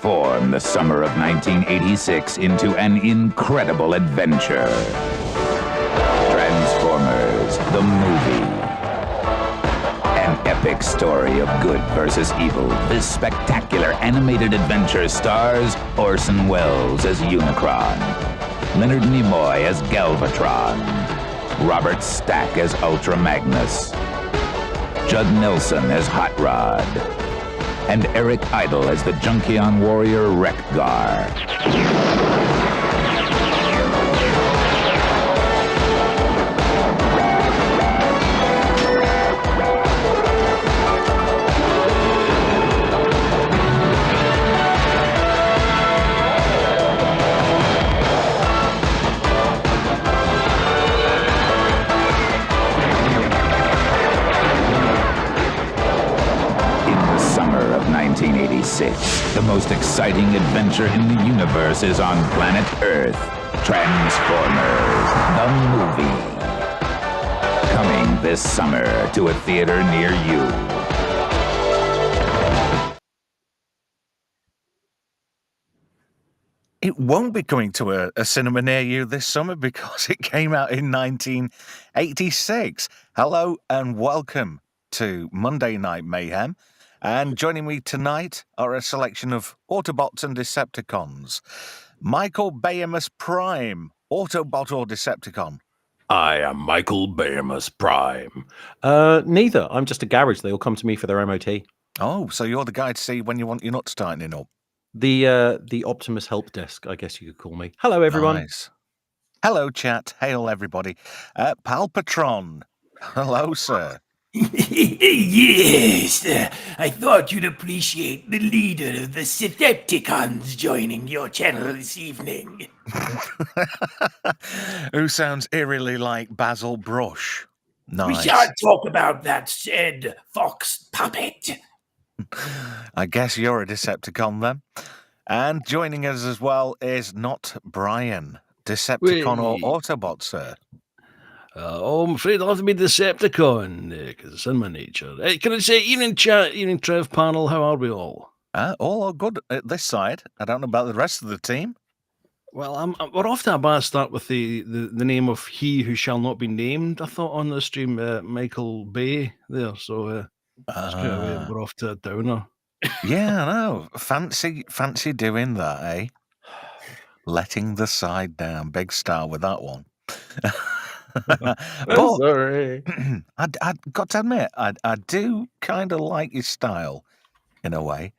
transform the summer of 1986 into an incredible adventure. Transformers, the movie. An epic story of good versus evil. This spectacular animated adventure stars Orson Welles as Unicron, Leonard Nimoy as Galvatron, Robert Stack as Ultra Magnus, Judd Nelson as Hot Rod, and Eric Idle as the Junkion warrior Wreck-Gar. Of 1986, the most exciting adventure in the universe is on planet Earth. Transformers, the movie. Coming this summer to a theater near you. It won't be coming to a cinema near you this summer because it came out in 1986. Hello and welcome to Monday Night Mayhem. And joining me tonight are a selection of Autobots and Decepticons. Michael Optimus Prime, Autobot or Decepticon? I am Michael Optimus Prime. Neither. I'm just a garage. They all come to me for their MOT. Oh, so you're the guy to see when you want your nuts tightening up. The Optimus help desk, I guess you could call me. Hello, everyone. Nice. Hello, chat. Hail, everybody. Palpatron. Hello, sir. Yes, I thought you'd appreciate the leader of the Decepticons joining your channel this evening. Who sounds eerily like Basil Brush. Nice. We shan't talk about that said fox puppet. I guess you're a Decepticon then. And joining us as well is not Brian, Decepticon or Autobot, sir. I'm afraid I'll have to be Decepticon, because it's in my nature. Can I say, evening chat, evening Trev panel, how are we all? All good at this side. I don't know about the rest of the team. Well, we're off to a bad start with the name of he who shall not be named, I thought, on the stream, Michael Bay there, so we're off to a downer. Yeah, I know. Fancy doing that, eh? Letting the side down. Big star with that one. But sorry. I got to admit, I do kind of like your style in a way.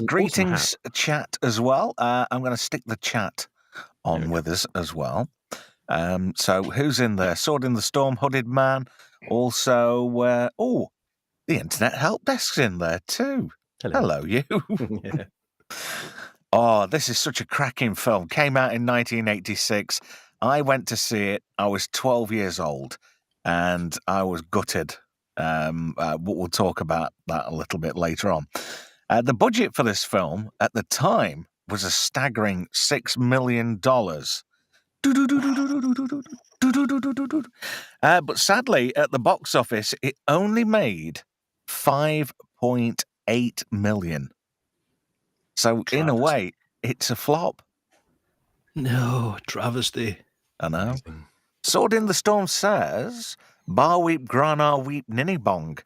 Greetings, chat, as well. I'm going to stick the chat on with us as well. So who's in there? Sword in the Storm, Hooded Man. Also, the Internet Help Desk's in there too. Hello you. Yeah. Oh, this is such a cracking film. Came out in 1986. I went to see it. I was 12 years old, and I was gutted. We'll talk about that a little bit later on. The budget for this film at the time was a staggering $6 million. But sadly, at the box office, it only made $5.8 million. So, in a way, it's a flop. No, travesty. I know. Sword in the Storm says, Bar Weep Grana Weep Ninny Bong.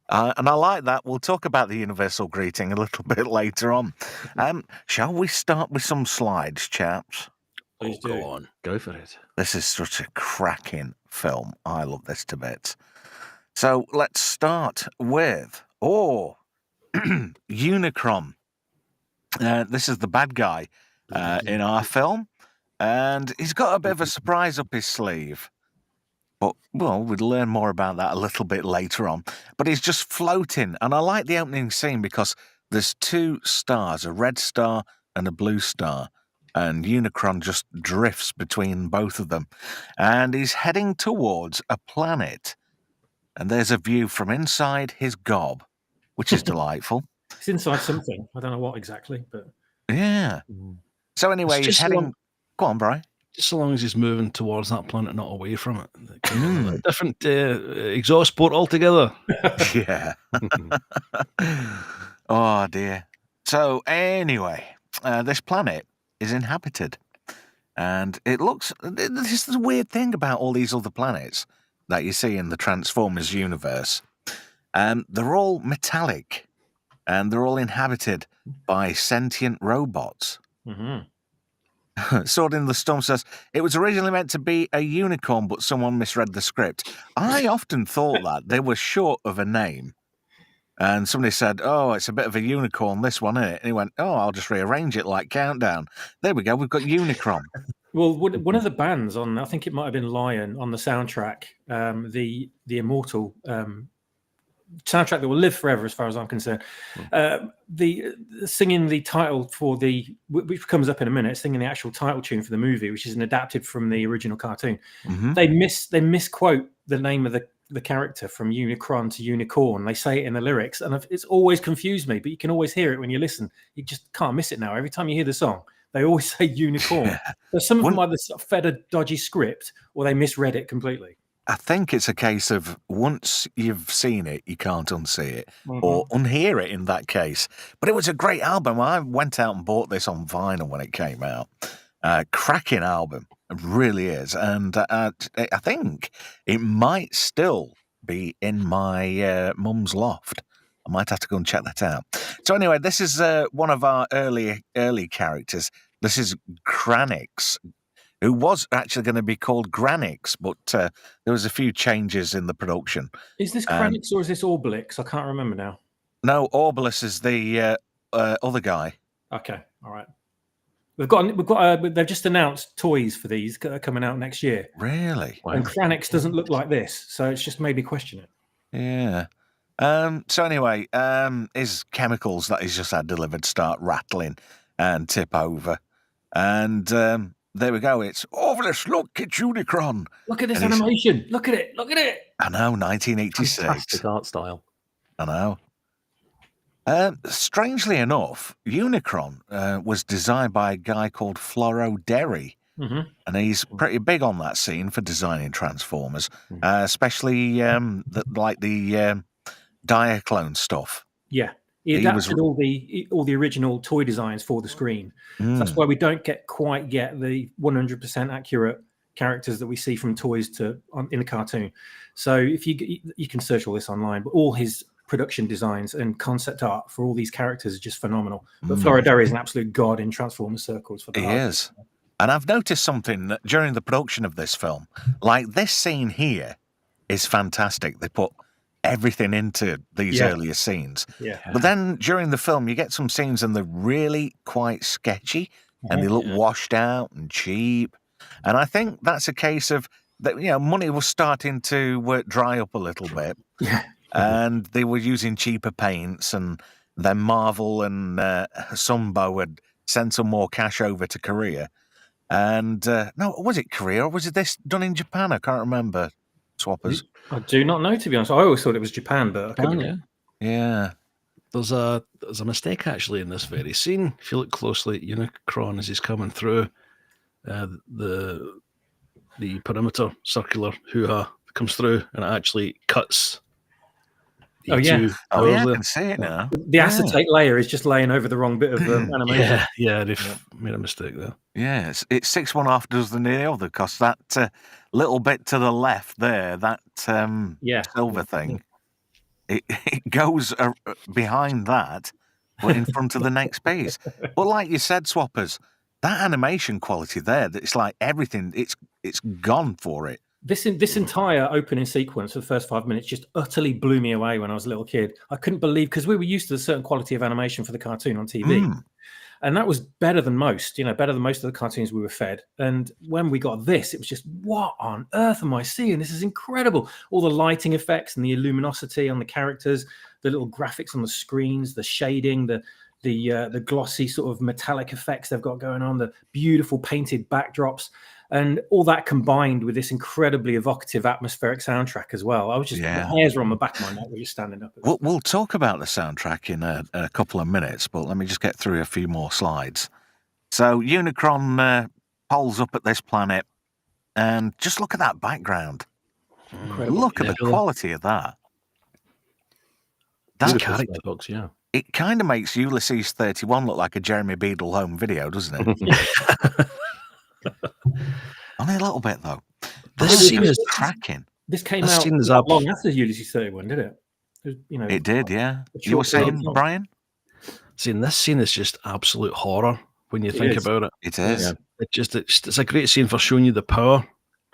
And I like that. We'll talk about the universal greeting a little bit later on. Shall we start with some slides, chaps? Please do. Go on. Go for it. This is such a cracking film. I love this to bits. So let's start with, Unicron. This is the bad guy in our film. And he's got a bit of a surprise up his sleeve. But, well, we'll learn more about that a little bit later on. But he's just floating. And I like the opening scene because there's two stars, a red star and a blue star. And Unicron just drifts between both of them. And he's heading towards a planet. And there's a view from inside his gob, which is delightful. It's inside something. I don't know what exactly, but... Yeah. So anyway, he's heading... Go on, Brian. Just so long as he's moving towards that planet, not away from it. A different exhaust port altogether. Yeah. Oh, dear. So, anyway, this planet is inhabited. And it looks... This is the weird thing about all these other planets that you see in the Transformers universe. They're all metallic, and they're all inhabited by sentient robots. Sword in the Storm says, it was originally meant to be a unicorn, but someone misread the script. I often thought that. They were short of a name. And somebody said, oh, it's a bit of a unicorn, this one, isn't it? And he went, oh, I'll just rearrange it like Countdown. There we go, we've got Unicron. Well, one of the bands on, I think it might have been Lion, on the soundtrack, the Immortal soundtrack that will live forever, as far as I'm concerned. The singing the title for which comes up in a minute, singing the actual title tune for the movie, which is an adapted from the original cartoon. They misquote the name of the character from Unicron to Unicorn. They say it in the lyrics, and it's always confused me. But you can always hear it when you listen. You just can't miss it now. Every time you hear the song, they always say Unicorn. So some of them either fed a dodgy script or they misread it completely. I think it's a case of once you've seen it, you can't unsee it or unhear it in that case. But it was a great album. I went out and bought this on vinyl when it came out. Cracking album. It really is. And I think it might still be in my mum's loft. I might have to go and check that out. So anyway, this is one of our early characters. This is Granix, who was actually going to be called Granix, but there was a few changes in the production. Is this Granix or is this Orbelix? I can't remember now. No, Orbelix is the other guy. Okay, all right. They've just announced toys for these that are coming out next year. Really? Wow. And Granix doesn't look like this, so it's just made me question it. Yeah. So anyway, his chemicals that he's just had delivered start rattling and tip over. And there we go. It's Orbelix. Look, it's Unicron. Look at this animation. Look at it. Look at it. I know, 1986. Fantastic art style. I know. Strangely enough, Unicron was designed by a guy called Floro Derry. And he's pretty big on that scene for designing Transformers, especially the Diaclone stuff. Yeah. He adapted all the original toy designs for the screen. So that's why we don't quite get the 100% accurate characters that we see from toys in a cartoon. So if you can search all this online, but all his production designs and concept art for all these characters is just phenomenal. But Floro Derry is an absolute god in Transformers circles for that. He is. And I've noticed something that during the production of this film, like this scene here is fantastic. They put everything into these earlier scenes. Yeah. But then during the film, you get some scenes and they're really quite sketchy and they look washed out and cheap. And I think that's a case of that, money was starting to dry up a little bit. Yeah. And they were using cheaper paints, and then Marvel and Sunbow had sent some more cash over to Korea. And no, was it Korea or was it this done in Japan? I can't remember. Swappers. I do not know, to be honest. I always thought it was Japan, but I couldn't. Yeah. There's a mistake actually in this very scene. If you look closely at Unicron as he's coming through, the perimeter circular hoo-ha comes through and it actually cuts. I can see it now. The acetate layer is just laying over the wrong bit of animation. Yeah, they've made a mistake there. Yeah, it's 6.5 dozen the other, because that little bit to the left there, that silver thing, it goes behind that, but in front of the next piece. But like you said, Swappers, that animation quality there, it's like everything, it's gone for it. This entire opening sequence for the first 5 minutes just utterly blew me away when I was a little kid. I couldn't believe, because we were used to a certain quality of animation for the cartoon on TV. And that was better than most, better than most of the cartoons we were fed. And when we got this, it was just, what on earth am I seeing? This is incredible. All the lighting effects and the luminosity on the characters, the little graphics on the screens, the shading, the glossy sort of metallic effects they've got going on, the beautiful painted backdrops. And all that combined with this incredibly evocative atmospheric soundtrack as well. I was just, the hairs were on the back of my neck when you're standing up. We'll talk about the soundtrack in a couple of minutes, but let me just get through a few more slides. So Unicron poles up at this planet, and just look at that background. Incredible. Look at the quality of that. That's character books, it kind of makes Ulysses 31 look like a Jeremy Beadle home video, doesn't it? Only a little bit, though. This scene is cracking. This came This out scene is not up. long after Ulysses 31, did it? It did, yeah. a You were short period saying, of time. Brian? Seeing this scene is just absolute horror when you think is. about it. It is. Yeah. It's a great scene for showing you the power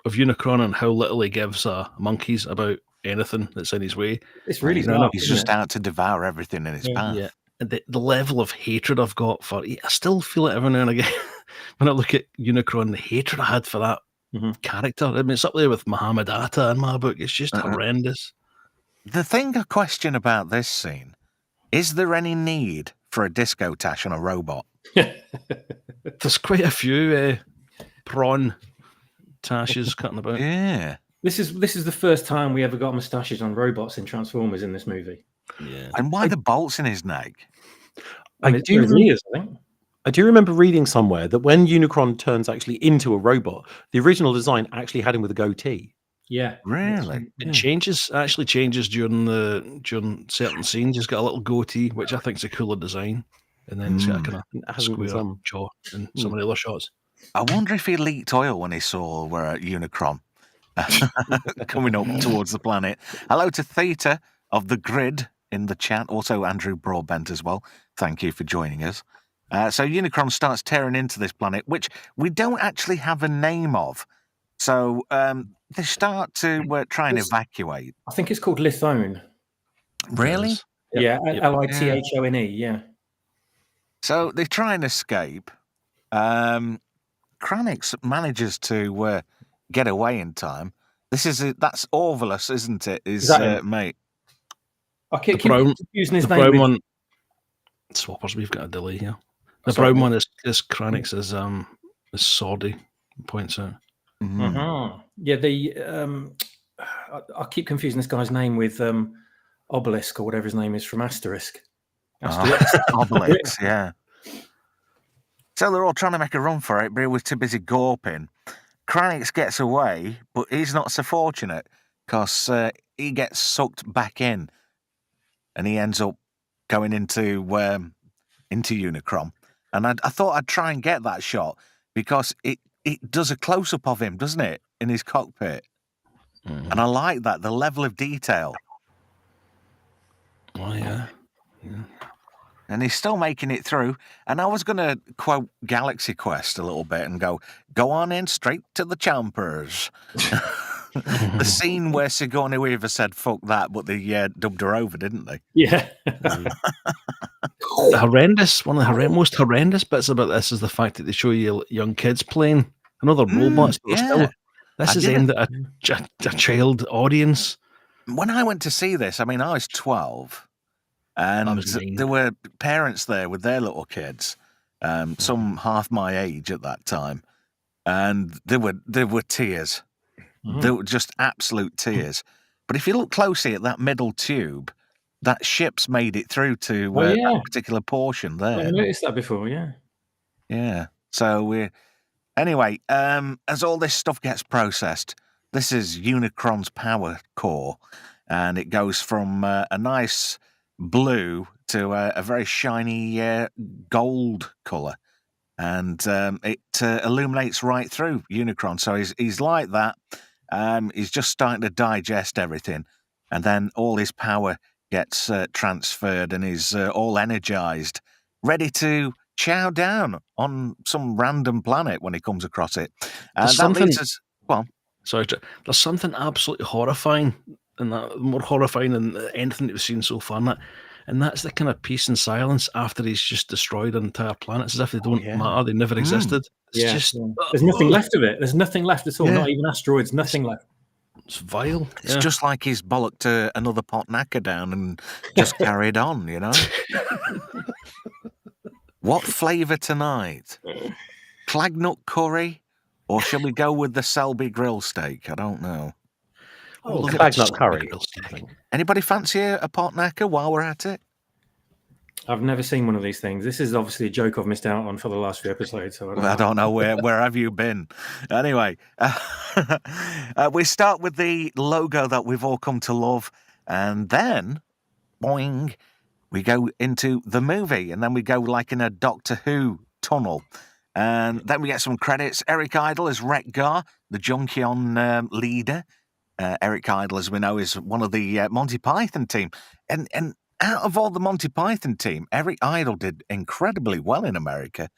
of Unicron and how little he gives monkeys about anything that's in his way. It's really He's dark. He's isn't just it? out to devour everything in his path. Yeah, and the level of hatred I've got for I still feel it every now and again when I look at Unicron. The hatred I had for that character. I mean, it's up there with Muhammad Atta in my book. It's just horrendous. The thing I question about this scene, is there any need for a disco tash on a robot? There's quite a few prawn tashes cutting about. Yeah. This is the first time we ever got moustaches on robots in Transformers in this movie. Yeah. And why the bolts in his neck? And it's his ears, I think. I do remember reading somewhere that when Unicron turns actually into a robot, the original design actually had him with a goatee. Yeah. Really? It changes during certain scenes. He's got a little goatee, which I think is a cooler design, and then he's got a kind It of hasn't been square some. jaw in some of the other shots. I wonder if he leaked oil when he saw Unicron coming up towards the planet. Hello to Theta of the Grid in the chat. Also Andrew Broadbent as well. Thank you for joining us. So Unicron starts tearing into this planet, which we don't actually have a name of. So they start to try and evacuate. I think it's called Lithone. Really? Yeah, Yep. Lithone, yeah. So they try and escape. Kranix manages to get away in time. That's Orvalus, isn't it? His mate. I keep brown- using his The name. brown with- one. Swappers, we've got a delay here. The Sorry. brown one is Kranix is Sordy points out. Yeah, I keep confusing this guy's name with Obelisk or whatever his name is from Asterisk. Obelix, yeah. So they're all trying to make a run for it, but he was too busy gawping. Kranix gets away, but he's not so fortunate because he gets sucked back in, and he ends up going into Unicron. And I thought I'd try and get that shot because it does a close up of him, doesn't it, in his cockpit? And I like that, the level of detail. Oh yeah. And he's still making it through. And I was going to quote Galaxy Quest a little bit and go on in straight to the chompers. The scene where Sigourney Weaver said, fuck that, but they dubbed her over, didn't they? Yeah. One of the most horrendous bits about this is the fact that they show you young kids playing. I know they're robots, but this is aimed at a child audience. When I went to see this, I mean, I was 12. And there were parents there with their little kids, some half my age at that time, and there were tears. There were just absolute tears. But if you look closely at that middle tube, that ship's made it through to that particular portion there. I noticed that before, yeah. Yeah. So anyway, as all this stuff gets processed, this is Unicron's power core, and it goes from a nice blue to a very shiny gold colour, and it illuminates right through Unicron. So he's like that. He's just starting to digest everything, and then all his power gets transferred, and he's all energized, ready to chow down on some random planet when he comes across it. And that leads us. Well, sorry, there's something absolutely horrifying, and that more horrifying than anything that we've seen so far. And that's the kind of peace and silence after he's just destroyed an entire planet, as if they don't matter, they never existed. It's just there's nothing left of it. There's nothing left at all. Not even asteroids. Nothing left. It's vile. It's just like he's bollocked another pot knacker down and just carried on, you know? What flavour tonight? Clagnut curry? Or shall we go with the Selby grill steak? I don't know. Oh, Clagnut curry. Anybody fancy a pot knacker while we're at it? I've never seen one of these things. This is obviously a joke I've missed out on for the last few episodes. So I don't know where have you been. Anyway, we start with the logo that we've all come to love, and then, boing, we go into the movie, and then we go like in a Doctor Who tunnel. And then we get some credits. Eric Idle as Wreck-Gar, the Junkion leader. Eric Idle, as we know, is one of the Monty Python team. And out of all the Monty Python team, Eric Idle did incredibly well in America.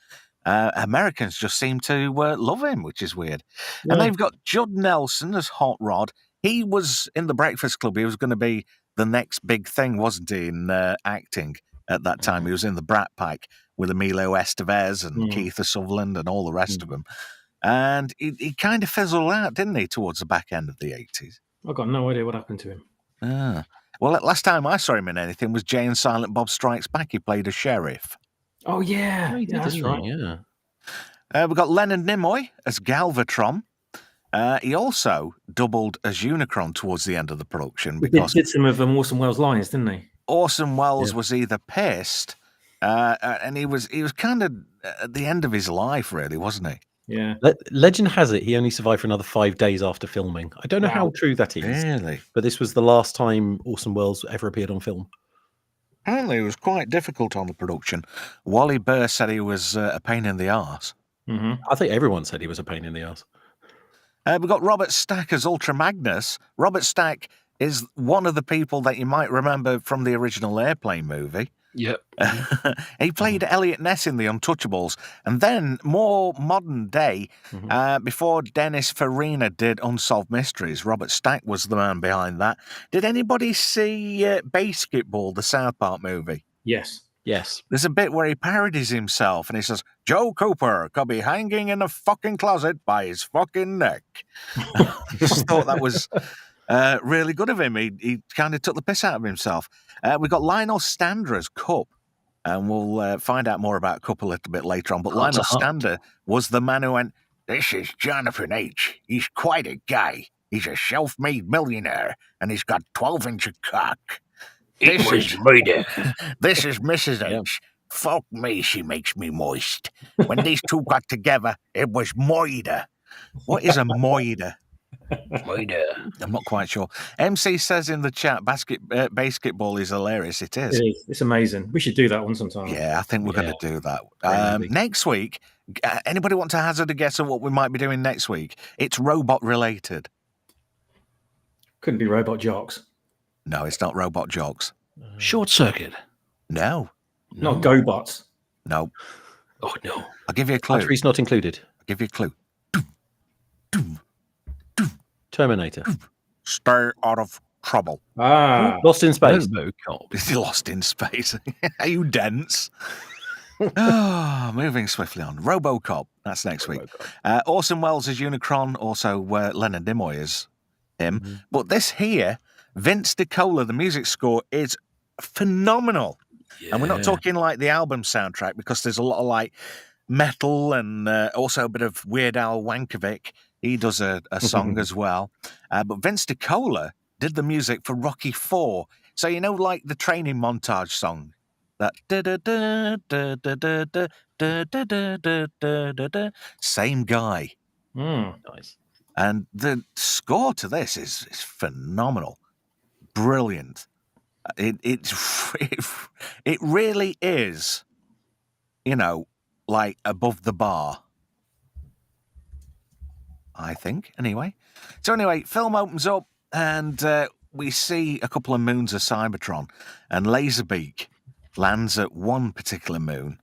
Americans just seem to love him, which is weird. Yeah. And they've got Judd Nelson as Hot Rod. He was in The Breakfast Club. He was going to be the next big thing, wasn't he, in acting at that time? He was in the Brat Pack with Emilio Estevez and Keith Sutherland and all the rest of them. And he kind of fizzled out, didn't he, towards the back end of the 80s? I've got no idea what happened to him. Well, last time I saw him in anything was Jay and Silent Bob Strikes Back. He played a sheriff. Oh, yeah. That's right. Yeah. We've got Leonard Nimoy as Galvatron. He also doubled as Unicron towards the end of the production. He Because did some of Orson Welles' lines, didn't he? Orson Welles was either pissed, and he was kind of at the end of his life, really, wasn't he? Yeah. Legend has it he only survived for another 5 days after filming. I don't know how true that is. Really? But this was the last time Orson Welles ever appeared on film. Apparently, it was quite difficult on the production. Wally Burr said he was a pain in the arse. I think everyone said he was a pain in the ass. We've got Robert Stack as Ultra Magnus. Robert Stack is one of the people that you might remember from the original Airplane movie. Yep. He played Elliot Ness in The Untouchables. And then, more modern day, before Dennis Farina did Unsolved Mysteries, Robert Stack was the man behind that. Did anybody see Basketball, the South Park movie? Yes. Yes. There's a bit where he parodies himself and he says, Joe Cooper could be hanging in a fucking closet by his fucking neck. I just thought that was really good of him. He kind of took the piss out of himself. We've got Lionel Stander as Cup, and we'll find out more about Cup a little bit later on. But Lionel Stander was the man who went, this is Jonathan H. He's quite a guy. He's a self-made millionaire, and he's got 12-inch of cock. This is murder. This is Mrs. H. Fuck me, she makes me moist. When these two got together, it was moida. What is a moida? Moida. I'm not quite sure. MC says in the chat, basketball is hilarious. It is. It is. It's amazing. We should do that one sometime. Yeah, I think we're going to do that. Next week, anybody want to hazard a guess at what we might be doing next week? It's robot related. Couldn't be Robot Jocks. No, it's not Robot Jocks. Short Circuit. No. Not GoBots. No. Oh, no. I'll give you a clue. Batteries not included. I'll give you a clue. Terminator. Stay out of trouble. Lost in Space. Is he lost in space? Are you dense? Moving swiftly on. RoboCop. That's next week. Orson Welles as Unicron. Also, Leonard Nimoy is him. But this here, Vince DiCola, the music score is phenomenal. Yeah. And we're not talking like the album soundtrack, because there's a lot of like metal and also a bit of Weird Al Yankovic. He does a song as well. But Vince DiCola did the music for Rocky IV. So, you know, like the training montage song. That same guy. Nice. And the score to this is phenomenal. Brilliant. It really is, you know, like above the bar. I think, anyway. So anyway, film opens up and we see a couple of moons of Cybertron, and Laserbeak lands at one particular moon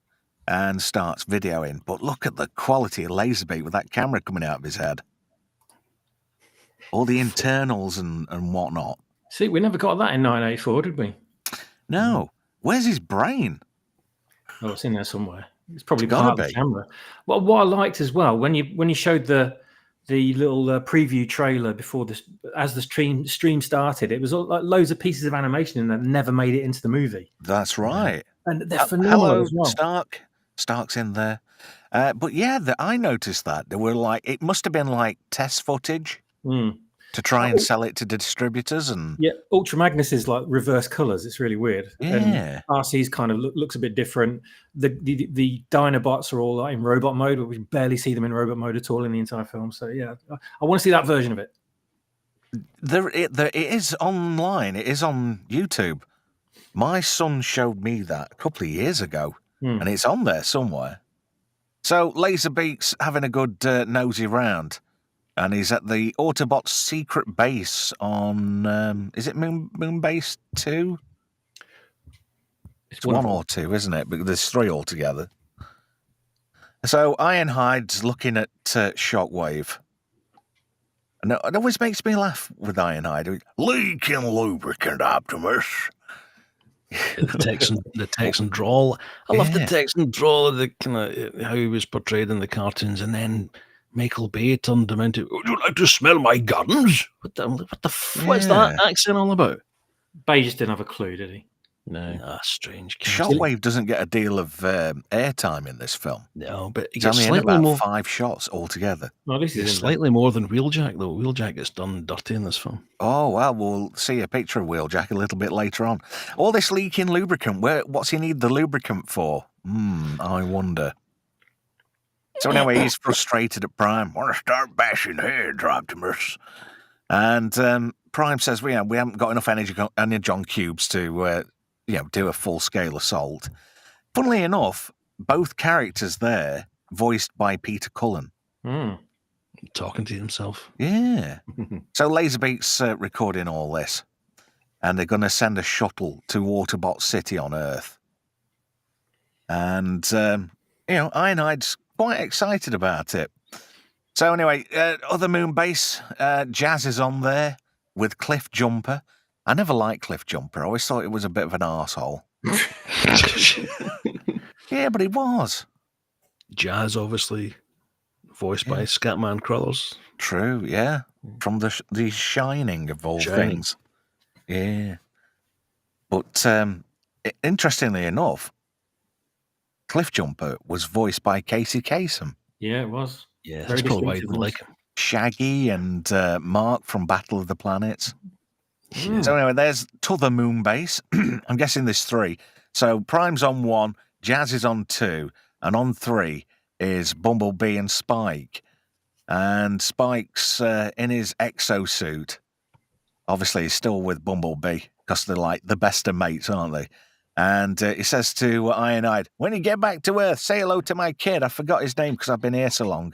and starts videoing. But look at the quality of Laserbeak with that camera coming out of his head. All the internals and whatnot. See, we never got that in 1984, did we? No. Where's his brain? Oh, it's in there somewhere. It's probably part of the camera. Well, what I liked as well, when you showed the little preview trailer before this, as the stream started, it was all, like, loads of pieces of animation that never made it into the movie. That's right. And they're phenomenal. Hello, as well. Stark's in there. But yeah, I noticed that. There were like, it must have been like test footage to try and sell it to distributors. And yeah, Ultra Magnus is like reverse colors. It's really weird. Yeah. And RC's kind of looks a bit different. The Dinobots are all like in robot mode, but we barely see them in robot mode at all in the entire film. So yeah, I want to see that version of it. It is online. It is on YouTube. My son showed me that a couple of years ago, Hmm. and it's on there somewhere. So Laserbeak's having a good nosy round, and he's at the Autobots' secret base on, is it Moon Base 2? It's one or two, isn't it? But there's 3 altogether. So Ironhide's looking at Shockwave. And it always makes me laugh with Ironhide. Leaking lubricant, Optimus. The Texan drawl. I love the Texan drawl of the kind of how he was portrayed in the cartoons, and then Michael Bay turned him into. Would you like to smell my guns? What's that accent all about? Bay just didn't have a clue, did he? No, strange. Shockwave doesn't get a deal of airtime in this film. No, but he He's gets only in slightly about more. 5 shots altogether. Well, at least He's he's in slightly more than Wheeljack, though. Wheeljack gets done dirty in this film. Oh, well, we'll see a picture of Wheeljack a little bit later on. All this leaking lubricant, what's he need the lubricant for? I wonder. So anyway, he's frustrated at Prime. Want to start bashing heads, Optimus. And Prime says, we haven't got enough energon cubes to do a full-scale assault. Funnily enough, both characters there voiced by Peter Cullen. Talking to himself. Yeah. So Laserbeak's recording all this, and they're going to send a shuttle to Autobot City on Earth. And, Ironhide's quite excited about it. So anyway, other moon base, Jazz is on there with Cliff Jumper. I never liked Cliff Jumper. I always thought it was a bit of an arsehole. Yeah, but he was. Jazz, obviously, voiced by Scatman Crothers. True, yeah. From the Shining of all things. Yeah. But interestingly enough, Cliff Jumper was voiced by Casey Kasem. Yeah, it was. Yeah, that's probably why I didn't like him. Shaggy and Mark from Battle of the Planets. So anyway, there's T'other Moon Base. I'm guessing there's 3. So Prime's on 1, Jazz is on 2, and on 3 is Bumblebee and Spike. And Spike's in his exosuit. Obviously, he's still with Bumblebee because they're like the best of mates, aren't they? And he says to Ironhide, when you get back to Earth, say hello to my kid. I forgot his name because I've been here so long.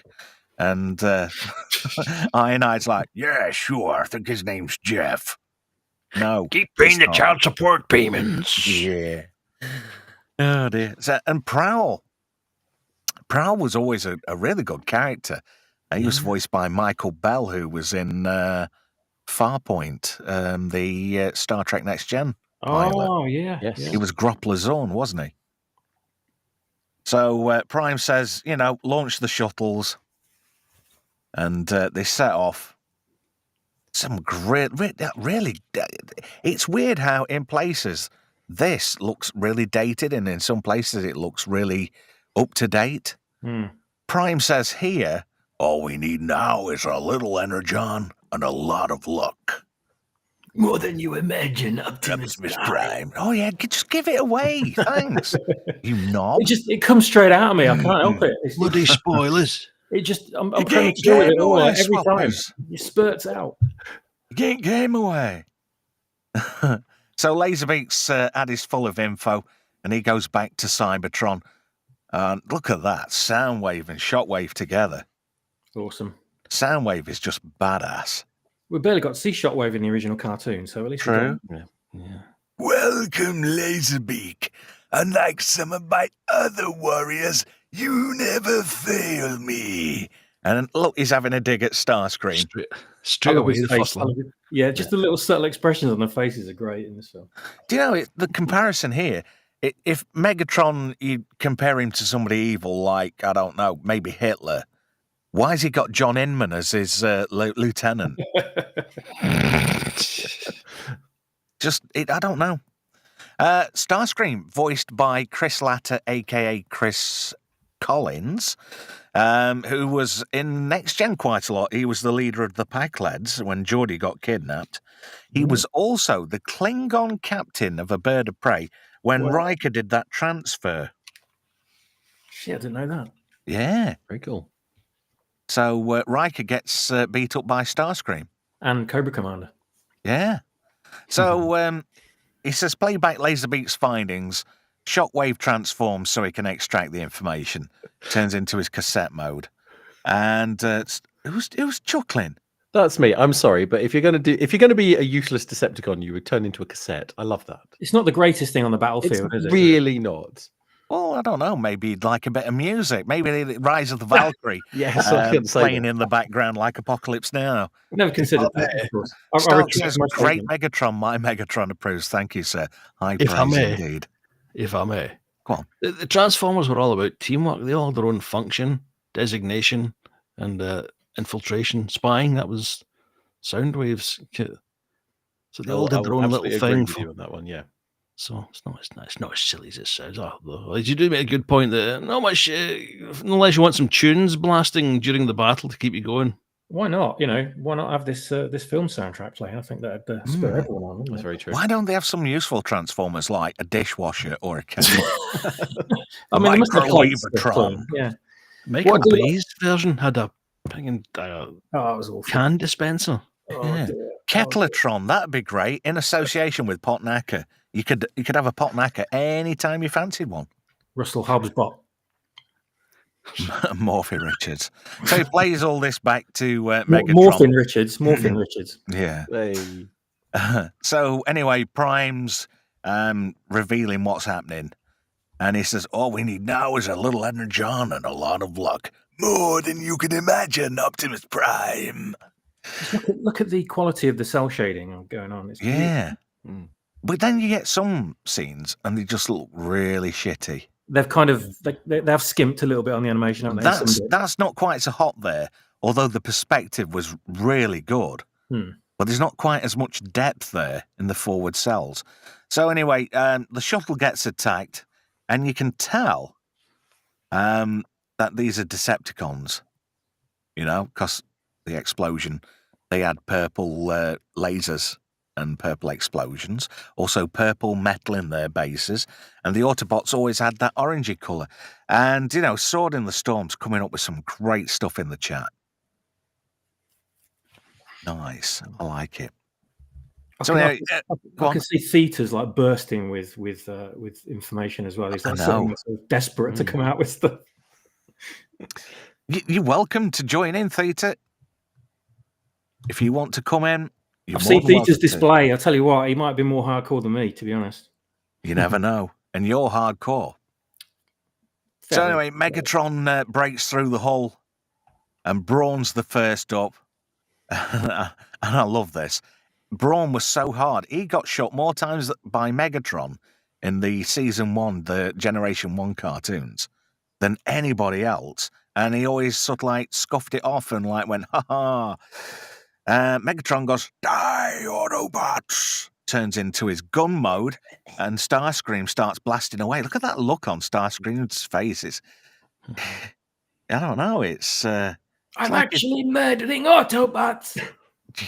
And Ironhide's like, yeah, sure. I think his name's Jeff. No. Keep paying the child support payments. Yeah. Oh, dear. So, and Prowl. Prowl was always a really good character. He was voiced by Michael Bell, who was in Farpoint, the Star Trek Next Gen pilot. Oh, yeah. Yes. Yeah. He was Groppler's own, wasn't he? So Prime says, launch the shuttles. And they set off. Some great, really, it's weird how in places this looks really dated and in some places it looks really up to date. Prime says here, all we need now is a little energon and a lot of luck. More than you imagine, Optimus Prime. Oh yeah, just give it away. Thanks. You knob. It comes straight out of me. I can't help it. It's Bloody spoilers. It just, I'm premature with it all. Like, every time it spurts out. Get game away. So Laserbeak's ad is full of info, and he goes back to Cybertron. Look at that, Soundwave and Shockwave together. Awesome. Soundwave is just badass. We barely got to see Shockwave in the original cartoon, so at least True. Yeah. Welcome, Laserbeak. Unlike some of my other warriors, you never fail me. And look, he's having a dig at Starscream. Straight away, the first line. Yeah, just the little subtle expressions on the faces are great in this film. Do you know the comparison here? If Megatron, you compare him to somebody evil like, I don't know, maybe Hitler, why has he got John Inman as his lieutenant? I don't know. Starscream, voiced by Chris Latta, a.k.a. Chris Collins, who was in Next Gen quite a lot. He was the leader of the Pack-Lads when Geordie got kidnapped. He was also the Klingon captain of a bird of prey when Riker did that transfer. Shit, I didn't know that. Yeah. Very cool. So Riker gets beat up by Starscream. And Cobra Commander. Yeah. So he says, playback Laserbeak's findings. Shockwave transforms so he can extract the information. Turns into his cassette mode. And it was chuckling. That's me. I'm sorry, but if you're going to be a useless Decepticon, you would turn into a cassette. I love that. It's not the greatest thing on the battlefield, It's is it? really not. Well, I don't know. Maybe he'd like a bit of music. Maybe the Rise of the Valkyrie Yes, I can say playing that. in the background like Apocalypse Now. Never considered that, of course. I Stark retract says, my great statement. Megatron. My Megatron approves. Thank you, sir. High If I praise may. indeed. If I may. Go on. The Transformers were all about teamwork. They all had their own function, designation, and infiltration, spying. That was Soundwave's kit. So they all did their own little thing. With you on that one, yeah. So it's not as silly as it sounds. Though. You do make a good point that not much, unless you want some tunes blasting during the battle to keep you going. Why not? Why not have this this film soundtrack play? I think that'd spur everyone on. Wouldn't That's it? very true. Why don't they have some useful Transformers like a dishwasher or a kettle? I mean, they must have plates to Microwave-atron. clean. Yeah. Michael What do you- Bay's version had a fucking Oh, that was awful. can dispenser. Oh, Yeah. dear. Kettletron, that'd be great. In association with Potnacker. You could have a Potnacker anytime you fancied one. Russell Hobbs bot. Morphy Richards. So he plays all this back to Megatron. Morphin Richards. Morphin Richards. Yeah. Hey. So anyway, Prime's revealing what's happening. And he says, all we need now is a little energon and a lot of luck. More than you can imagine, Optimus Prime. Look at the quality of the cell shading going on. It's Yeah. Mm. But then you get some scenes and they just look really shitty. They've kind of they've skimped a little bit on the animation, haven't they? That's not quite so hot there, although the perspective was really good. But there's not quite as much depth there in the forward cells. So anyway, the shuttle gets attacked, and you can tell that these are Decepticons, because the explosion, they had purple lasers and purple explosions, also purple metal in their bases, and the Autobots always had that orangey colour. And, Sword in the Storm's coming up with some great stuff in the chat. Nice. I like it. I can see theaters like bursting with information as well. He's like sort of desperate to come out with stuff. You're welcome to join in, Theta. If you want to come in, I've seen Theta's display. I'll tell you what, he might be more hardcore than me, to be honest. You never know. And you're hardcore. So anyway, Megatron breaks through the hull and Brawn's the first up. And I love this. Brawn was so hard. He got shot more times by Megatron in the season 1, the Generation 1 cartoons, than anybody else. And he always sort of like scuffed it off and like went, ha-ha. Megatron goes, die, Autobots! Turns into his gun mode, and Starscream starts blasting away. Look at that look on Starscream's face. I don't know. I'm actually murdering Autobots.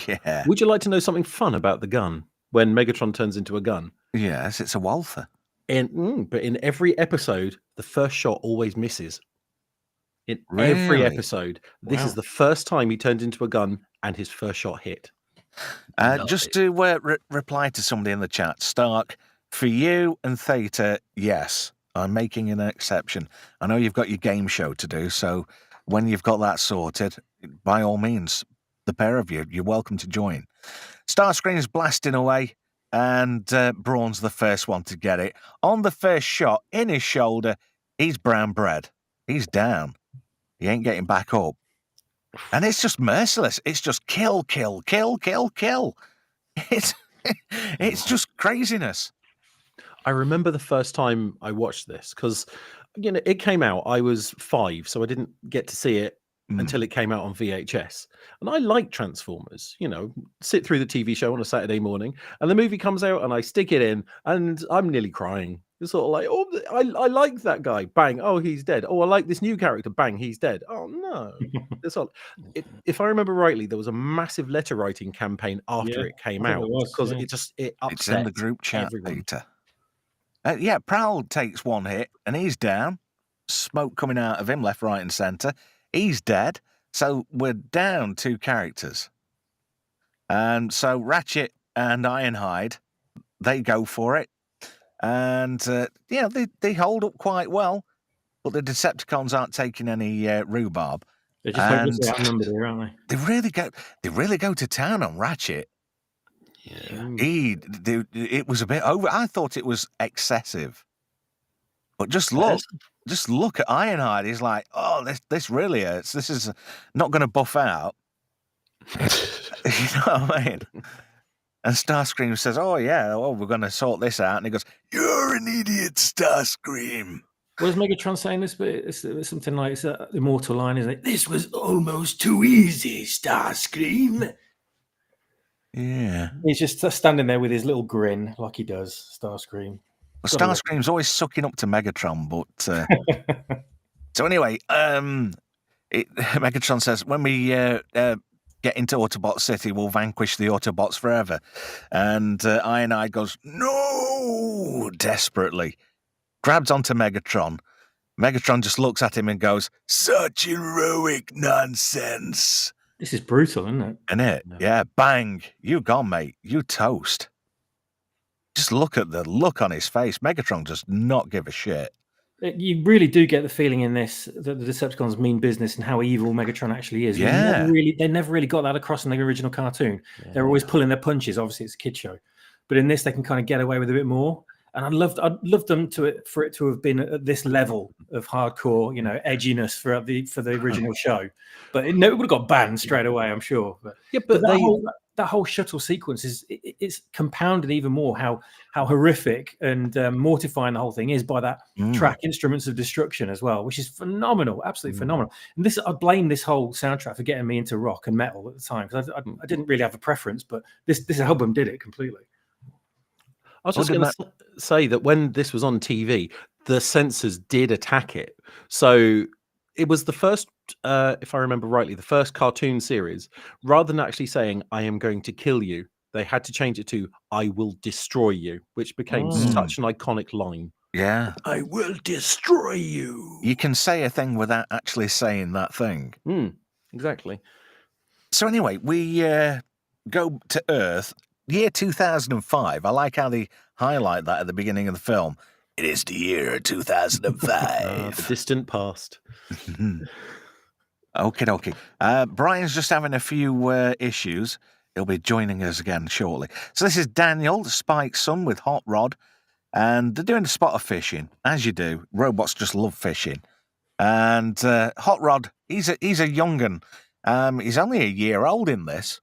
Yeah. Would you like to know something fun about the gun when Megatron turns into a gun? Yes, it's a Walther. But in every episode, the first shot always misses. In Really? every episode, this is the first time he turned into a gun and his first shot hit. Just to reply to somebody in the chat, Stark, for you and Theta, yes, I'm making an exception. I know you've got your game show to do, so when you've got that sorted, by all means, the pair of you, you're welcome to join. Starscream's blasting away, and Brawn's the first one to get it. On the first shot, in his shoulder, he's brown bread. He's down. He ain't getting back up. And it's just merciless. It's just kill, kill, kill, kill, kill. It's just craziness. I remember the first time I watched this because, it came out. I was 5, so I didn't get to see it until it came out on VHS. And I like Transformers, sit through the TV show on a Saturday morning, and the movie comes out and I stick it in and I'm nearly crying. It's sort of like, oh, I like that guy. Bang. Oh, he's dead. Oh, I like this new character. Bang, he's dead. Oh, no. If I remember rightly, there was a massive letter writing campaign after it came out because it upset It's in the group chat, everyone. Peter. Prowl takes one hit and he's down. Smoke coming out of him left, right, and centre. He's dead. So we're down 2 characters. And so Ratchet and Ironhide, they go for it. And, they hold up quite well. But the Decepticons aren't taking any rhubarb. They're just hopelessly outnumbered here, aren't they? They really go to town on Ratchet. Yeah. It was a bit over. I thought it was excessive. But just look at Ironhide. He's like, oh, this really hurts. This is not going to buff out. You know what I mean? And Starscream says, oh, yeah, we're going to sort this out. And he goes, You're an idiot, Starscream. What is Megatron saying this bit? It's something like, it's an immortal line, isn't it? This was almost too easy, Starscream. yeah. He's just standing there with his little grin, like he does, Starscream. Well, Starscream's always sucking up to Megatron, but... So anyway, Megatron says, when we get into Autobot City, we'll vanquish the Autobots forever. And Ironhide goes, no, desperately. Grabs onto Megatron. Megatron just looks at him and goes, Such heroic nonsense. This is brutal, isn't it? and it, yeah, bang, you gone, mate. You toast. Just look at the look on his face. Megatron does not give a shit. You really do get the feeling in this that the Decepticons mean business and how evil Megatron actually is. Yeah. They never really got that across in the original cartoon. Yeah. They're always pulling their punches. Obviously, it's a kid show, but in this, they can kind of get away with a bit more. And I'd love them for it to have been at this level of hardcore, edginess for the original show. But it would have got banned straight away, I'm sure. But that whole shuttle sequence it's compounded even more how horrific and mortifying the whole thing is by that track Instruments of Destruction as well, which is phenomenal, absolutely phenomenal. And I blame this whole soundtrack for getting me into rock and metal at the time, because I didn't really have a preference, but this album did it completely. I was just going to say that when this was on TV, the censors did attack it. So it was the first, if I remember rightly, the first cartoon series. Rather than actually saying, I am going to kill you, they had to change it to, I will destroy you, which became such an iconic line. Yeah. I will destroy you. You can say a thing without actually saying that thing. Exactly. So anyway, we go to Earth, year 2005. I like how they highlight that at the beginning of the film. It is the year 2005. The distant past. Okay. Brian's just having a few issues. He'll be joining us again shortly. So this is Daniel, Spike's son, with Hot Rod. And they're doing a spot of fishing, as you do. Robots just love fishing. And Hot Rod, he's a young'un. He's only a year old in this.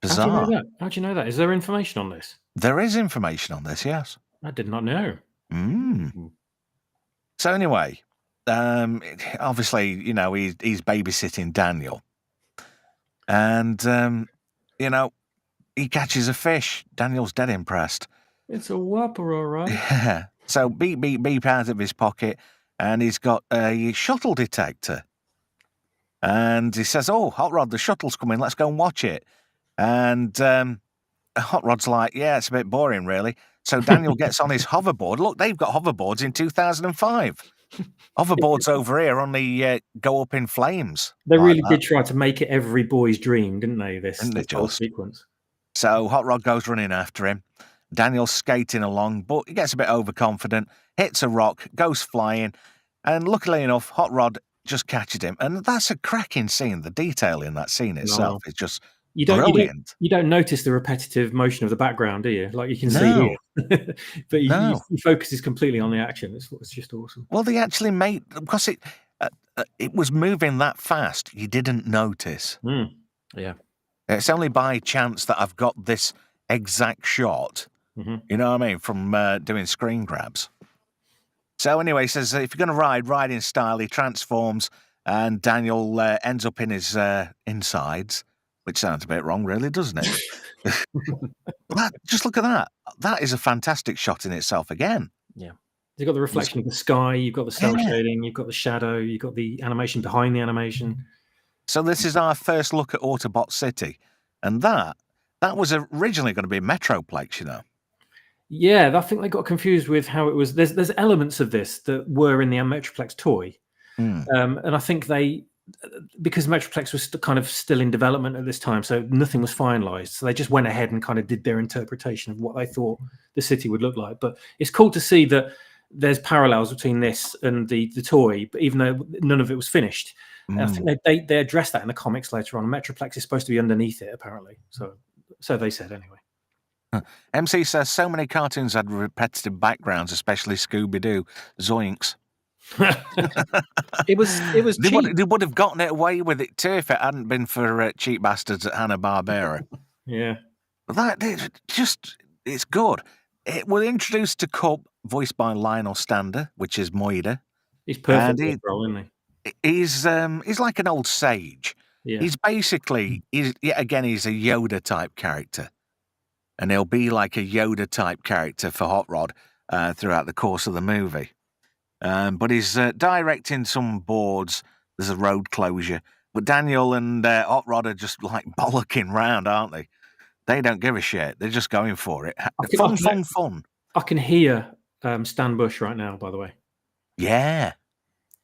Bizarre. How do you know that? Is there information on this? There is information on this, yes. I did not know. So anyway, obviously, he's babysitting Daniel. And, he catches a fish. Daniel's dead impressed. It's a whopper, all right. Yeah. So beep out of his pocket, and he's got a shuttle detector. And he says, oh, Hot Rod, the shuttle's coming. Let's go and watch it. And Hot Rod's like, yeah, it's a bit boring, really. So Daniel gets on his hoverboard. Look, they've got hoverboards in 2005. Hoverboards over here only go up in flames. They really did try to make it every boy's dream, didn't they? This whole sequence. So Hot Rod goes running after him. Daniel's skating along, but he gets a bit overconfident, hits a rock, goes flying, and luckily enough, Hot Rod just catches him. And that's a cracking scene. The detail in that scene itself is just brilliant. You don't notice the repetitive motion of the background, do you? Like you can see here. But he focuses completely on the action. It's just awesome. Well, they actually made, because it was moving that fast, you didn't notice. Yeah. It's only by chance that I've got this exact shot, you know what I mean, from doing screen grabs. So anyway, he says, if you're going to ride in style. He transforms, and Daniel ends up in his insides, which sounds a bit wrong, really, doesn't it? Just look at that. That is a fantastic shot in itself again. Yeah. You've got the reflection of the sky, you've got the cell shading, you've got the shadow, you've got the animation behind the animation. So this is our first look at Autobot City. And that was originally going to be Metroplex, Yeah, I think they got confused with how it was. There's elements of this that were in the Metroplex toy. And I think because Metroplex was kind of still in development at this time, so nothing was finalized. So they just went ahead and kind of did their interpretation of what they thought the city would look like. But it's cool to see that there's parallels between this and the toy, but even though none of it was finished. I think they addressed that in the comics later on. Metroplex is supposed to be underneath it, apparently. So they said anyway. MC says so many cartoons had repetitive backgrounds, especially Scooby-Doo. Zoinks. It was cheap. They would have gotten it away with it too if it hadn't been for cheap bastards at Hanna-Barbera. Yeah. But it's good. It was introduced to Cup, voiced by Lionel Stander, which is Moida. He's perfect for the role, isn't he? He's like an old sage. Yeah. He's basically he's a Yoda type character. And he'll be like a Yoda type character for Hot Rod throughout the course of the movie. But he's directing some boards. There's a road closure. But Daniel and Hot Rod are just like bollocking round, aren't they? They don't give a shit. They're just going for it. Fun. I can hear Stan Bush right now, by the way. Yeah.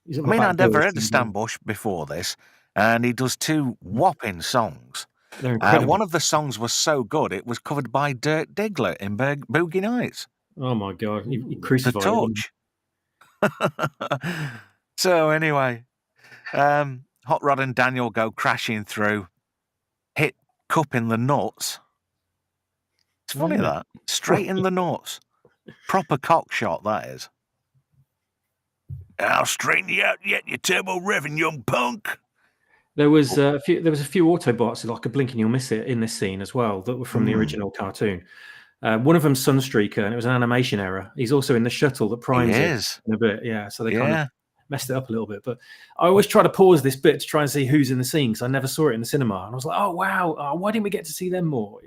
I'd never heard of Stan Bush before this. And he does 2 whopping songs. They're incredible. One of the songs was so good, it was covered by Dirk Diggler in Boogie Nights. Oh, my God. He crucified The Torch. So anyway, Hot Rod and Daniel go crashing through, hit Cup in the nuts. It's funny that. Straight in the nuts. Proper cock shot, that is. I'll straighten you out yet, you turbo revving young punk. There was a few Autobots, like a blink and you'll miss it, in this scene as well, that were from the original cartoon. One of them's Sunstreaker, and it was an animation error. He's also in the shuttle that primes it in a bit. Yeah, so they kind of messed it up a little bit. But I always try to pause this bit to try and see who's in the scene, because I never saw it in the cinema. And I was like, oh, wow, why didn't we get to see them more?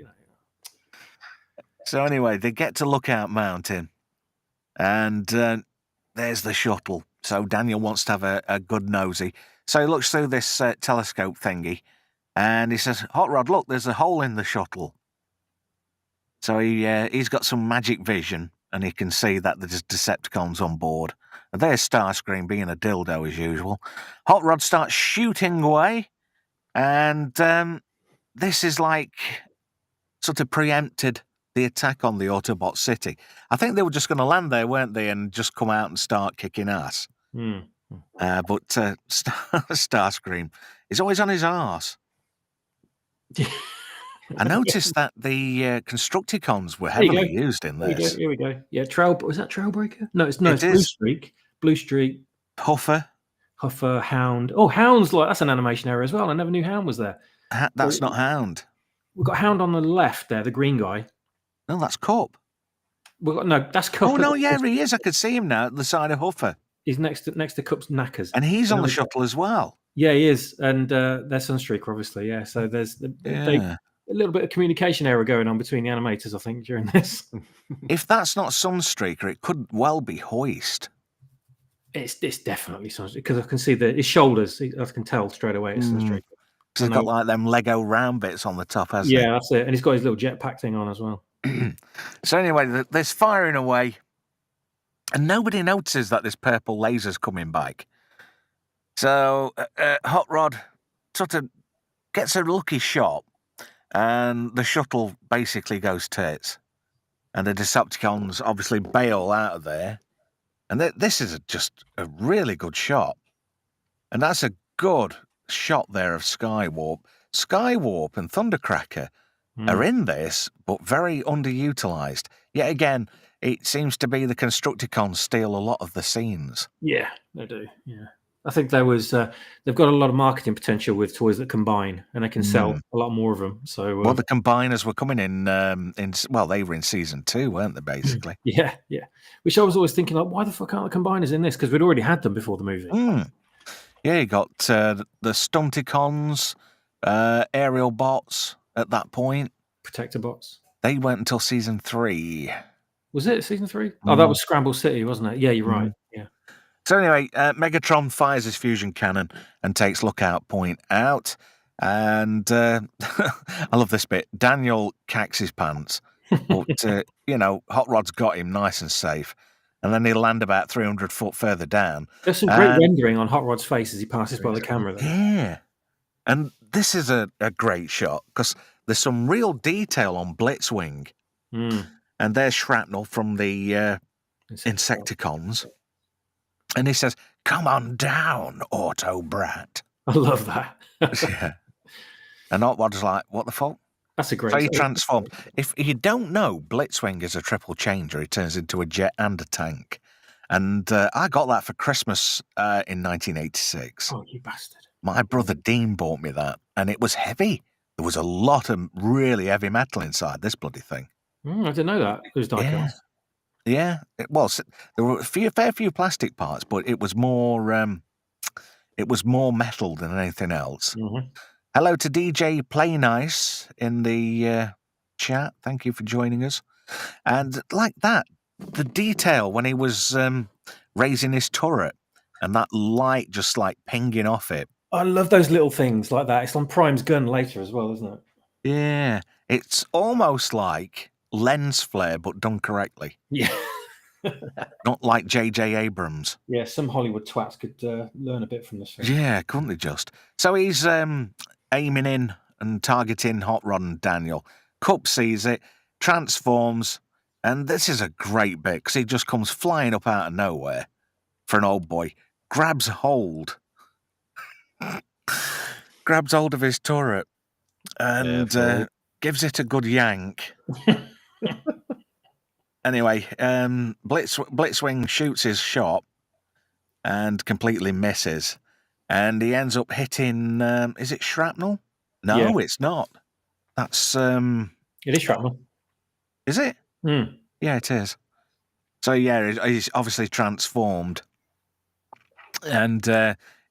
So anyway, they get to Lookout Mountain, and there's the shuttle. So Daniel wants to have a good nosy. So he looks through this telescope thingy, and he says, Hot Rod, look, there's a hole in the shuttle. So he's got some magic vision, and he can see that there's Decepticons on board. And there's Starscream being a dildo as usual. Hot Rod starts shooting away, and this is like sort of preempted the attack on the Autobot city. I think they were just going to land there, weren't they, and just come out and start kicking ass. But Starscream is always on his arse. I noticed that the Constructicons were heavily used in this. Here we go. Yeah, was that Trailbreaker? No, it's Blue Streak. Huffer, Hound. Oh, Hound's that's an animation error as well. I never knew Hound was there. That's not Hound. We've got Hound on the left there, the green guy. No, that's Cup. That's Cup. Oh no, yeah, he is. I could see him now at the side of Huffer. He's next to Cup's knackers, and he's on the shuttle as well. Yeah, he is, and there's Sunstreaker, obviously. Yeah, so there's a little bit of communication error going on between the animators, I think, during this. If that's not Sunstreaker, it could well be Hoist. It's definitely Sunstreaker, because I can see his shoulders. I can tell straight away it's Sunstreaker. Because he's got like them Lego round bits on the top, hasn't he? Yeah, that's it. And he's got his little jetpack thing on as well. So anyway, there's firing away, and nobody notices that this purple laser's coming back. So Hot Rod sort of gets a lucky shot, and the shuttle basically goes tits. And the Decepticons obviously bail out of there. And this is just a really good shot. And that's a good shot there of Skywarp. Skywarp and Thundercracker are in this, but very underutilized. Yet again, it seems to be the Constructicons steal a lot of the scenes. Yeah, they do. Yeah, I think they've got a lot of marketing potential with toys that combine, and they can sell a lot more of them. So, well, the combiners were coming in. They were in season 2, weren't they? Basically. Yeah. Which I was always thinking, like, why the fuck aren't the combiners in this? Because we'd already had them before the movie. Yeah, you got the Stunticons, aerial bots at that point. Protector bots. They went until season 3. Was it season 3? Oh, that was Scramble City, wasn't it? Yeah, you're right. Yeah. So anyway, Megatron fires his fusion cannon and takes Lookout Point out. And I love this bit. Daniel cacks his pants, but Hot Rod's got him nice and safe. And then he'll land about 300 foot further down. There's some great rendering on Hot Rod's face as he passes by the camera there. Yeah. And this is a great shot because there's some real detail on Blitzwing. Mm. And there's shrapnel from the Insecticons. And he says, "Come on down, Auto Brat." I love that. Yeah. And Autobot's like, "What the fuck?" That's a great. So he transformed. If you don't know, Blitzwing is a triple changer. He turns into a jet and a tank. And I got that for Christmas in 1986. Oh, you bastard. My brother Dean bought me that, and it was heavy. There was a lot of really heavy metal inside this bloody thing. I didn't know that. It was diecast. Yeah, it was. There were a fair few plastic parts, but it was more metal than anything else. Mm-hmm. Hello to DJ Play Nice in the chat. Thank you for joining us. And like that, the detail when he was raising his turret and that light just like pinging off it. I love those little things like that. It's on Prime's gun later as well, isn't it? Yeah, it's almost like lens flare, but done correctly. Yeah. Not like J.J. Abrams. Yeah, some Hollywood twats could learn a bit from this film. Yeah, couldn't they just? So he's aiming in and targeting Hot Rod and Daniel. Cup sees it, transforms, and this is a great bit because he just comes flying up out of nowhere for an old boy, grabs hold of his turret and gives it a good yank. Anyway, Blitzwing shoots his shot and completely misses. And he ends up hitting, is it shrapnel? No, Yeah. It's not. That's, It is shrapnel. Is it? Mm. Yeah, it is. So, yeah, he's obviously transformed. And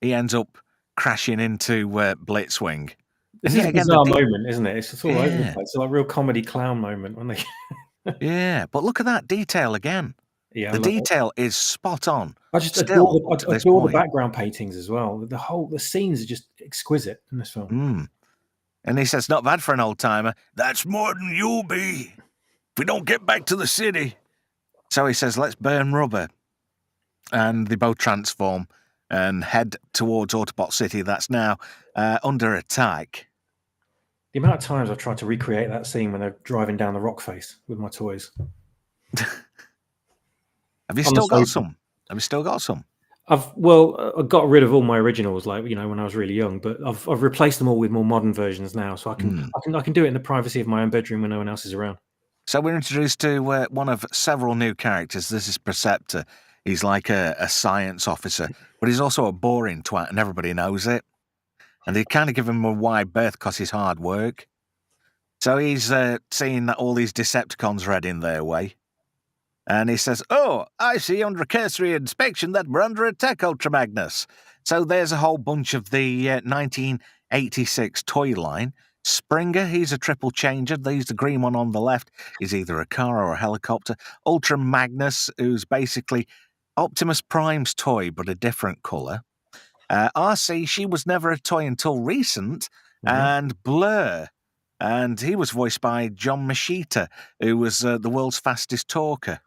he ends up crashing into Blitzwing. This is a bizarre moment, isn't it? It's all over the place. It's like a real comedy clown moment when they... Yeah, but look at that detail again. Yeah, the detail is spot on. I just adore the background paintings as well. The scenes are just exquisite in this film. And he says, "Not bad for an old timer." "That's more than you'll be if we don't get back to the city." So he says, "Let's burn rubber." And they both transform and head towards Autobot City that's now under attack. The amount of times I've tried to recreate that scene when they're driving down the rock face with my toys. Have you still got some? Have you still got some? I got rid of all my originals, like when I was really young. But I've replaced them all with more modern versions now, so I can do it in the privacy of my own bedroom when no one else is around. So we're introduced to one of several new characters. This is Perceptor. He's like a science officer, but he's also a boring twat, and everybody knows it. And they kind of give him a wide berth because he's hard work. So he's seeing that all these Decepticons are heading their way. And he says, "Oh, I see under a cursory inspection that we're under attack, Ultra Magnus." So there's a whole bunch of the 1986 toy line. Springer, he's a triple changer. He's the green one on the left. He's either a car or a helicopter. Ultra Magnus, who's basically Optimus Prime's toy, but a different colour. RC, she was never a toy until recent. And Blur, and he was voiced by John Machita, who was the world's fastest talker.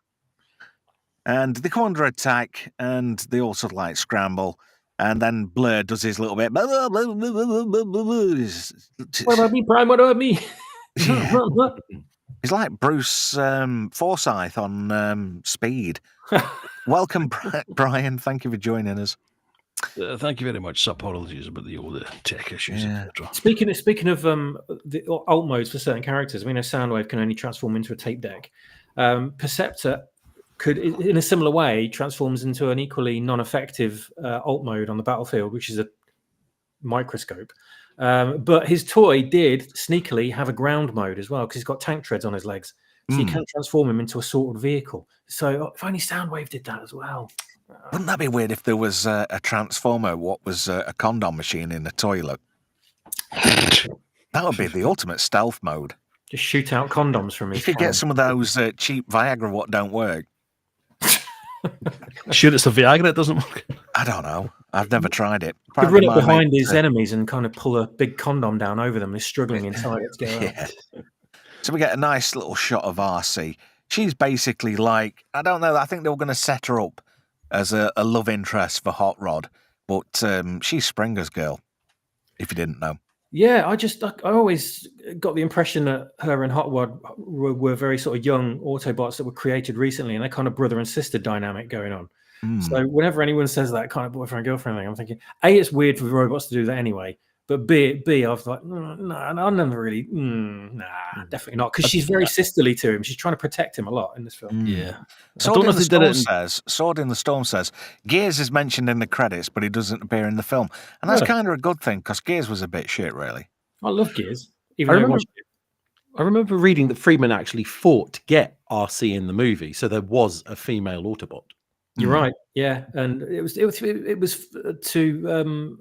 And they come under attack, and they all sort of like scramble. And then Blur does his little bit. What about me, Prime? What about me? He's like Bruce Forsyth on Speed. Welcome, Brian. Thank you for joining us. Thank you very much. Apologies about the old tech issues, etc. Speaking of the alt modes for certain characters, we know Soundwave can only transform into a tape deck. Perceptor could, in a similar way, transforms into an equally non-effective alt mode on the battlefield, which is a microscope. But his toy did sneakily have a ground mode as well, because he's got tank treads on his legs. So you can transform him into a sorted vehicle. So if only Soundwave did that as well. Wouldn't that be weird if there was a transformer, what was a condom machine in the toilet? That would be the ultimate stealth mode. Just shoot out condoms from his You could get some of those cheap Viagra what don't work. Sure it's the Viagra that doesn't work? I don't know. I've never tried it. He could run up behind his enemies and kind of pull a big condom down over them. He's struggling inside it to get out. So we get a nice little shot of RC. She's basically like, I don't know, I think they were going to set her up as a love interest for Hot Rod, but she's Springer's girl. if you didn't know. Yeah, I always got the impression that her and Hot Rod were very sort of young Autobots that were created recently, and a kind of brother and sister dynamic going on. So whenever anyone says that kind of boyfriend girlfriend thing, I'm thinking, A, it's weird for the robots to do that anyway, but B, I was like, no, I never really, definitely not, because she's very sisterly to him. She's trying to protect him a lot in this film. Yeah. Sword in the Storm says, Gears is mentioned in the credits, but he doesn't appear in the film. And that's kind of a good thing, because Gears was a bit shit, really. I love Gears. I remember reading that Freeman actually fought to get RC in the movie, so there was a female Autobot. You're right, yeah, and it was to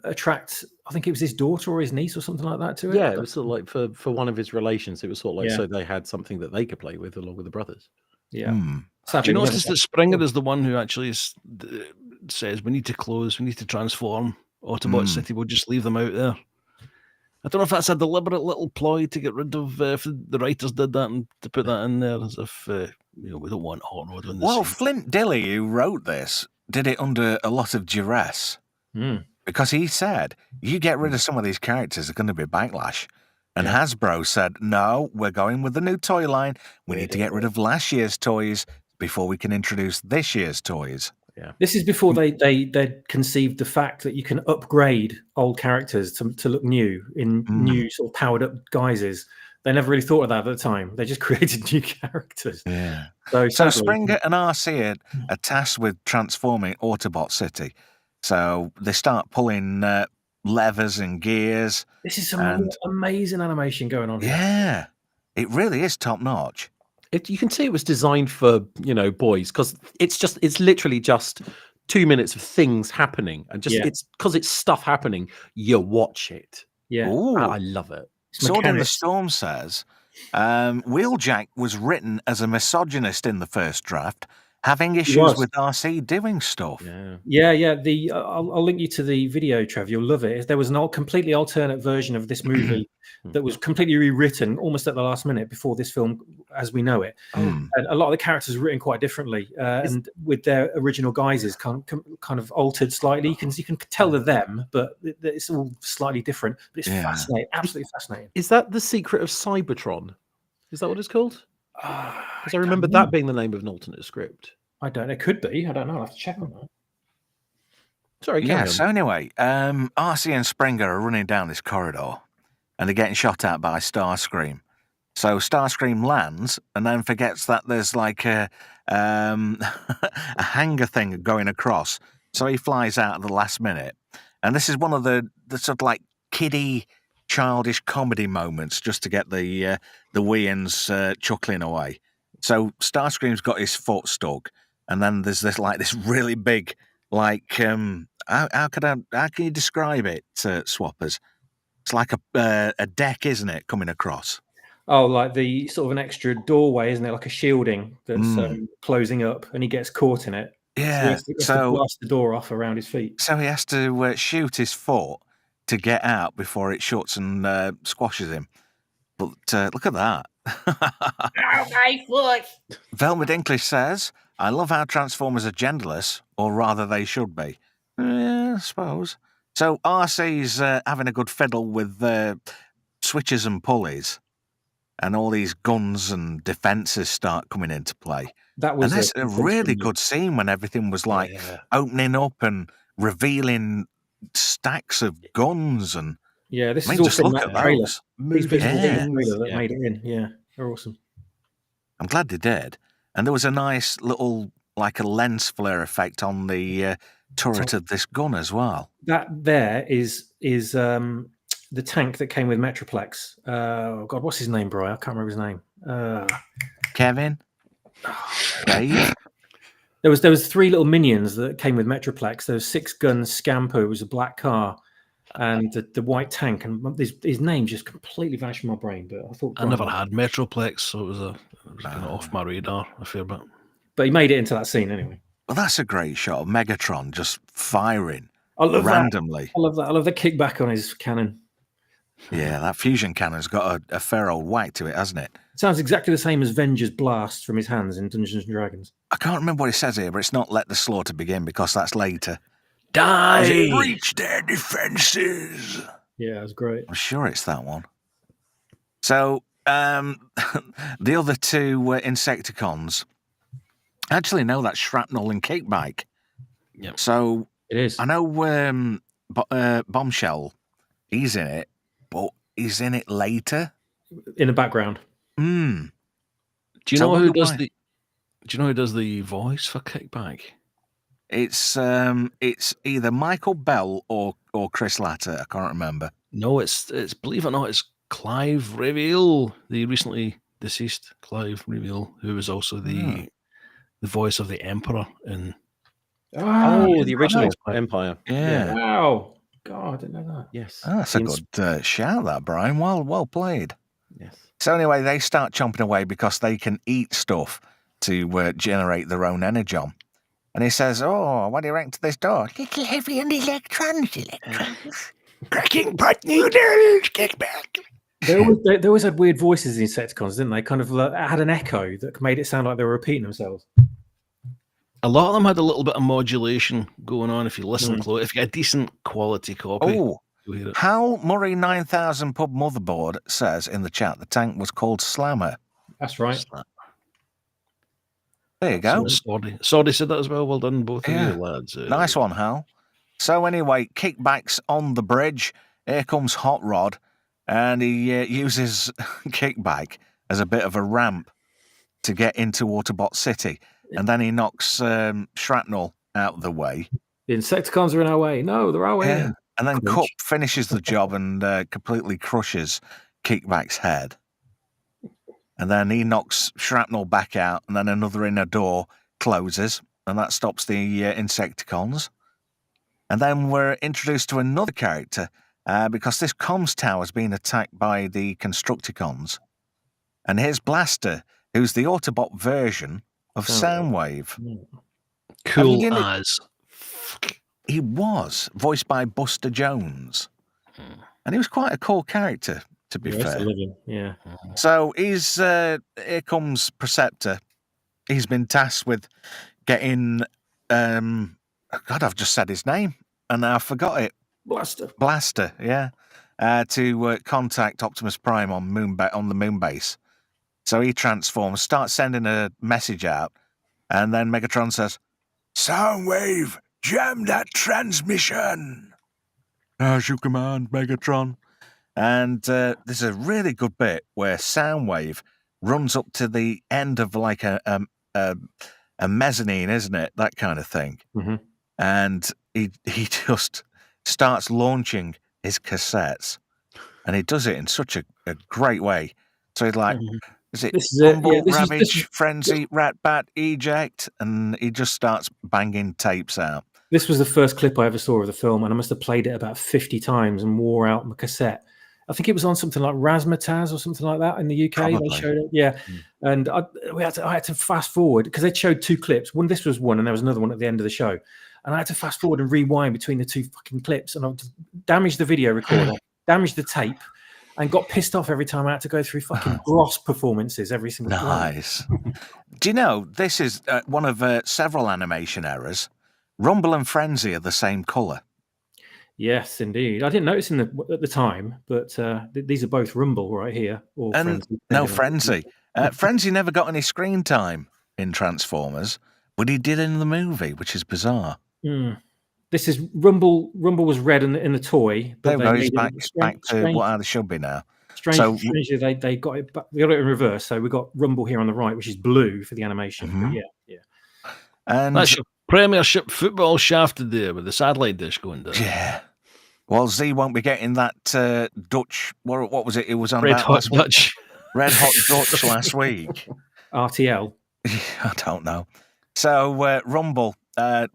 attract. I think it was his daughter or his niece or something like that to it. Yeah, it was sort of like for one of his relations. It was sort of like so they had something that they could play with along with the brothers. Yeah. Do you notice that Springer is the one who actually says we need to close, we need to transform Autobot City, we'll just leave them out there? I don't know if that's a deliberate little ploy to get rid of, if the writers did that and to put that in there as if, we don't want Hot Rod in this. Well, Flint Dilley, who wrote this, did it under a lot of duress. Because he said, you get rid of some of these characters, there's going to be backlash. And Hasbro said, no, we're going with the new toy line. We need to get rid of last year's toys before we can introduce this year's toys. Yeah. This is before they conceived the fact that you can upgrade old characters to look new in new sort of powered up guises. They never really thought of that at the time. They just created new characters. Yeah. So Springer and RC are tasked with transforming Autobot City. So they start pulling levers and gears. This is some amazing animation going on here. Yeah. It really is top notch. You can see it was designed for, boys, because it's literally just 2 minutes of things happening, and it's because it's stuff happening, you watch it. Yeah. I love it. Sword in the Storm says, Wheeljack was written as a misogynist in the first draft, having issues with RC doing stuff. Yeah. I'll link you to the video, Trev. You'll love it. There was an completely alternate version of this movie that was completely rewritten almost at the last minute before this film as we know it. And a lot of the characters are written quite differently, and with their original guises kind of altered slightly. You can tell they're them, but it's all slightly different. But it's fascinating, absolutely fascinating. Is that The Secret of Cybertron? Is that what it's called? Because I remember that being the name of an alternate script. I don't know. It could be. I don't know. I'll have to check on that. Sorry. So anyway, RC and Springer are running down this corridor, and they're getting shot at by Starscream. So Starscream lands and then forgets that there's like a hanger thing going across. So he flies out at the last minute. And this is one of the sort of like kiddie, childish comedy moments just to get the Wayans chuckling away. So Starscream's got his foot stuck, and then there's this really big how can you describe it, Swappers? It's like a deck, isn't it, coming across? Oh, like the sort of an extra doorway, isn't it? Like a shielding that's closing up, and he gets caught in it. Yeah. So he has to blast the door off around his feet. So he has to shoot his foot to get out before it shuts and squashes him. But look at that. Oh, my foot! Velma Dinklage says, I love how Transformers are genderless, or rather they should be. I suppose. So RC's having a good fiddle with switches and pulleys, and all these guns and defences start coming into play. That was that's a really good scene when everything was opening up and revealing stacks of guns and this is just all look from at that trailer. those. These people that made it in. Yeah, they're awesome. I'm glad they did. And there was a nice little like a lens flare effect on the turret of this gun as well. That there is the tank that came with Metroplex. Oh God, what's his name, bro? I can't remember his name. Kevin. Dave. There was 3 little minions that came with Metroplex. There was 6-gun Scamper, it was a black car, and the white tank. And his name just completely vanished from my brain. But I thought I never had Metroplex, so it was kind of off my radar a fair bit. But he made it into that scene anyway. Well, that's a great shot of Megatron just firing randomly. That. I love that. I love the kickback on his cannon. Yeah, that fusion cannon's got a fair old whack to it, hasn't it? Sounds exactly the same as Venger's blast from his hands in Dungeons and Dragons. I can't remember what it says here, but it's not let the slaughter begin because that's later. Die! Breach their defenses. Yeah, it was great. I'm sure it's that one. So the other two Insecticons. Actually, no, that's Shrapnel and Kickbike. Yep. So It is. I know Bombshell, he's in it, but he's in it later. In the background. Hmm. Do you So I know who wonder does why. the? Do you know who does the voice for Kickback? It's either Michael Bell or Chris Latta. I can't remember. No, it's believe it or not, it's Clive Reveal, the recently deceased Clive Reveal, who was also the voice of the Emperor in. Oh, the original Right. Empire. Yeah. Wow. God, I didn't know that. Yes. Oh, that's a good shout, that, Brian. Well played. Yes. So anyway, they start chomping away because they can eat stuff to generate their own energon. And he says, "Oh, what do you reckon to this door? Little heavy on electrons. Cracking pot noodles, Kickback. They always had weird voices in Insecticons, didn't they? Kind of had an echo that made it sound like they were repeating themselves. A lot of them had a little bit of modulation going on. If you listen close, if you get a decent quality copy, Oh, you'll hear it. Hal Murray 9000 Pub Motherboard says in the chat the tank was called Slammer. That's right. There you go. Sorry said that as well. Well done, both of Yeah. you lads. Nice one, Hal. So anyway, Kickback's on the bridge. Here comes Hot Rod, and he uses Kickback as a bit of a ramp to get into Autobot City. And then he knocks Shrapnel out of the way. The Insecticons are in our way. No, they're our way. Yeah. And then Crunch. Cup finishes the job and completely crushes Kickback's head. And then he knocks Shrapnel back out, and then another inner door closes, and that stops the Insecticons. And then we're introduced to another character, because this comms tower's been attacked by the Constructicons. And here's Blaster, who's the Autobot version of Soundwave. Cool Have you as. He was voiced by Buster Jones. And he was quite a cool character, to be fair. Yeah. So he's here comes Perceptor. He's been tasked with getting God, I've just said his name and I forgot it. Blaster, yeah. To contact Optimus Prime on on the moon base. So he transforms, starts sending a message out, and then Megatron says, Soundwave, jam that transmission. "As you command, Megatron." And there's a really good bit where Soundwave runs up to the end of like a mezzanine, isn't it? That kind of thing. Mm-hmm. And he just starts launching his cassettes, and he does it in such a great way. So he's like, is it Humble, Ravage, Frenzy, Rat Bat, Eject? And he just starts banging tapes out. This was the first clip I ever saw of the film, and I must have played it about 50 times and wore out my cassette. I think it was on something like Razzmatazz or something like that in the UK. Probably. They showed it, yeah. And I had to fast forward because they showed two clips. This was one, and there was another one at the end of the show. And I had to fast forward and rewind between the two fucking clips, and I damaged the video recorder, damaged the tape, and got pissed off every time I had to go through fucking Gross performances every single time. Nice. Do you know, this is one of several animation errors. Rumble and Frenzy are the same colour. Yes, indeed. I didn't notice at the time, but these are both Rumble right here. Or Frenzy. No, Frenzy. Frenzy never got any screen time in Transformers, but he did in the movie, which is bizarre. This is Rumble. Rumble was red in the toy. But there we go. He's back to what they should be now. Strangely, they got it. They got it in reverse. So we got Rumble here on the right, which is blue for the animation. Mm-hmm. Yeah. And that's your Premiership football shafted there with the satellite dish going down. Yeah. Well, Z won't be getting that Dutch. What was it? It was on Red about Hot last Dutch. Red Hot Dutch last week. RTL. I don't know. So Rumble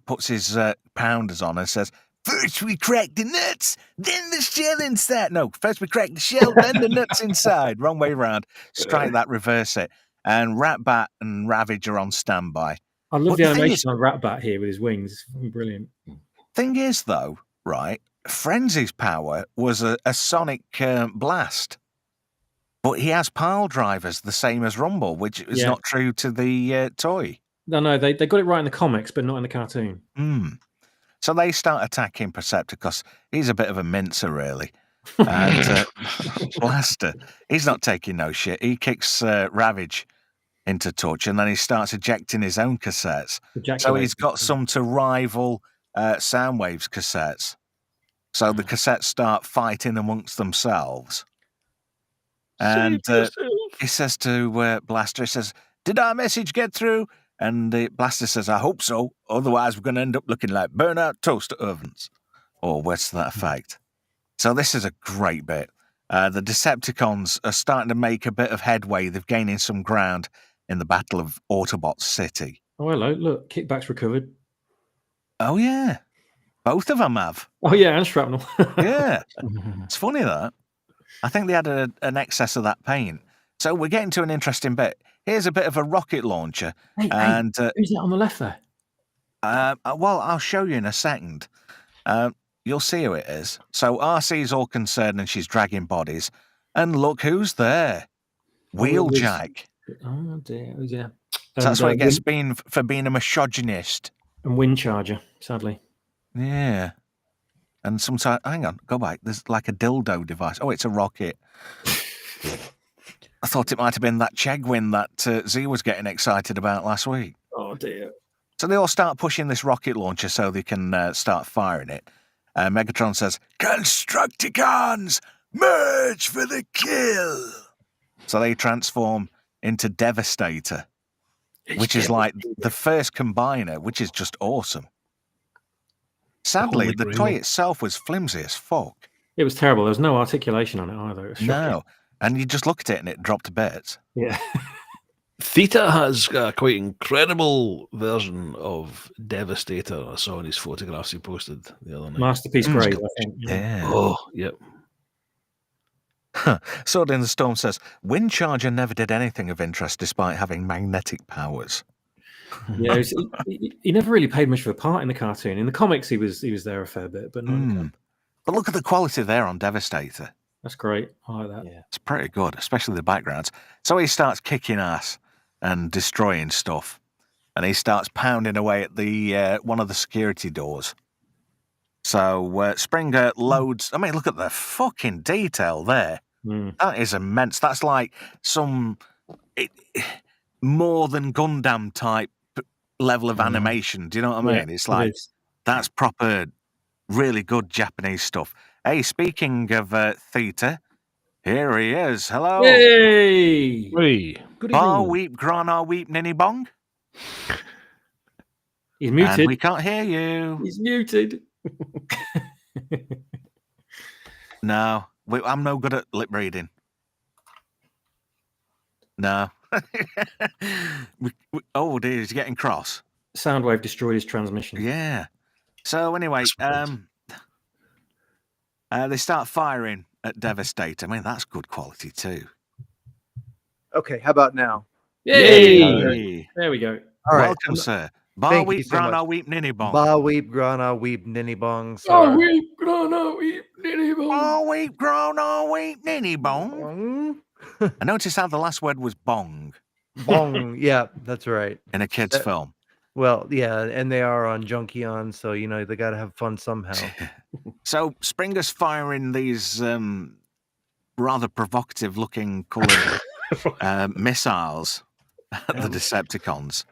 puts his pounders on and says, "First we crack the nuts, then the shell inside." No, first we crack the shell, then the nuts inside. Wrong way round. Strike that, reverse it. And Ratbat and Ravage are on standby. I love the animation on Ratbat here with his wings. It's brilliant. Thing is, though, right, Frenzy's power was a sonic blast. But he has pile drivers the same as Rumble, which is not true to the toy. No, they got it right in the comics, but not in the cartoon. So they start attacking Perceptor because he's a bit of a mincer, really. And Blaster, he's not taking no shit. He kicks Ravage into touch, and then he starts ejecting his own cassettes. So he's got some to rival Soundwave's cassettes. So the cassettes start fighting amongst themselves. And he says to Blaster, he says, "Did our message get through?" And Blaster says, "I hope so. Otherwise, we're going to end up looking like burnt-out toaster ovens." Or words to that effect. So this is a great bit. The Decepticons are starting to make a bit of headway. They're gaining some ground in the Battle of Autobots City. Oh, hello. Look, Kickback's recovered. Oh, yeah. Both of them have. Oh, yeah, and shrapnel. Yeah. It's funny, that. I think they had an excess of that paint. So we're getting to an interesting bit. Here's a bit of a rocket launcher. Hey, and who's that on the left there? Well, I'll show you in a second. You'll see who it is. So RC's all concerned and she's dragging bodies. And look who's there. Wheeljack. Oh, dear. Oh, dear. So that's what it gets for being a misogynist. And Windcharger, sadly. Yeah. And sometimes, hang on, go back. There's like a dildo device. Oh, it's a rocket. I thought it might have been that Chegwin that Z was getting excited about last week. Oh, dear. So they all start pushing this rocket launcher so they can start firing it. Megatron says, "Constructicons, merge for the kill." So they transform into Devastator, which is like the first combiner, which is just awesome. Sadly, the toy itself was flimsy as fuck. It was terrible. There was no articulation on it either. It was no. And you just look at it and it dropped to bits. Yeah. Theta has a quite incredible version of Devastator. I saw in his photographs he posted the other night. Masterpiece grade, I think. Yeah. Oh, yep. Sword in the Storm says, Windcharger never did anything of interest despite having magnetic powers. Yeah, he never really played much of a part in the cartoon. In the comics, he was there a fair bit, but not. But look at the quality there on Devastator. That's great. I like that. Yeah. It's pretty good, especially the backgrounds. So he starts kicking ass and destroying stuff, and he starts pounding away at the one of the security doors. So Springer loads. I mean, look at the fucking detail there. That is immense. That's like some more than Gundam type level of animation. Do you know what I mean? It's like that's proper, really good Japanese stuff. Hey, speaking of Theta, here he is. Hello. Hey. Good Bar evening. weep, grana weep, ninny bong. He's muted. And we can't hear you. He's muted. No, I'm no good at lip reading. No. Oh dear, he's getting cross. Soundwave destroyed his transmission. Yeah. So anyway, they start firing at Devastator. I mean, that's good quality too. Okay, how about now? Yay! There we go. All right. Welcome, sir. Bar Thank you weep, so grana much. weep, ninny bong. Ba weep, grana weep, ninny bong. Oh, weep, grana weep, ninny bong. Bar weep, grana weep, ninny bong. I noticed how the last word was bong Bong. Yeah, that's right. in a kid's film. Well, yeah, and they are on Junkion, so they got to have fun somehow. So Springer's firing these rather provocative-looking coloured missiles at the Decepticons,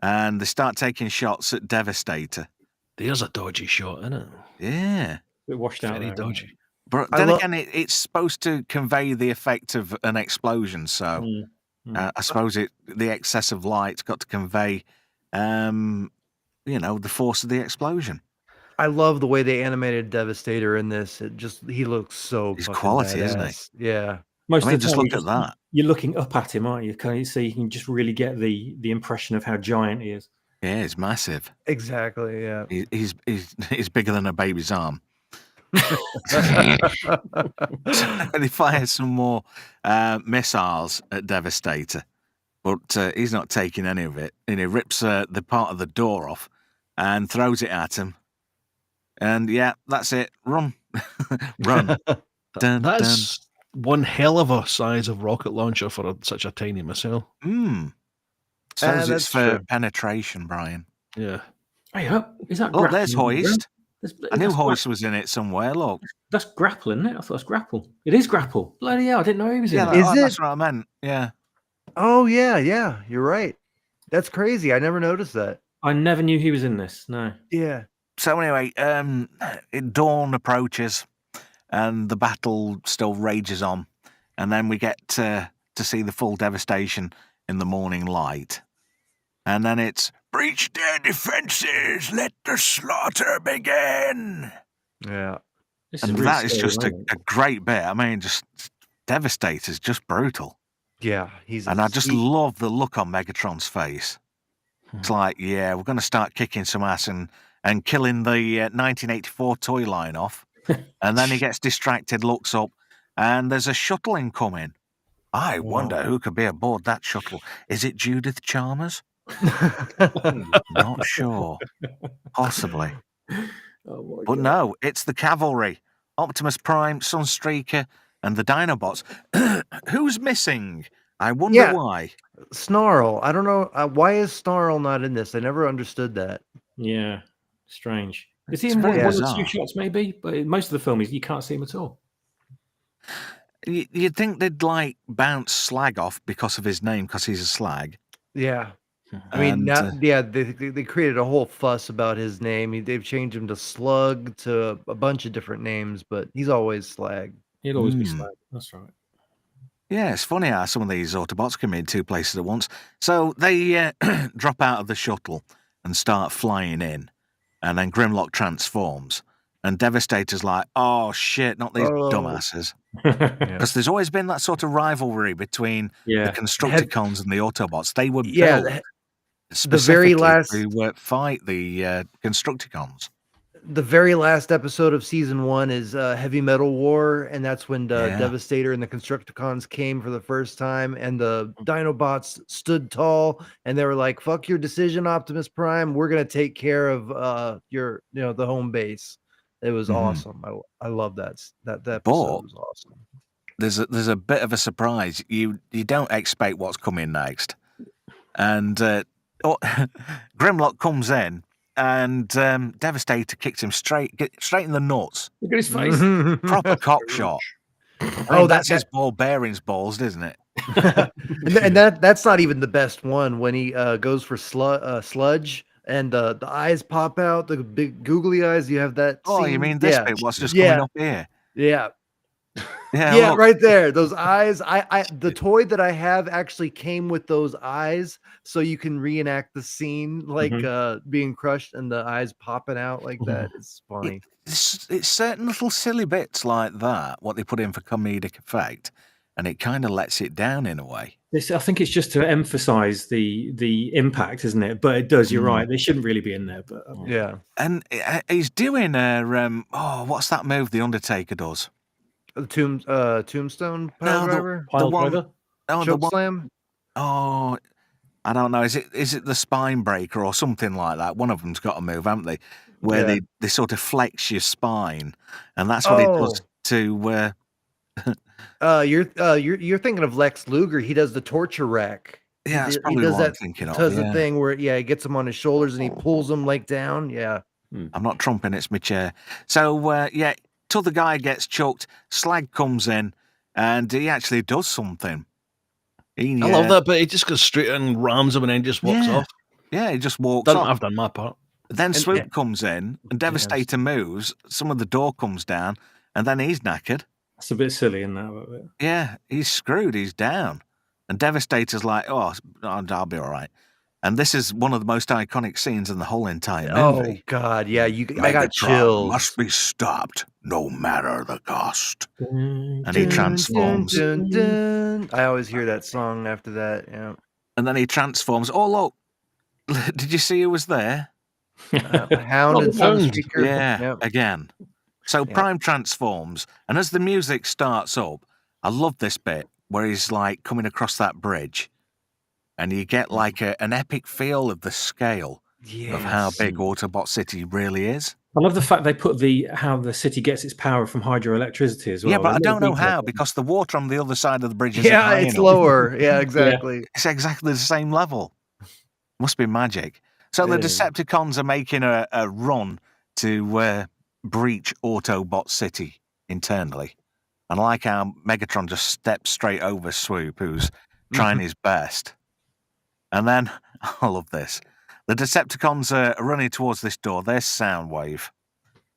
and they start taking shots at Devastator. There's a dodgy shot, isn't it? Yeah, It washed out. Very there. dodgy. but then again, it's supposed to convey the effect of an explosion. So I suppose the excess of light's got to convey, the force of the explosion. I love the way they animated Devastator in this. He looks so He's fucking quality, isn't he? badass. Yeah. Most I mean, of the just time, look at that. You're looking up at him, aren't you? So you can just really get the impression of how giant he is. Yeah, it's massive. Exactly, yeah. He's bigger than a baby's arm. And he fires some more missiles at Devastator, but he's not taking any of it. And he rips the part of the door off and throws it at him. And yeah, that's it. Run. Run. That's one hell of a size of rocket launcher for such a tiny missile. Suppose it's that's for true. penetration, Brian. Yeah. Hey, is that? Oh, there's grappling? Hoist. I knew That's Hoist was in it somewhere. Look. That's Grapple, isn't it? I thought it was Grapple. It is Grapple. Bloody hell, I didn't know he was in Yeah, it. Is that's it? what I meant. Yeah. Oh yeah, you're right. That's crazy. I never noticed that. I never knew he was in this. No. Yeah. So anyway, dawn approaches, and the battle still rages on, and then we get to see the full devastation in the morning light, and then it's Breach their defenses. Let the slaughter begin. Yeah. This and really that is scary, just isn't a it? great bit. I mean, just Devastator's just brutal, Yeah. and I just love the look on Megatron's face. It's like, yeah, we're going to start kicking some ass and killing the 1984 toy line off. And then he gets distracted, looks up, and there's a shuttle incoming. I wonder who could be aboard that shuttle. Is it Judith Chalmers? Not sure. Possibly. Oh my But God. no, it's the cavalry. Optimus Prime, Sunstreaker, and the Dinobots. Who's missing? I wonder Yeah. why. Snarl. I don't know why is Snarl not in this. I never understood that. Yeah, strange. Is he It's in very one or two bizarre. shots, maybe? But in most of the film, you can't see him at all. You'd think they'd like bounce Slag off because of his name, because he's a slag. Yeah. I mean, And, they created a whole fuss about his name. They've changed him to Slug, to a bunch of different names, but he's always Slag. He'd always be slag. That's right. Yeah, it's funny how some of these Autobots can be in two places at once. So they drop out of the shuttle and start flying in, and then Grimlock transforms, and Devastator's like, "Oh shit, not these dumbasses!" Because there's always been that sort of rivalry between the Constructicons and the Autobots. They were built specifically to fight the Constructicons. The very last episode of season 1 is Heavy Metal War, and that's when Devastator and the Constructicons came for the first time, and the Dinobots stood tall, and they were like, "Fuck your decision, Optimus Prime. We're gonna take care of the home base." It was awesome. I love that. That episode was awesome. There's a bit of a surprise. You don't expect what's coming next, and Grimlock comes in. And Devastator kicks him straight in the nuts. Look at his face. Proper cock shot. That's his ball bearings balls, isn't it? and that's not even the best one. When he goes for sludge and the eyes pop out, the big googly eyes. You have that. Oh, scene? you mean this bit? What's just coming up here? Yeah. Yeah, look. Right there. Those eyes. The toy that I have actually came with those eyes, so you can reenact the scene like being crushed and the eyes popping out like that. It's funny. It's certain little silly bits like that, what they put in for comedic effect, and it kind of lets it down in a way. I think it's just to emphasize the impact, isn't it? But it does. You're right. They shouldn't really be in there. But yeah. And he's doing what's that move the Undertaker does? The tombstone pile driver? Pile driver? Choke slam? Oh, I don't know. Is it the spine breaker or something like that? One of them's got a move, haven't they? Where they sort of flex your spine, and that's what he does to. You're thinking of Lex Luger. He does the torture rack. Yeah, that's probably he does what that. I'm thinking of. Does the thing where he gets him on his shoulders and he pulls him like down. Yeah. I'm not trumping. It's my chair. So till the guy gets choked, Slag comes in, and he actually does something. I love that, but he just goes straight in and rams him and then just walks off. Yeah, he just walks off. I've done my part. Then Swoop comes in, and Devastator moves. Some of the door comes down, and then he's knackered. That's a bit silly in that. Yeah, he's screwed. He's down. And Devastator's like, oh, I'll be all right. And this is one of the most iconic scenes in the whole entire movie. Oh, God. Yeah, I got chills. Must be stopped, no matter the cost. And he transforms. I always hear that song after that. Yeah. And then he transforms. Oh, look. Did you see who was there? Hound and Sunspeaker. Yeah, again. So Prime transforms. And as the music starts up, I love this bit where he's like coming across that bridge. And you get like an epic feel of the scale of how big Autobot City really is. I love the fact they put how the city gets its power from hydroelectricity as well. Yeah, but I don't know how, because the water on the other side of the bridge is it's lower. Yeah, exactly. It's exactly the same level. Must be magic. So the Decepticons are making a run to breach Autobot City internally. And I like how Megatron just steps straight over Swoop, who's trying his best. And then, I love this. The Decepticons are running towards this door. There's Soundwave.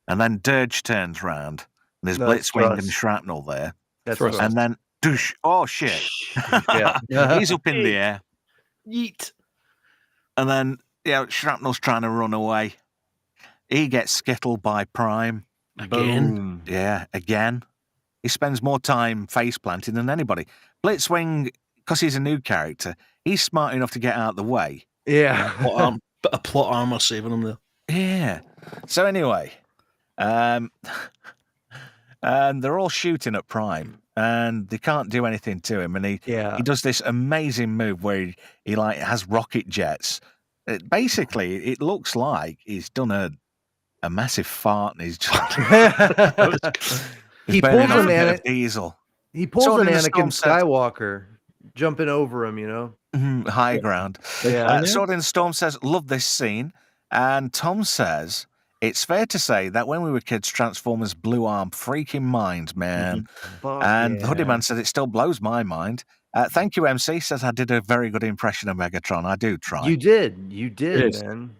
And then Dirge turns round. And there's Blitzwing and Shrapnel there. That's and then, doosh, oh shit. He's up in the air. Yeet. And then, Shrapnel's trying to run away. He gets skittled by Prime. Again? Boom. Yeah, again. He spends more time face planting than anybody. Blitzwing, because he's a new character, he's smart enough to get out of the way. Yeah. Bit of plot armor saving him there. Yeah. So anyway, and they're all shooting at Prime, and they can't do anything to him. And he does this amazing move where he like has rocket jets. Basically, it looks like he's done a massive fart, and he's just he pulls an diesel. He pulls an Anakin Skywalker, jumping over him. High ground. Sword in the Storm says, "Love this scene," and Tom says, "It's fair to say that when we were kids, Transformers blew our freaking minds, man." And the Hoodie Man says, "It still blows my mind." Thank you, MC. Says I did a very good impression of Megatron. I do try. You did, man.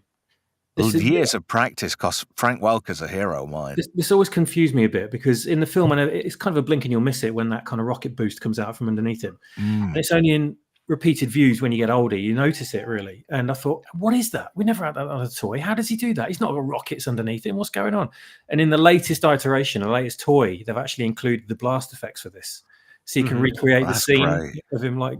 Years of practice, because Frank Welker's a hero of mine. This always confused me a bit, because in the film, and it's kind of a blink and you'll miss it when that kind of rocket boost comes out from underneath him. And it's only in repeated views when you get older you notice it, really. And I thought, what is that? We never had that on a toy. How does he do that? He's not got rockets underneath him. What's going on? And in the latest iteration, the latest toy, they've actually included the blast effects for this, so you can recreate the scene of him like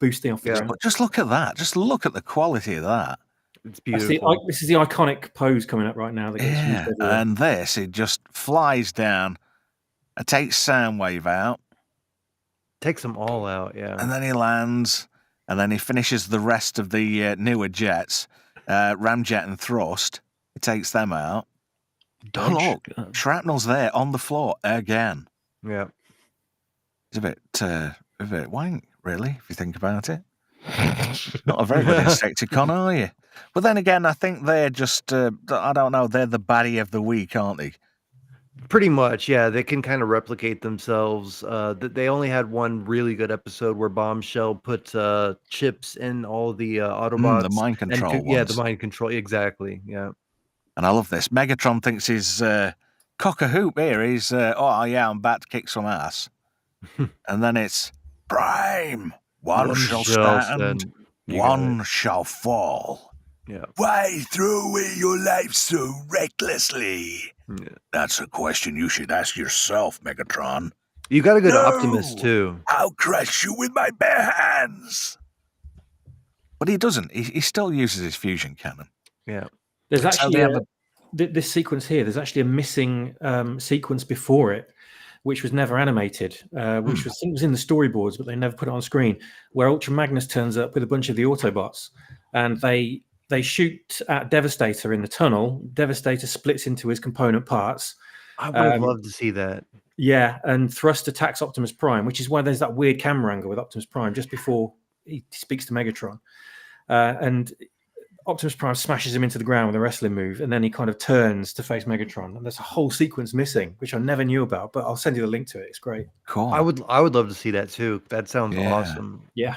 boosting off the ground. But just look at that. Just look at the quality of that. It's beautiful. This is the iconic pose coming up right now. That gets used everywhere. And this, it just flies down. It takes Soundwave out. Takes them all out, yeah. And then he lands, and then he finishes the rest of the newer jets, Ramjet and Thrust. He takes them out. Oh, look, Shrapnel's there on the floor again. Yeah. It's a bit wank, really, if you think about it. Not a very good Insecticon, are you? But then again, I think they're just, I don't know, they're the baddie of the week, aren't they? Pretty much, yeah. They can kind of replicate themselves. They only had one really good episode where Bombshell put chips in all the Autobots. The mind control ones. Yeah, the mind control, exactly, yeah. And I love this. Megatron thinks he's cock-a-hoop here. He's, I'm about to kick some ass. And then it's, Prime, one shall stand, one shall fall. Yeah. Why throw away your life so recklessly? Yeah. That's a question you should ask yourself, Megatron. You got a good Optimus, too. I'll crush you with my bare hands. But he doesn't. He still uses his fusion cannon. Yeah. There's actually this sequence here. There's actually a missing sequence before it, which was never animated, which was in the storyboards, but they never put it on screen, where Ultra Magnus turns up with a bunch of the Autobots, and they shoot at Devastator in the tunnel. Devastator splits into his component parts. I would have loved to see that. Yeah, and Thrust attacks Optimus Prime, which is why there's that weird camera angle with Optimus Prime just before he speaks to Megatron. And Optimus Prime smashes him into the ground with a wrestling move, and then he kind of turns to face Megatron. And there's a whole sequence missing, which I never knew about, but I'll send you the link to it. It's great. Cool. I would love to see that too. That sounds awesome. Yeah.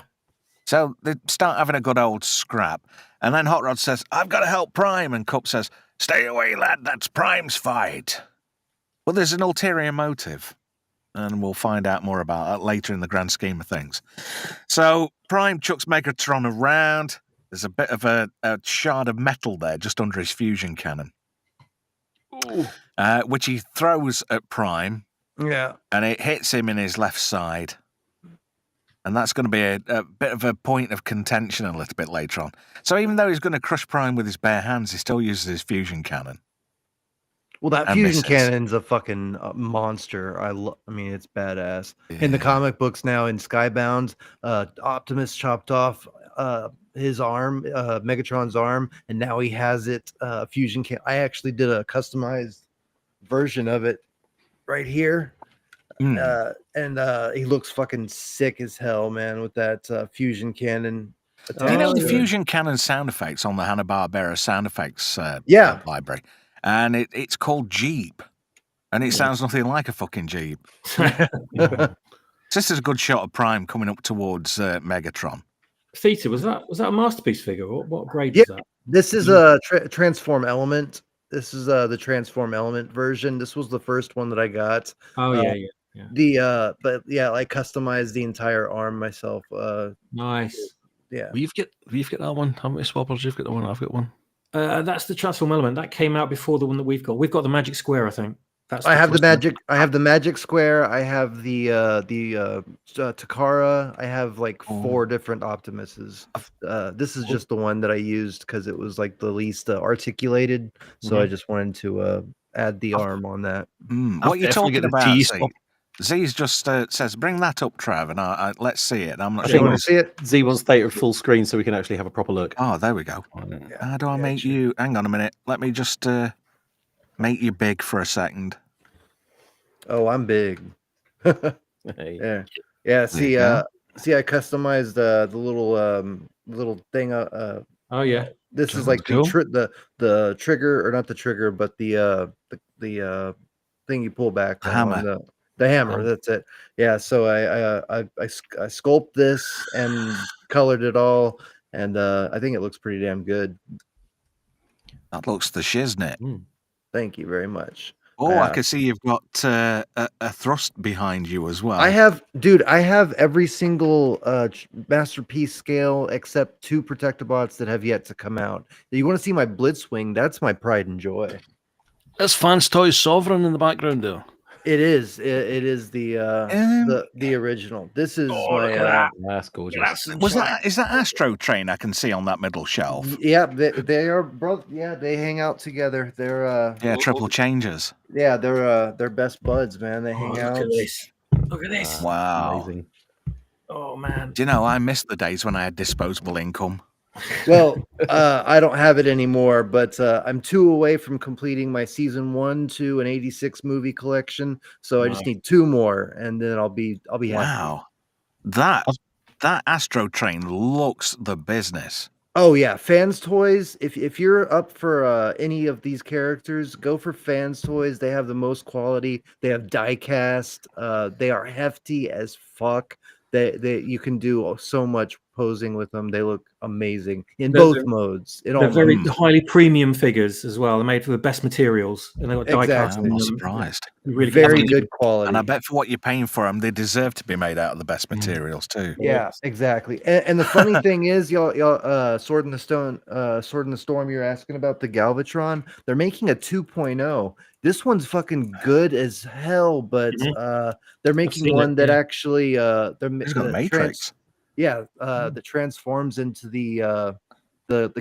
So they start having a good old scrap. And then Hot Rod says, I've got to help Prime. And Cup says, stay away, lad. That's Prime's fight. Well, there's an ulterior motive. And we'll find out more about that later in the grand scheme of things. So Prime chucks Megatron around. There's a bit of a shard of metal there just under his fusion cannon, which he throws at Prime. Yeah. And it hits him in his left side. And that's going to be a bit of a point of contention a little bit later on. So even though he's going to crush Prime with his bare hands, he still uses his fusion cannon. Well, that fusion cannon's a fucking monster. I mean, it's badass. Yeah. In the comic books now, in Skybound, Optimus chopped off his arm, Megatron's arm, and now he has it fusion cannon. I actually did a customized version of it right here. And he looks fucking sick as hell, man, with that fusion cannon. You know the fusion cannon sound effects on the Hanna-Barbera sound effects library, and it's called Jeep. And it sounds nothing like a fucking Jeep. This is a good shot of Prime coming up towards Megatron. Theta, was that a masterpiece figure? What grade is that? This is a Transform Element. This is the Transform Element version. This was the first one that I got. Oh yeah. But yeah, I customized the entire arm myself. Nice. Yeah. We've got that one. How many swappers? You've got the one. I've got one. That's the Transform Element. That came out before the one that we've got. We've got the Magic Square, I think. I have the Magic Square. I have the Takara. I have like 4 different Optimuses. This is just the one that I used because it was like the least articulated. So I just wanted to add the arm on that. What are you talking about? Z's just says, "Bring that up, Trav," and let's see it. I'm not sure. Want to see it? Z wants Theta full screen so we can actually have a proper look. Oh, there we go. How do I make you? Hang on a minute. Let me just make you big for a second. Oh, I'm big. Hey. Yeah. See, I customized the little thing. Oh yeah. This is like the trigger, or not the trigger, but the thing you pull back. The hammer. That's it. Yeah. So I sculpted this and colored it all, and I think it looks pretty damn good. That looks the shiznit. Thank you very much. Oh, I can see you've got a thrust behind you as well. I have every single masterpiece scale except 2 Protectobots that have yet to come out. You want to see my Blitzwing? That's my pride and joy. There's Fans Toys Sovereign in the background there. It is. It is the original. This is my. That's gorgeous. Is that Astro Train I can see on that middle shelf? Yeah, they are bro. Yeah, they hang out together. They're triple changers. Yeah, they're best buds, man. They hang out. Look at this. Wow. Amazing. Oh man. Do you know, I miss the days when I had disposable income. Well, I don't have it anymore, but I'm 2 away from completing my season 1, 2, and 86 movie collection. So I just need 2 more, and then I'll be happy. Wow, that Astro Train looks the business. Oh yeah, Fans Toys. If you're up for any of these characters, go for Fans Toys. They have the most quality. They have die cast. They are hefty as fuck. They you can do so much posing with them. They look amazing in both modes. They're very highly premium figures as well. They're made from the best materials, and they've got die cast. I'm not surprised. Really very good quality. And I bet for what you're paying for them, they deserve to be made out of the best materials too. Yeah, exactly. And the funny thing is, y'all, Sword in the Storm. You're asking about the Galvatron. They're making a 2.0. This one's fucking good as hell, but they're making one that actually it's got Matrix. That transforms into the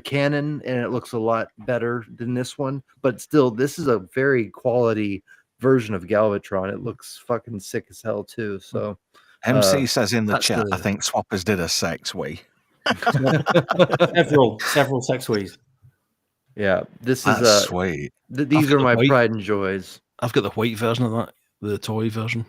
cannon, and it looks a lot better than this one. But still, this is a very quality version of Galvatron. It looks fucking sick as hell too. So MC says in the chat, I think Swappers did a sex wee. several sex wees. Yeah, this That's is sweet. These are my pride and joys. I've got the white version of that, the toy version.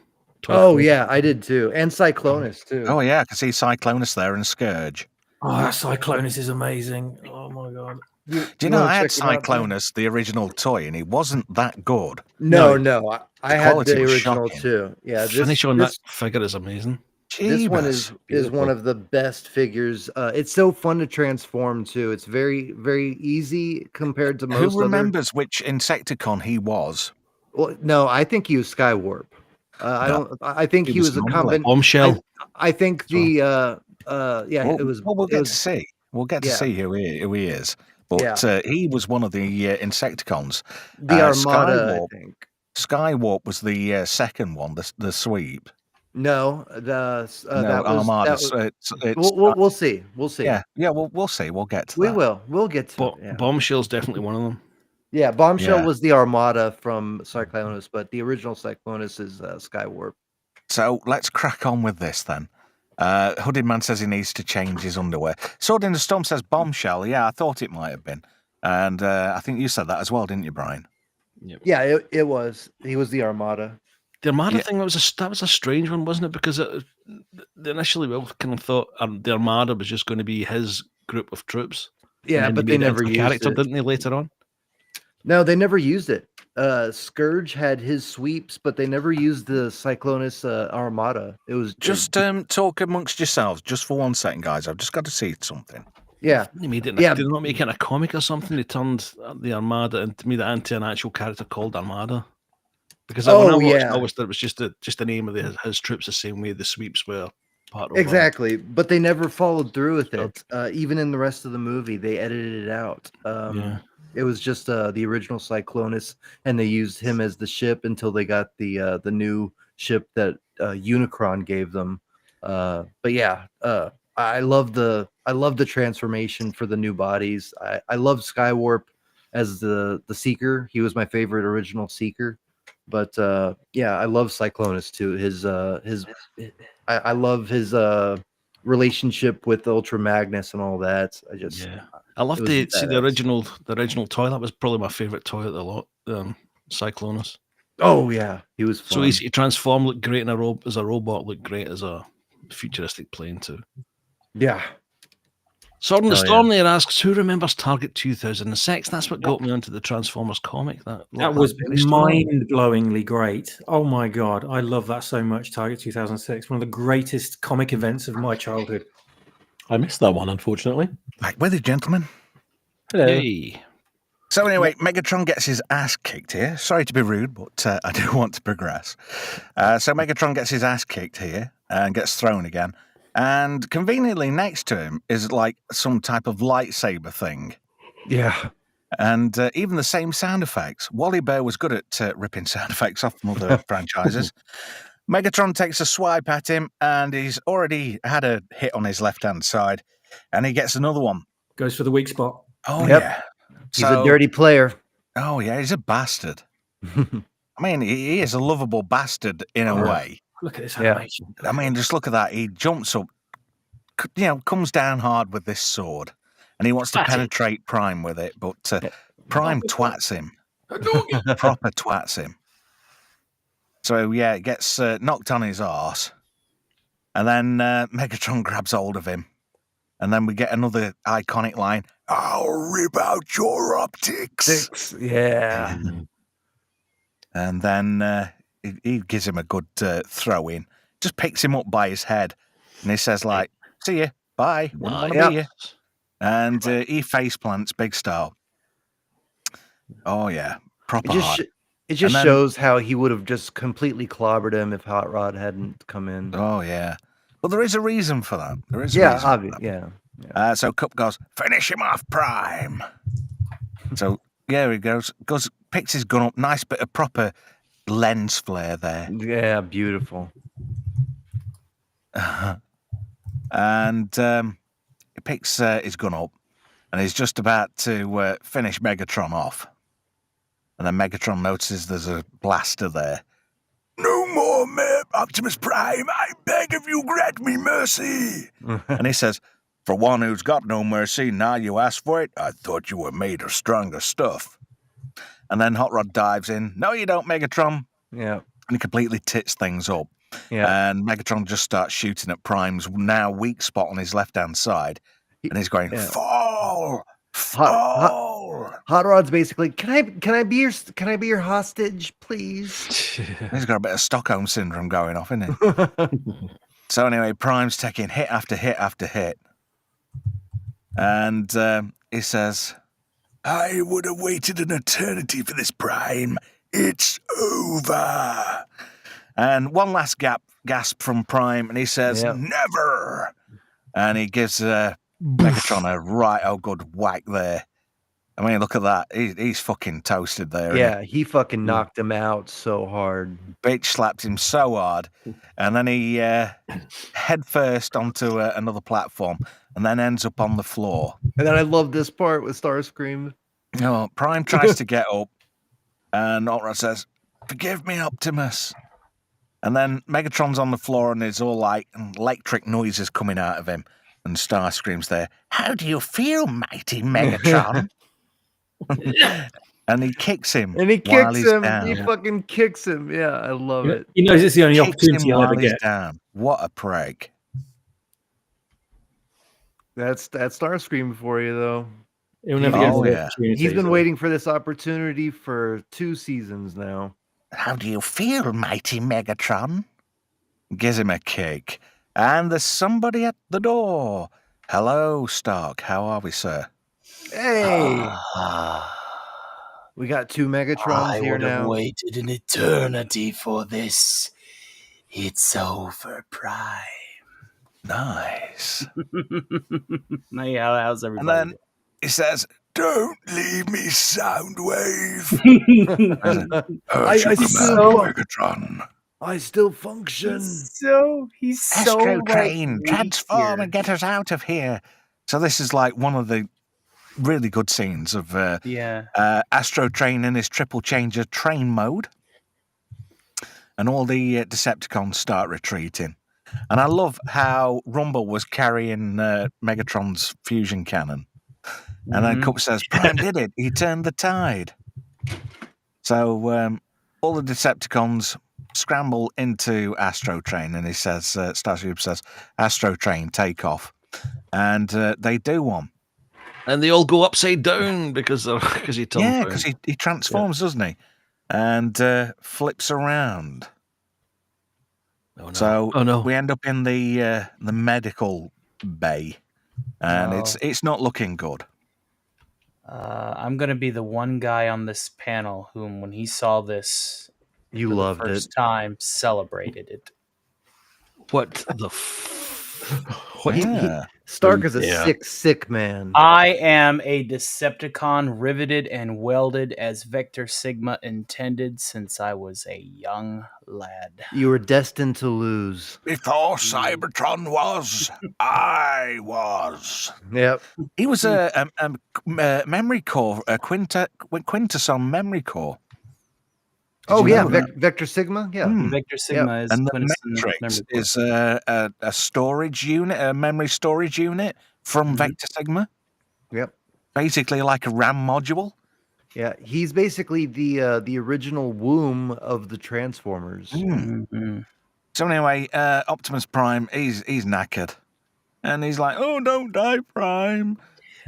Yeah, I did too, and Cyclonus too. Oh yeah, I can see Cyclonus there and Scourge. Oh, that Cyclonus is amazing. Oh my god. Do you know I had Cyclonus, the original toy, and he wasn't that good. No, I had the original too. Yeah, finish on that figure is amazing. This one is one of the best figures. It's so fun to transform too. It's very, very easy compared to most. Who remembers which Insecticon he was? Well, no, I think he was Skywarp. I think he was a combination. Bombshell. I think it was. Well, we'll get to see. We'll get to see who he is. But he was one of the Insecticons. The Armada, I think. Skywarp was the second one, the sweep. No, that was Armada. We'll see. We'll see. Yeah, we'll see. We'll get to that. We will. We'll get to it. Bombshell's definitely one of them. Yeah, Bombshell was the Armada from Cyclonus, but the original Cyclonus is Skywarp. So let's crack on with this then. Hooded Man says he needs to change his underwear. Sword in the Storm says Bombshell. Yeah, I thought it might have been. And I think you said that as well, didn't you, Brian? Yep. Yeah, it was. He was the Armada. The Armada thing, that was a strange one, wasn't it? Because initially we all kind of thought the Armada was just going to be his group of troops. Yeah, but they never used character, it. didn't they, later on? No, they never used it. Scourge had his sweeps, but they never used the Cyclonus Armada. It was Just talk amongst yourselves just for 1 second, guys. I've just got to see something. yeah. They made it. Yeah. Did they not make it in a comic or something? They turned the Armada and made it into an actual character called Armada. Because when I watched, I always thought it was just the name of his troops, the same way the sweeps were part of. Exactly, but they never followed through with it. Even in the rest of the movie, they edited it out. It was just the original Cyclonus, and they used him as the ship until they got the new ship that Unicron gave them. But yeah, I love the transformation for the new bodies. I love Skywarp as the Seeker. He was my favorite original Seeker. But yeah, I love Cyclonus too. I love his relationship with Ultra Magnus and all that. I love the original toy. That was probably my favorite toy of the lot. Cyclonus. Oh yeah, he was fun. So he transformed, looked great as a robot, looked great as a futuristic plane too. Yeah. Sword in the Storm there asks, who remembers Target 2006? That's what got me onto the Transformers comic. That was mind-blowingly great. Oh my god, I love that so much. Target 2006, one of the greatest comic events of my childhood. I missed that one, unfortunately. Back with it, gentlemen. Hello. Hey. So anyway, Megatron gets his ass kicked here. Sorry to be rude, but I do want to progress. So Megatron gets his ass kicked here and gets thrown again. And conveniently next to him is like some type of lightsaber thing. Yeah. And even the same sound effects. Wally Bear was good at ripping sound effects off from other franchises. Megatron takes a swipe at him, and he's already had a hit on his left-hand side. And he gets another one. Goes for the weak spot. Oh, yeah. He's a dirty player. Oh, yeah, he's a bastard. I mean, he is a lovable bastard in a way. Look at this animation. I mean, just look at that. He jumps up, comes down hard with this sword, and he wants to penetrate Prime with it, but Prime twats him. Proper twats him. So, yeah, it gets knocked on his arse, and then Megatron grabs hold of him, and then we get another iconic line, "I'll rip out your optics." Yeah. And then he gives him a good throw in, just picks him up by his head, and he says, like, "See you, bye, want to be you." And he face plants big style. Oh, yeah, proper hard. It just shows how he would have just completely clobbered him if Hot Rod hadn't come in. Oh, yeah. Well, there is a reason for that. There is obvious. Yeah. So Cup goes, "Finish him off, Prime." So, yeah, he goes, picks his gun up, nice bit of proper lens flare there. Yeah, beautiful. And he picks his gun up, and he's just about to finish Megatron off. And then Megatron notices there's a blaster there. "No more, Optimus Prime. I beg of you, grant me mercy." And he says, "For one who's got no mercy, now you ask for it? I thought you were made of stronger stuff." And then Hot Rod dives in. "No, you don't, Megatron." Yeah. And he completely tits things up. Yeah. And Megatron just starts shooting at Prime's now weak spot on his left-hand side. And he's going, "Fall! Fall!" Hot Rod's basically, can I be your hostage, please? He's got a bit of Stockholm syndrome going off, isn't he? So anyway, Prime's taking hit after hit after hit. And he says, "I would have waited an eternity for this, Prime. It's over." And one last gasp from Prime, and he says, "Never." And he gives Megatron a right good whack there. I mean, look at that. He's fucking toasted there. Yeah, he fucking knocked him out so hard. Bitch slapped him so hard. And then he head first onto another platform and then ends up on the floor. And then I love this part with Starscream. No, Prime tries to get up, and Ultra says, "Forgive me, Optimus." And then Megatron's on the floor, and there's all like electric noises coming out of him. And Starscream's there. "How do you feel, mighty Megatron?" And he kicks him. And he kicks him. Down. He fucking kicks him. Yeah, I love it. He knows it's the only Kicks opportunity him I'll ever while he's get. down. What a prig. That's Starscream for you, though. He'll never get Oh, another yeah. opportunity. He's been waiting for this opportunity for 2 seasons now. How do you feel, mighty Megatron? Gives him a kick. And there's somebody at the door. Hello, Stark. How are we, sir? Hey, we got 2 Megatrons I here would have now. waited an eternity for this. It's over, Prime. Nice. Hey, how's And everybody? then he says, Don't leave me, Soundwave. I Command, Megatron. I still function. He's so Astro like, Train, weak transform here. and get us out of here. So this is like one of the really good scenes of Yeah. Astro Train in his triple changer train mode. And all the Decepticons start retreating. And I love how Rumble was carrying Megatron's fusion cannon. And then Cup says, Prime did it. He turned the tide. So all the Decepticons scramble into Astro Train. And he says, Starscream says, Astro Train, take off. And they do one. And they all go upside down because he turns Yeah, around. because he transforms, doesn't he? And flips around. Oh, no. So we end up in the medical bay, and it's not looking good. I'm gonna be the one guy on this panel whom, when he saw this, You for loved the first it. time, celebrated it. What the Stark is a Yeah. sick man. I am a Decepticon riveted and welded as Vector Sigma intended since I was a young lad. You were destined to lose. Before Cybertron was, I was. Yep. He was a memory core, a Quintus on memory core. Oh you yeah, know that? Vector Sigma. Yeah. Vector Sigma is And the Quintessence Matrix memory core. is a storage unit, a memory storage unit from Vector Sigma. Yep. Basically like a RAM module. Yeah. He's basically the original womb of the Transformers. Mhm. So anyway, Optimus Prime, he's knackered. And he's like, oh, don't die, Prime.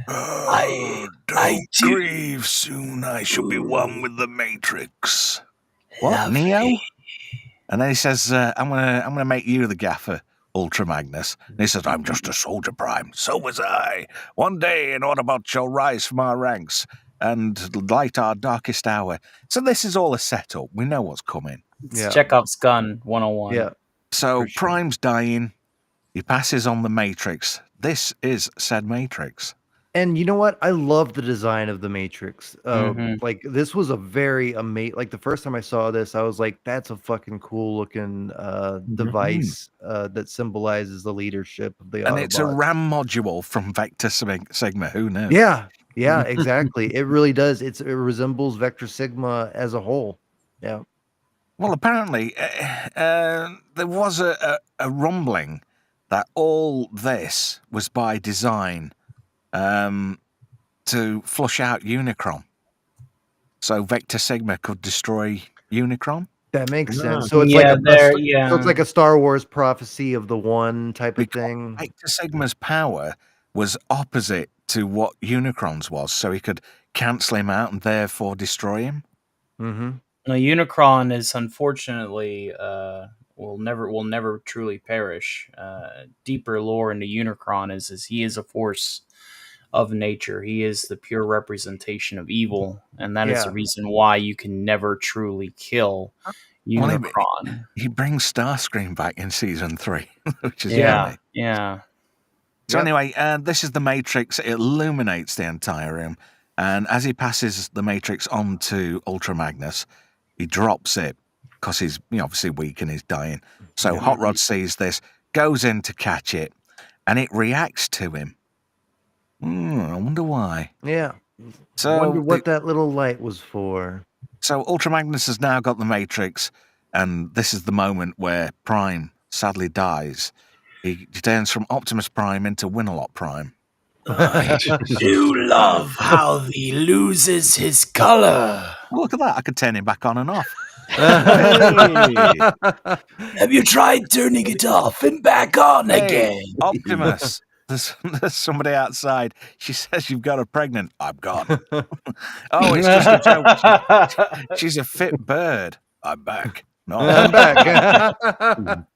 Don't grieve. Soon I shall be one with the Matrix. What, Neo? And then he says, I'm gonna make you the gaffer, Ultra Magnus. And he says, I'm just a soldier, Prime. So was I. One day an Autobot shall rise from our ranks and light our darkest hour. So this is all a setup. We know what's coming. It's Yeah. Chekhov's gun 101. Yeah. So For sure. Prime's dying. He passes on the Matrix. This is said Matrix. And you know what? I love the design of the Matrix. Like this was a very amazing. Like the first time I saw this, I was like, "That's a fucking cool looking device that symbolizes the leadership of the Autobots." And it's a RAM module from Vector Sigma. Who knew? Yeah, yeah, exactly. It really does. It resembles Vector Sigma as a whole. Yeah. Well, apparently, there was a rumbling that all this was by design to flush out Unicron. So Vector Sigma could destroy Unicron. That makes sense. So it's Yeah, so it's like a Star Wars prophecy of the one type of thing. Vector Sigma's power was opposite to what Unicron's was, so he could cancel him out and therefore destroy him. Mm-hmm. Now, Unicron is unfortunately will never truly perish. Deeper lore into Unicron is he is a force of nature. He is the pure representation of evil, and that is the reason why you can never truly kill Unicron. He brings Starscream back in season 3, which is Yeah. So anyway, this is the Matrix. It illuminates the entire room, and as he passes the Matrix onto Ultra Magnus, he drops it because he's obviously weak and he's dying. So Hot Rod sees this, goes in to catch it, and it reacts to him. I wonder why. Yeah. So I wonder what that little light was for. So Ultra Magnus has now got the Matrix, and this is the moment where Prime sadly dies. He turns from Optimus Prime into Winalot Prime. I do love how he loses his color. Look at that. I could turn him back on and off. Have you tried turning it off and back on again? Optimus, there's somebody outside. She says, "You've got her pregnant." I'm gone. Oh, it's just a joke. She's a fit bird. I'm back. No, I'm back.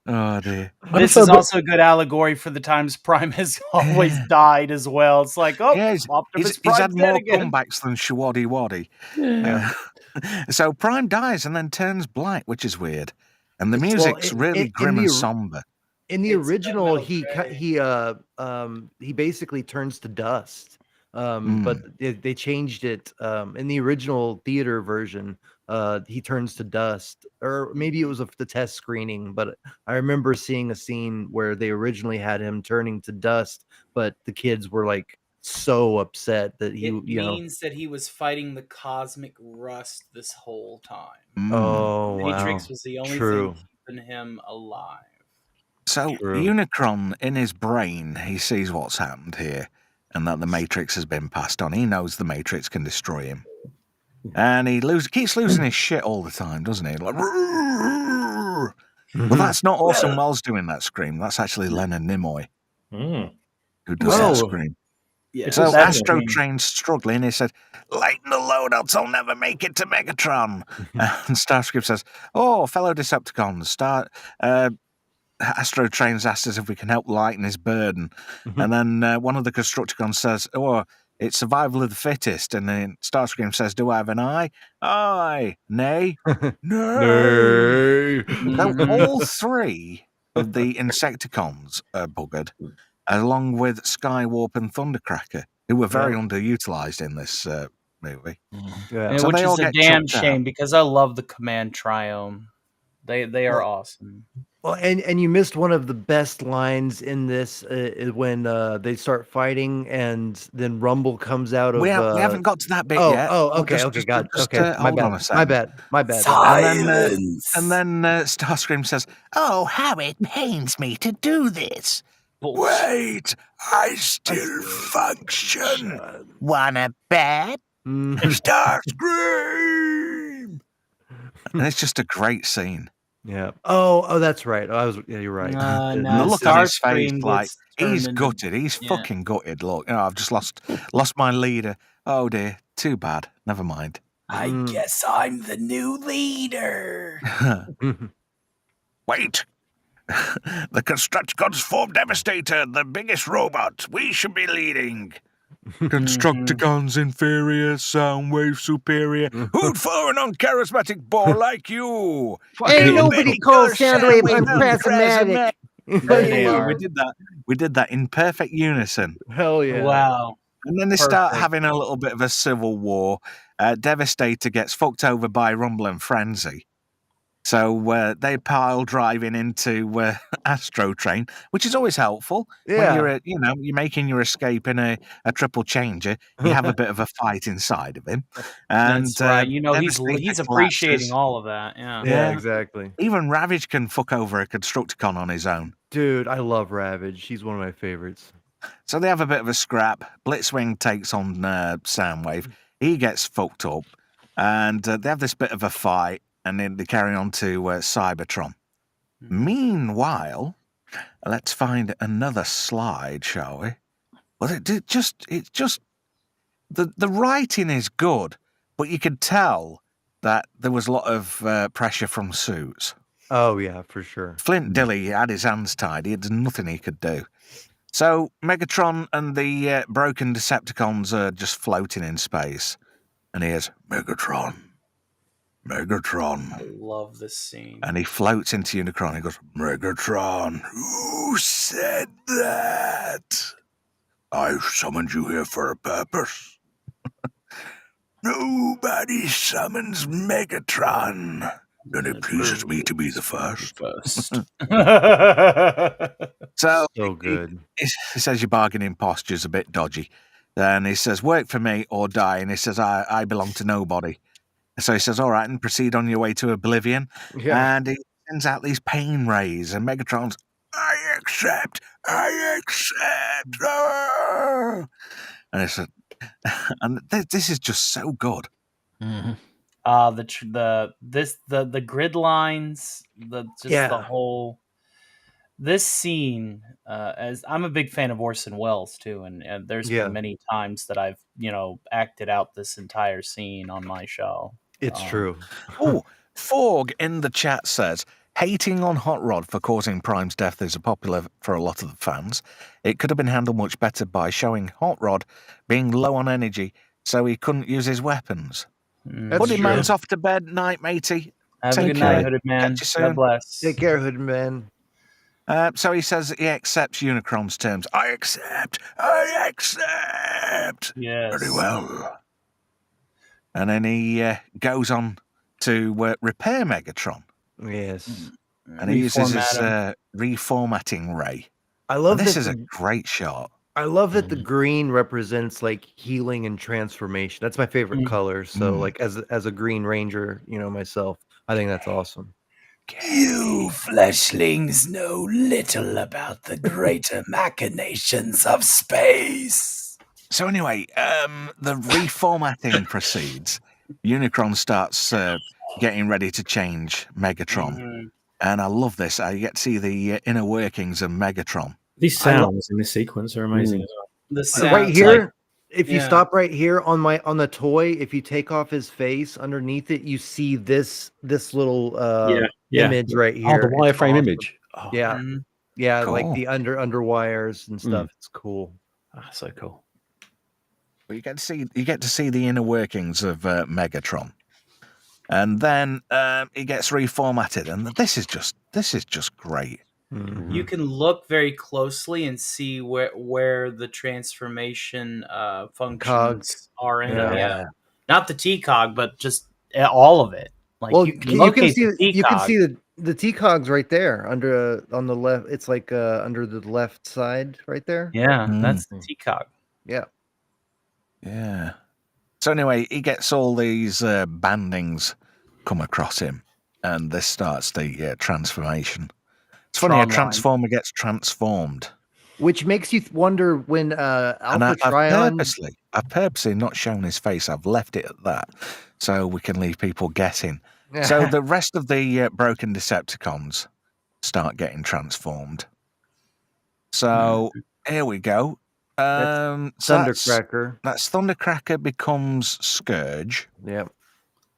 Oh dear. This is also a good allegory for the times Prime has always died as well. It's like, oh, Yeah, Optimus he's had Prime's dead more again. comebacks than Shawaddy Waddy. So Prime dies and then turns black, which is weird. And the music's really grim and somber. In the It's original, metal he basically turns to dust. But they changed it. In the original theater version, he turns to dust, or maybe it was the test screening. But I remember seeing a scene where they originally had him turning to dust, but the kids were like so upset that It means that he was fighting the cosmic rust this whole time. Oh, Matrix wow. was the only True. thing keeping him alive. So Unicron, in his brain, he sees what's happened here and that the Matrix has been passed on. He knows the Matrix can destroy him. And he keeps losing his shit all the time, doesn't he? Like, well, that's not Orson Welles doing that scream. That's actually Leonard Nimoy who does that scream. Yeah, so Astro Train's struggling. He said, "Lighten the load, else I'll never make it to Megatron." And Starscream says, "Oh, fellow Decepticons, Astro Train's asked us if we can help lighten his burden." And then one of the Constructicons says, "Oh, it's survival of the fittest." And then Starscream says, "Do I have an eye?" "Aye." "Nay." "Nay." So all three of the Insecticons are buggered, along with Skywarp and Thundercracker, who were very underutilized in this movie. So which is a damn shame because I love the Command Triome. They are awesome. Well, and you missed one of the best lines in this is when they start fighting, and then Rumble comes out of. We haven't got to that bit yet. Okay, God. Hold on a second. My bad. Silence. And then Starscream says, "Oh, how it pains me to do this." Wait, I still function. Wanna bet? Starscream! And it's just a great scene. Yeah. Oh, that's right. You're right. The look on his face, like he's gutted. He's fucking gutted. Look, I've just lost my leader. Oh dear, too bad. Never mind. I guess I'm the new leader. Wait. The Constructicons formed Devastator, the biggest robot. We should be leading. Constructicons inferior, Soundwave superior. Who'd follow an uncharismatic ball like you? Ain't nobody called Soundwave uncharismatic. We did that in perfect unison. Hell yeah! Wow. And then they start having a little bit of a civil war. Devastator gets fucked over by Rumble and Frenzy. So they pile driving into Astro Train, which is always helpful. Yeah. When you're making your escape in a triple changer, you have a bit of a fight inside of him. And that's right. He's appreciating all of that. Yeah, exactly. Even Ravage can fuck over a Constructicon on his own. Dude, I love Ravage. He's one of my favorites. So they have a bit of a scrap. Blitzwing takes on Soundwave. He gets fucked up. And they have this bit of a fight. And then they carry on to Cybertron. Meanwhile, let's find another slide, shall we? Well, it's just the writing is good, but you could tell that there was a lot of pressure from Suits. Oh yeah, for sure. Flint Dilley had his hands tied. He had nothing he could do. So Megatron and the broken Decepticons are just floating in space. And here's Megatron. I love this scene. And he floats into Unicron. He goes, "Megatron, who said that? I summoned you here for a purpose. Nobody summons Megatron. And it pleases me to be the first." So good. He says your bargaining posture's a bit dodgy. Then he says, "Work for me or die." And he says, I belong to nobody. So he says, "All right, and proceed on your way to oblivion." Yeah. And he sends out these pain rays, and Megatron's, I accept. And it's this is just so good. Mm-hmm. The grid lines, the whole. This scene, as I'm a big fan of Orson Welles too, and there's Yeah. been many times that I've acted out this entire scene on my show. It's true. Oh, Forg in the chat says, hating on Hot Rod for causing Prime's death is popular for a lot of the fans. It could have been handled much better by showing Hot Rod being low on energy so he couldn't use his weapons. That's Hooded true. man's off to bed, night matey. Have a Take good night, care. Hooded Man. Catch you soon. God bless. Take care, Hooded Man. So he says he accepts Unicron's terms. I accept. Yes. Very well. And then he goes on to repair Megatron. Yes. And he uses his reformatting ray. I love And this that is a great shot. I love that the green represents like healing and transformation. That's my favorite color. So like as a Green Ranger, myself, I think that's awesome. You fleshlings know little about the greater machinations of space. So anyway, the reformatting proceeds. Unicron starts getting ready to change Megatron. And I love this. I get to see the inner workings of Megatron. These sounds in this sequence are amazing as well. The Right sounds, here, if you yeah. stop right here on the toy, if you take off his face underneath it, you see this little image right Oh, here. the It's wireframe awesome. image. Oh, Yeah. Mhm. Yeah, like Cool. the under wires and stuff. It's cool. so cool. But you get to see the inner workings of Megatron. And then he gets reformatted, and this is just great. You can look very closely and see where the transformation functions are in it. Yeah. Not the T-cog, but just all of it. Like Well, you can you can locate see the T-cog. the T-cogs right there under on the left. It's like under the left side right there. Yeah, that's the T-cog. Yeah. Yeah. So anyway, he gets all these bandings come across him, and this starts the transformation. It's funny, a Tron line. transformer gets transformed. Which makes you wonder when And Alpha I've Trion. purposely not shown his face. I've left it at that, so we can leave people guessing. So the rest of the broken Decepticons start getting transformed. So here we go. So Thundercracker. That's Thundercracker becomes Scourge, Yep.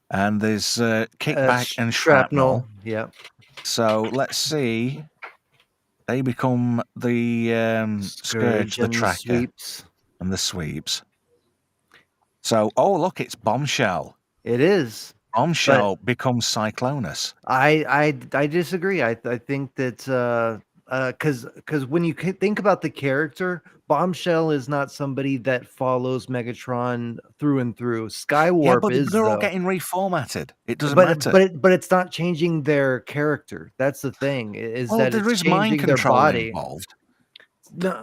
and there's Kickback and Shrapnel. Yep. So let's see. They become the Scourge, the and Tracker, Sweeps. and the Sweeps. So, oh look, it's Bombshell. It is. Bombshell becomes Cyclonus. I disagree. I think that because when you think about the character, Bombshell is not somebody that follows Megatron through and through. Skywarp Yeah, but is they're all though. getting reformatted. It doesn't matter. But it's not changing their character. That's the thing. Is that there it's is mind changing their control body involved. No,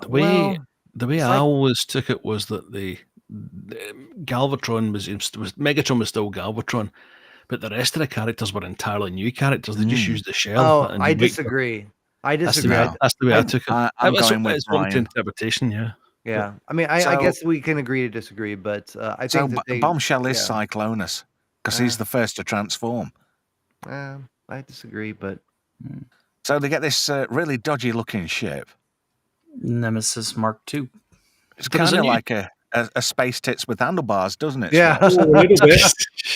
The way I always took it was that the Galvatron was Megatron was still Galvatron, but the rest of the characters were entirely new characters. They just used the shell. Oh, and I wait for- disagree. I That's disagree. the way I took it. I'm It's going with it's open to Brian. interpretation. Yeah. Yeah, I mean, I guess we can agree to disagree, but I So think that they, Bombshell is yeah. Cyclonus because he's the first to transform. I disagree, but So they get this really dodgy looking ship. Nemesis Mark II. It's But there's kind a of new- like a space tits with handlebars, doesn't it? yeah, Swaps? A little bit.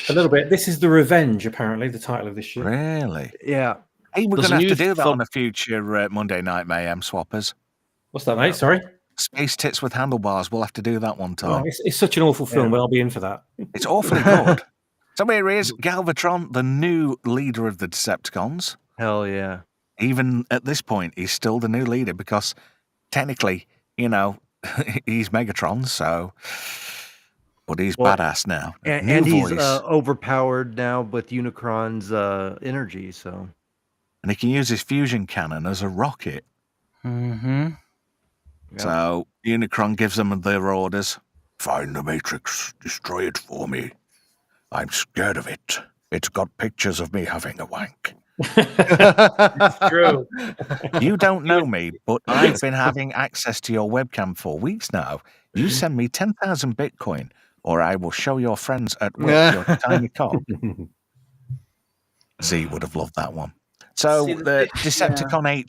A little bit. This is the Revenge, apparently, the title of this ship. Really? yeah. Hey, we're There's going to a have to new do that third- on a future Monday Night Mayhem swappers. What's that, mate? Sorry. Space tits with handlebars. We'll have to do that one Oh, time. it's such an awful film, but I'll be in for that. It's awfully good. So here he is, Galvatron, the new leader of the Decepticons. Hell yeah. Even at this point, he's still the new leader because technically, he's Megatron, so... But he's badass now. And New he's voice. overpowered now with Unicron's energy. So And he can use his fusion cannon as a rocket. Mm-hmm. Yep. So Unicron gives them their orders. Find the Matrix. Destroy it for me. I'm scared of it. It's got pictures of me having a wank. True. You don't know me, but I've been having access to your webcam for weeks now. You send me 10,000 Bitcoin, or I will show your friends at work your tiny cock. Z would have loved that one. So See, the Decepticon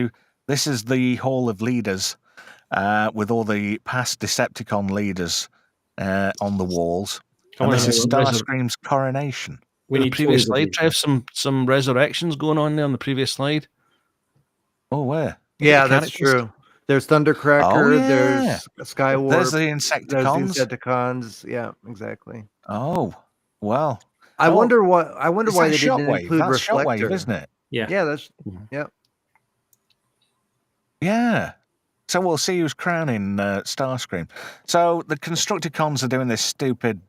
HQ This is the Hall of Leaders with all the past Decepticon leaders on the walls. And this is Starscream's coronation. We the need previous tours of slide, these. Trev, some resurrections going on there on the previous slide. Oh, where? Yeah, that's true. There's Thundercracker. Oh, yeah. There's Skywarp. There's the There's the Insecticons. Insecticons. Yeah, exactly. Oh, well. I wonder why they didn't Shockwave. include That's Reflector. Shockwave, isn't it? Yeah. Yeah, that's yeah. Yeah. So we'll see who's crowning Starscream. So the Constructicons are doing this stupid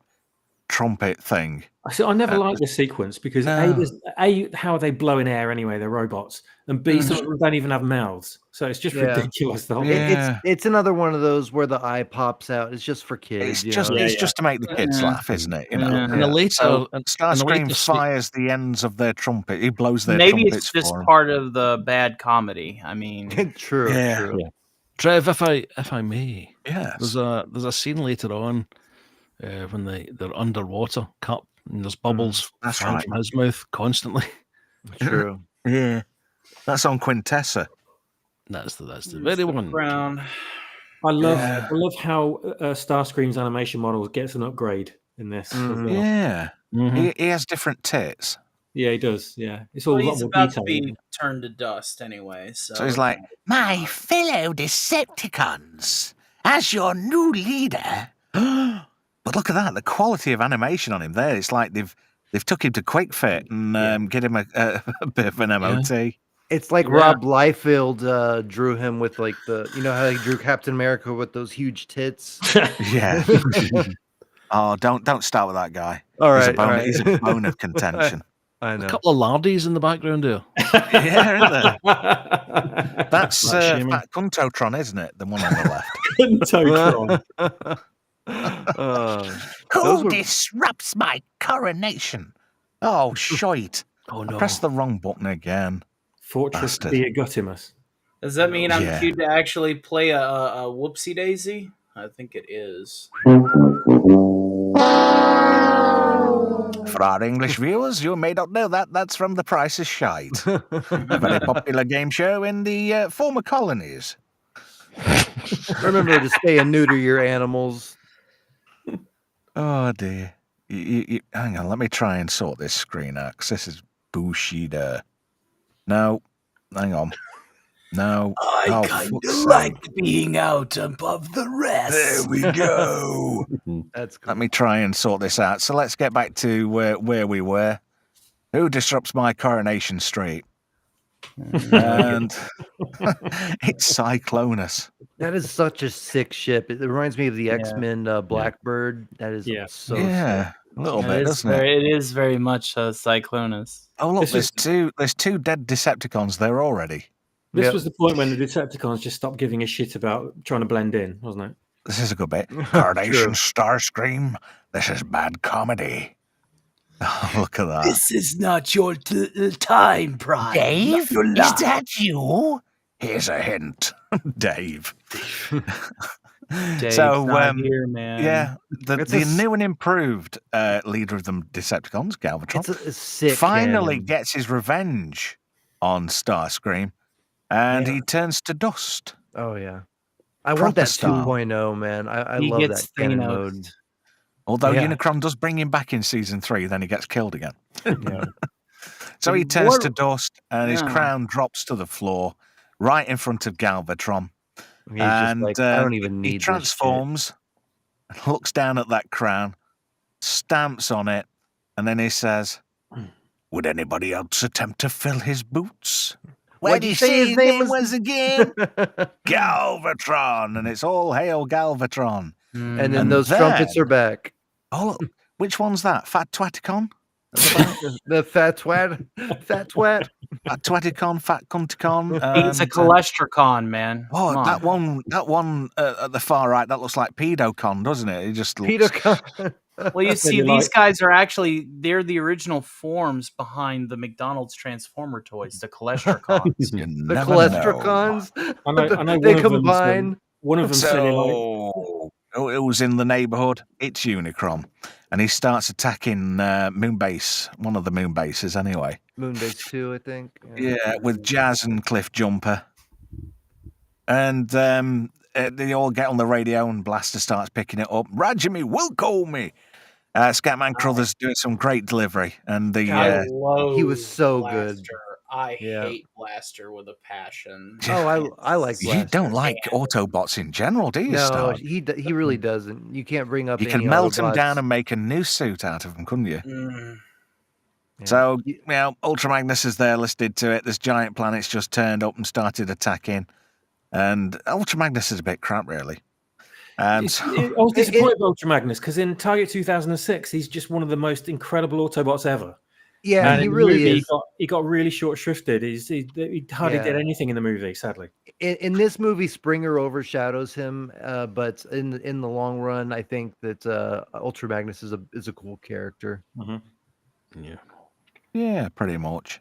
trumpet thing. I never liked this sequence because A, how are they blowing air anyway? They're robots, and B, some of them don't even have mouths, so it's just ridiculous. The whole It's another one of those where the eye pops out. It's just for kids. It's just to make the kids laugh, isn't it? You know. And the later, So and Starscream the fires the ends of their trumpet. He blows their Maybe trumpets it's just for 'em. part of the bad comedy. I mean, true. Yeah. True. Trev, if I may, Yes. there's a scene later on when they're underwater, cup, and there's bubbles that's flying right. from his mouth constantly. True. Yeah. That's on Quintessa. That's the very one. Brown. I love how Starscream's animation model gets an upgrade in this. as well. Yeah. Mhm. He has different tits. Yeah, he does. Yeah, it's all Well, a lot he's more about to detailed. be turned to dust anyway. So he's like, My fellow Decepticons, as your new leader. but look at that, the quality of animation on him there. It's like they've took him to Quick Fit and get him a bit of an MOT. It's like Rob Liefeld drew him with like how he drew Captain America with those huge tits. Yeah. Oh, don't start with that guy. All He's right, a bone, all right. he's a bone of contention. I A know. couple of lardies in the background there. Yeah, isn't there? That's Not shaming. Fat Cuntotron, isn't it? The one on the left. Who disrupts my coronation? Oh, shite. Oh I no. pressed the wrong button again. Fortress Bastard. Diagutimus. Does that mean I'm Yeah. cue to actually play a whoopsie daisy? I think it is. For our English viewers, you may not know that. That's from The Price is Shite. A very popular game show in the former colonies. Remember to stay and neuter your animals. Oh, dear. Hang on, let me try and sort this screen out, because this is Bushida. No, hang on. No. I kind of fuck's like sake. being out above the rest. There we go. That's cool. Let me try and sort this out. So let's get back to where we were. Who disrupts my coronation street? And it's Cyclonus. That is such a sick ship. It reminds me of the X-Men Blackbird. That is so sick. Yeah, a little bit, doesn't it? It is very much Cyclonus. Oh, look, This there's two dead Decepticons there already. This was the point when the Decepticons just stopped giving a shit about trying to blend in, wasn't it? This is a good bit. Coronation Starscream. This is bad comedy. Oh, look at that. This is not your time, Prime. Dave, Not your is line. that you? Here's a hint. Dave. Dave's So, not here, man. Yeah, It's the a new and improved leader of the Decepticons, Galvatron, It's a sick. finally cannon. gets his revenge on Starscream, and he turns to dust. Oh yeah. I Proper want that style. 2.0, man. I He love gets that cannon Thanos. mode. Although Yeah. Unicron does bring him back in season 3, then he gets killed again. Yeah. So he turns What- to dust, and his Yeah. crown drops to the floor, right in front of Galvatron. He's And just like, I don't even need he this transforms, looks down at that crown, stamps on it, and then he says, "Would anybody else attempt to fill his boots?" What'd you say his name was again? shit. Galvatron, and it's all hail Galvatron. And then And those trumpets then- are back. Oh, look, which one's that? Fat Twaticon? The fat twat. Fat twat. Fat Twaticon, Fat Cunticon. It's a cholesterol, man. Oh, Come on. that one at the far right, that looks like Pedocon, doesn't it? It just looks... Peter. Well, you see, these guys are they're the original forms behind the McDonald's Transformer toys, the cholesterol. You The never know. cholesterons. I know They one of them combine. One of them said it like, So it was in the neighbourhood. It's Unicron, and he starts attacking Moonbase, one of the moon bases, anyway. Moonbase 2, I think. Yeah, with Jazz and Cliff Jumper. And they all get on the radio and Blaster starts picking it up. Roger me, will call me. Scatman Crothers doing some great delivery. And He was so good. Blaster. I Yeah. hate Blaster with a passion. Oh, I like you Blaster. don't like Autobots in general, do you, No, Star? he really doesn't. You can't bring up You any can melt them Autobots. down and make a new suit out of them, couldn't you? Yeah. So, Ultra Magnus is there listed to it. There's giant planets just turned up and started attacking. And Ultra Magnus is a bit crap, really. I was disappointed with Ultra Magnus because in Target 2006, he's just one of the most incredible Autobots ever. Yeah, and he in the really movie, is. He got really short shrifted. He hardly did anything in the movie, sadly. In this movie, Springer overshadows him, but in the long run, I think that Ultra Magnus is a cool character. Mm-hmm. Yeah, pretty much.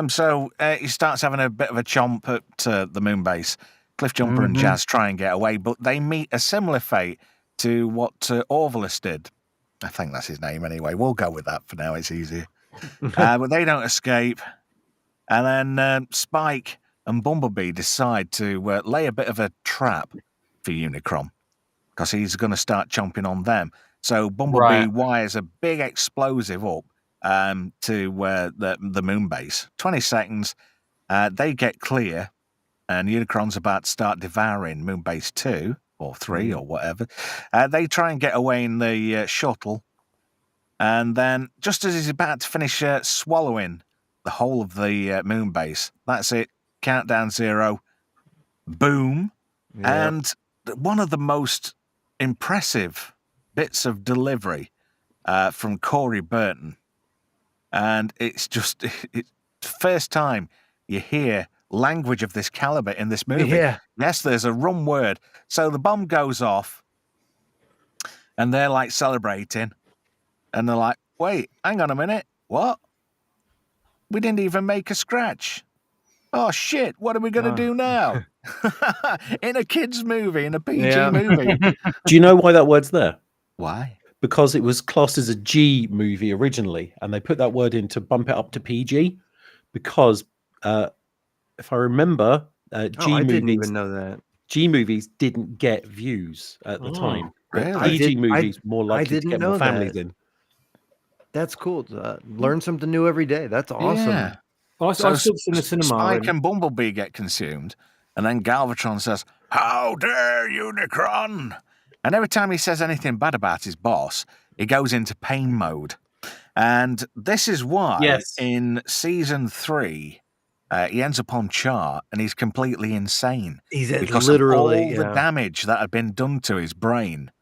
So he starts having a bit of a chomp at the moon base. Cliffjumper and Jazz try and get away, but they meet a similar fate to what Orvillus did. I think that's his name anyway. We'll go with that for now. It's easier. But they don't escape. And then Spike and Bumblebee decide to lay a bit of a trap for Unicron because he's going to start chomping on them. So Bumblebee wires a big explosive up to the moon base. 20 seconds. They get clear. And Unicron's about to start devouring Moonbase 2 or 3 or whatever. They try and get away in the shuttle. And then just as he's about to finish swallowing the whole of the Moonbase, that's it. Countdown 0. Boom. Yep. And one of the most impressive bits of delivery from Corey Burton. And it's just first time you hear language of this caliber in this movie. Yeah. Yes, there's a rum word. So the bomb goes off and they're like celebrating and they're like, wait, hang on a minute. What? We didn't even make a scratch. Oh shit, what are we going to do now? In a kid's movie, in a PG movie. Do you know why that word's there? Why? Because it was classed as a G movie originally, and they put that word in to bump it up to PG because if I remember, I didn't even know that. G movies didn't get views at the time. Really? PG movies more likely to didn't get know more families that. in. That's cool. Learn something new every day. That's awesome. Yeah. Well, I saw this in the cinema. Spike and Bumblebee get consumed, and then Galvatron says, "How dare Unicron!" And every time he says anything bad about his boss, he goes into pain mode. And this is why in season 3, he ends up on chart and he's completely insane. He's because literally of all the damage that had been done to his brain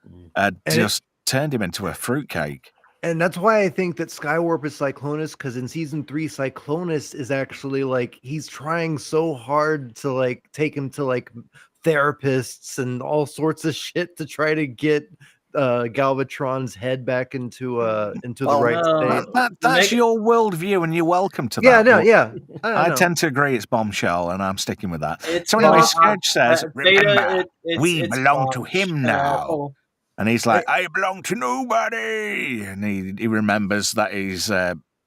just turned him into a fruitcake. And that's why I think that Skywarp is Cyclonus, because in season 3, Cyclonus is actually like, he's trying so hard to like take him to like therapists and all sorts of shit to try to get Galvatron's head back into the right state. That's your worldview, and you're welcome to that. Yeah, no, yeah. I tend to agree it's bombshell, and I'm sticking with that. So anyway, Scourge says, remember, we belong to him now. And he's like, I belong to nobody. And he remembers that he's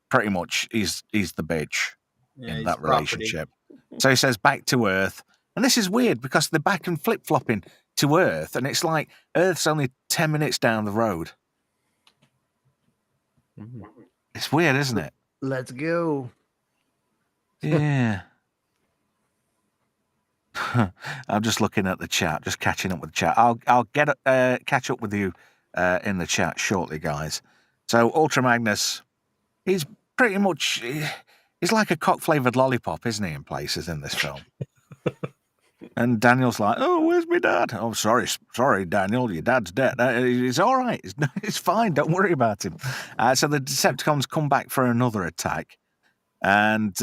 pretty much, he's the bitch in that relationship. So he says, back to Earth. And this is weird because they're back and flip-flopping to Earth. And it's like, Earth's only 10 minutes down the road. It's weird, isn't it? Let's go. Yeah. I'm just looking at the chat, just catching up with the chat. I'll get catch up with you in the chat shortly, guys. So Ultra Magnus, he's pretty much he's like a cock-flavored lollipop, isn't he? In places in this film. And Daniel's like, "Oh, where's my dad?" "Oh, sorry, Daniel, your dad's dead." He's all right. He's fine. Don't worry about him. So the Decepticons come back for another attack. And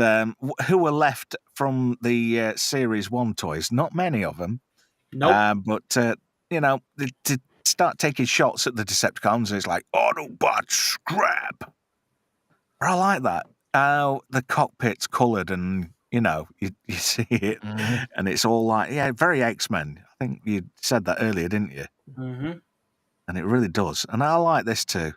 who were left from the Series 1 toys? Not many of them. Nope. But, to start taking shots at the Decepticons, it's like, Autobots, scrap! I like that. How the cockpit's coloured and, you see it. Mm-hmm. And it's all like, very X-Men. I think you said that earlier, didn't you? Mm-hmm. And it really does. And I like this too.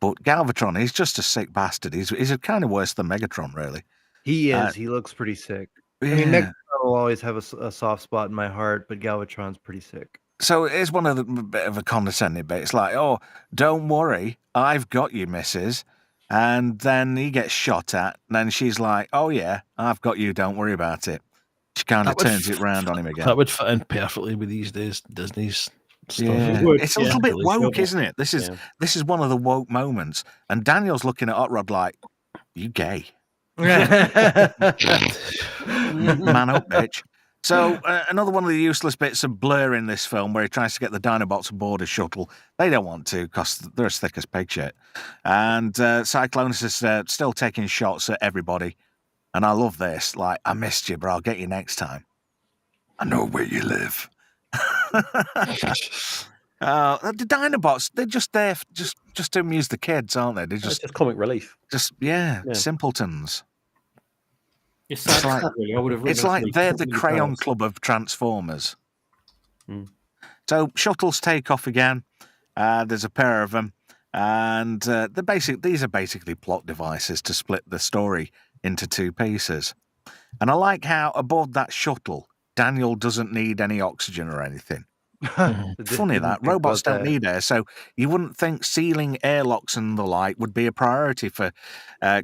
But Galvatron, he's just a sick bastard. He's kind of worse than Megatron, really. He is. He looks pretty sick. Yeah. I mean, Megatron will always have a soft spot in my heart, but Galvatron's pretty sick. So here's one of the bit of a condescending bit. It's like, oh, don't worry, I've got you, missus. And then he gets shot at, and then she's like, oh yeah, I've got you, don't worry about it. She kind of turns it round on him again. That would fit in perfectly with these days, Disney's stuff. Yeah. It would, It's a yeah. little bit Really woke, should. isn't it? This is one of the woke moments. And Daniel's looking at Hot Rod like, you gay. Man up, bitch. So another one of the useless bits of Blur in this film where he tries to get the Dinobots aboard a shuttle. They don't want to because they're as thick as pig shit. And Cyclonus is still taking shots at everybody. And I love this. Like, I missed you, but I'll get you next time. I know where you live. The Dinobots, they're just there just to amuse the kids, aren't they? They're It's just just comic relief. yeah, simpletons. It's sad, like- really. I would have It's written like three they're the completely Crayon colours. Club of Transformers. Mm. So shuttles take off again. There's a pair of them, and these are basically plot devices to split the story into two pieces. And I like how aboard that shuttle, Daniel doesn't need any oxygen or anything. Funny that robots don't need air, so you wouldn't think sealing airlocks and the like would be a priority for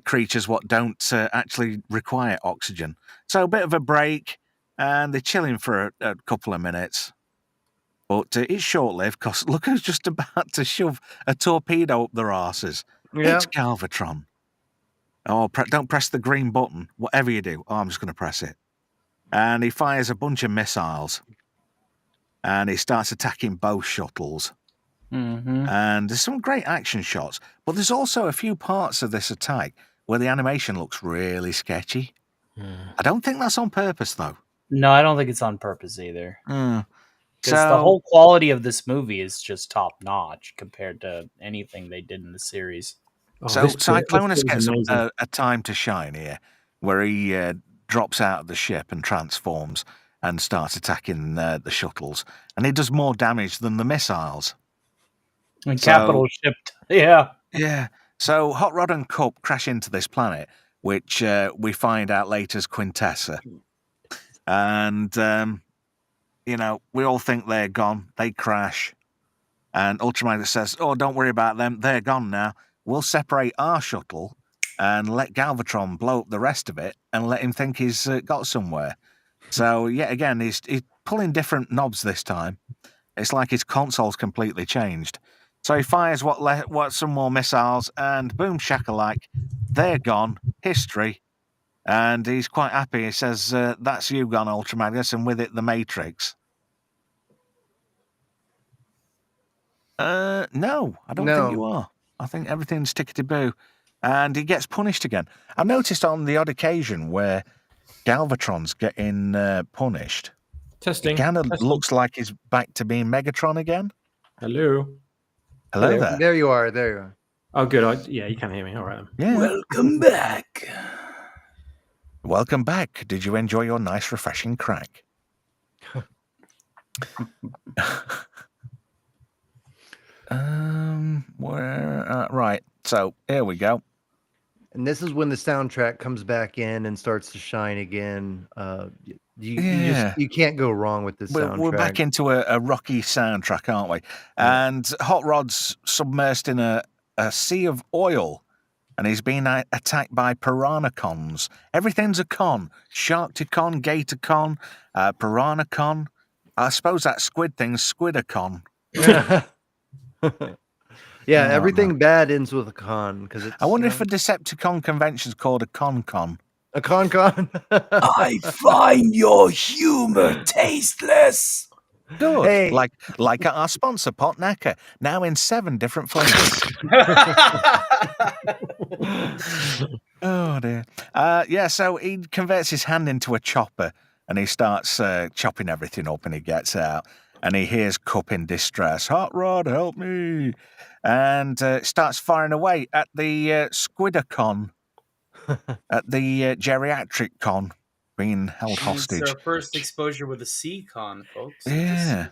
creatures what don't actually require oxygen. So a bit of a break, and they're chilling for a couple of minutes. But it's short-lived because look who's just about to shove a torpedo up their asses. Yeah. It's Galvatron. Oh, don't press the green button. Whatever you do, I'm just going to press it. And he fires a bunch of missiles. And he starts attacking both shuttles. Mm-hmm. And there's some great action shots. But there's also a few parts of this attack where the animation looks really sketchy. I don't think that's on purpose, though. No, I don't think it's on purpose either. Mm. Because the whole quality of this movie is just top notch compared to anything they did in the series. So this bit Cyclonus is gets amazing. a time to shine here, where he drops out of the ship and transforms and starts attacking the shuttles. And he does more damage than the missiles. And Capital shipped. Yeah. Yeah. So Hot Rod and Cup crash into this planet, which we find out later is Quintessa. And, we all think they're gone. They crash. And Ultraman says, oh, don't worry about them. They're gone now. We'll separate our shuttle and let Galvatron blow up the rest of it and let him think he's got somewhere. So, yet again, he's pulling different knobs this time. It's like his console's completely changed. So he fires some more missiles, and boom, shakalike, they're gone. History. And he's quite happy. He says, that's you gone, Ultramagnus, and with it, the Matrix. No, I don't think you are. I think everything's tickety-boo. And he gets punished again. I've noticed on the odd occasion where Galvatron's getting punished, Testing. it kind of testing. looks like he's back to being Megatron again. Hello. Hello there. There you are. There you are. Oh, good. Yeah, you can hear me. All right. Yeah. Welcome back. Welcome back. Did you enjoy your nice, refreshing crack? Right. So here we go. And this is when the soundtrack comes back in and starts to shine again. You can't go wrong with this soundtrack. We're back into a rocky soundtrack, aren't we? And Hot Rod's submersed in a sea of oil, and he's being attacked by piranhacons. Everything's a con. Sharkticon, Gatorcon, Piranhacon. I suppose that squid thing's Squidacon. Yeah, everything bad ends with a con. I wonder if a Decepticon convention's called a con-con. A con. I find your humor tasteless. Good. Hey. Like our sponsor, Potnacker, now in 7 different flavors. Oh, dear. So he converts his hand into a chopper, and he starts chopping everything up, and he gets out, and he hears Cup in distress. Hot Rod, help me. And starts firing away at the Squidacon, at the geriatric con, being held hostage. It's our first exposure with a C-con, folks. Yeah.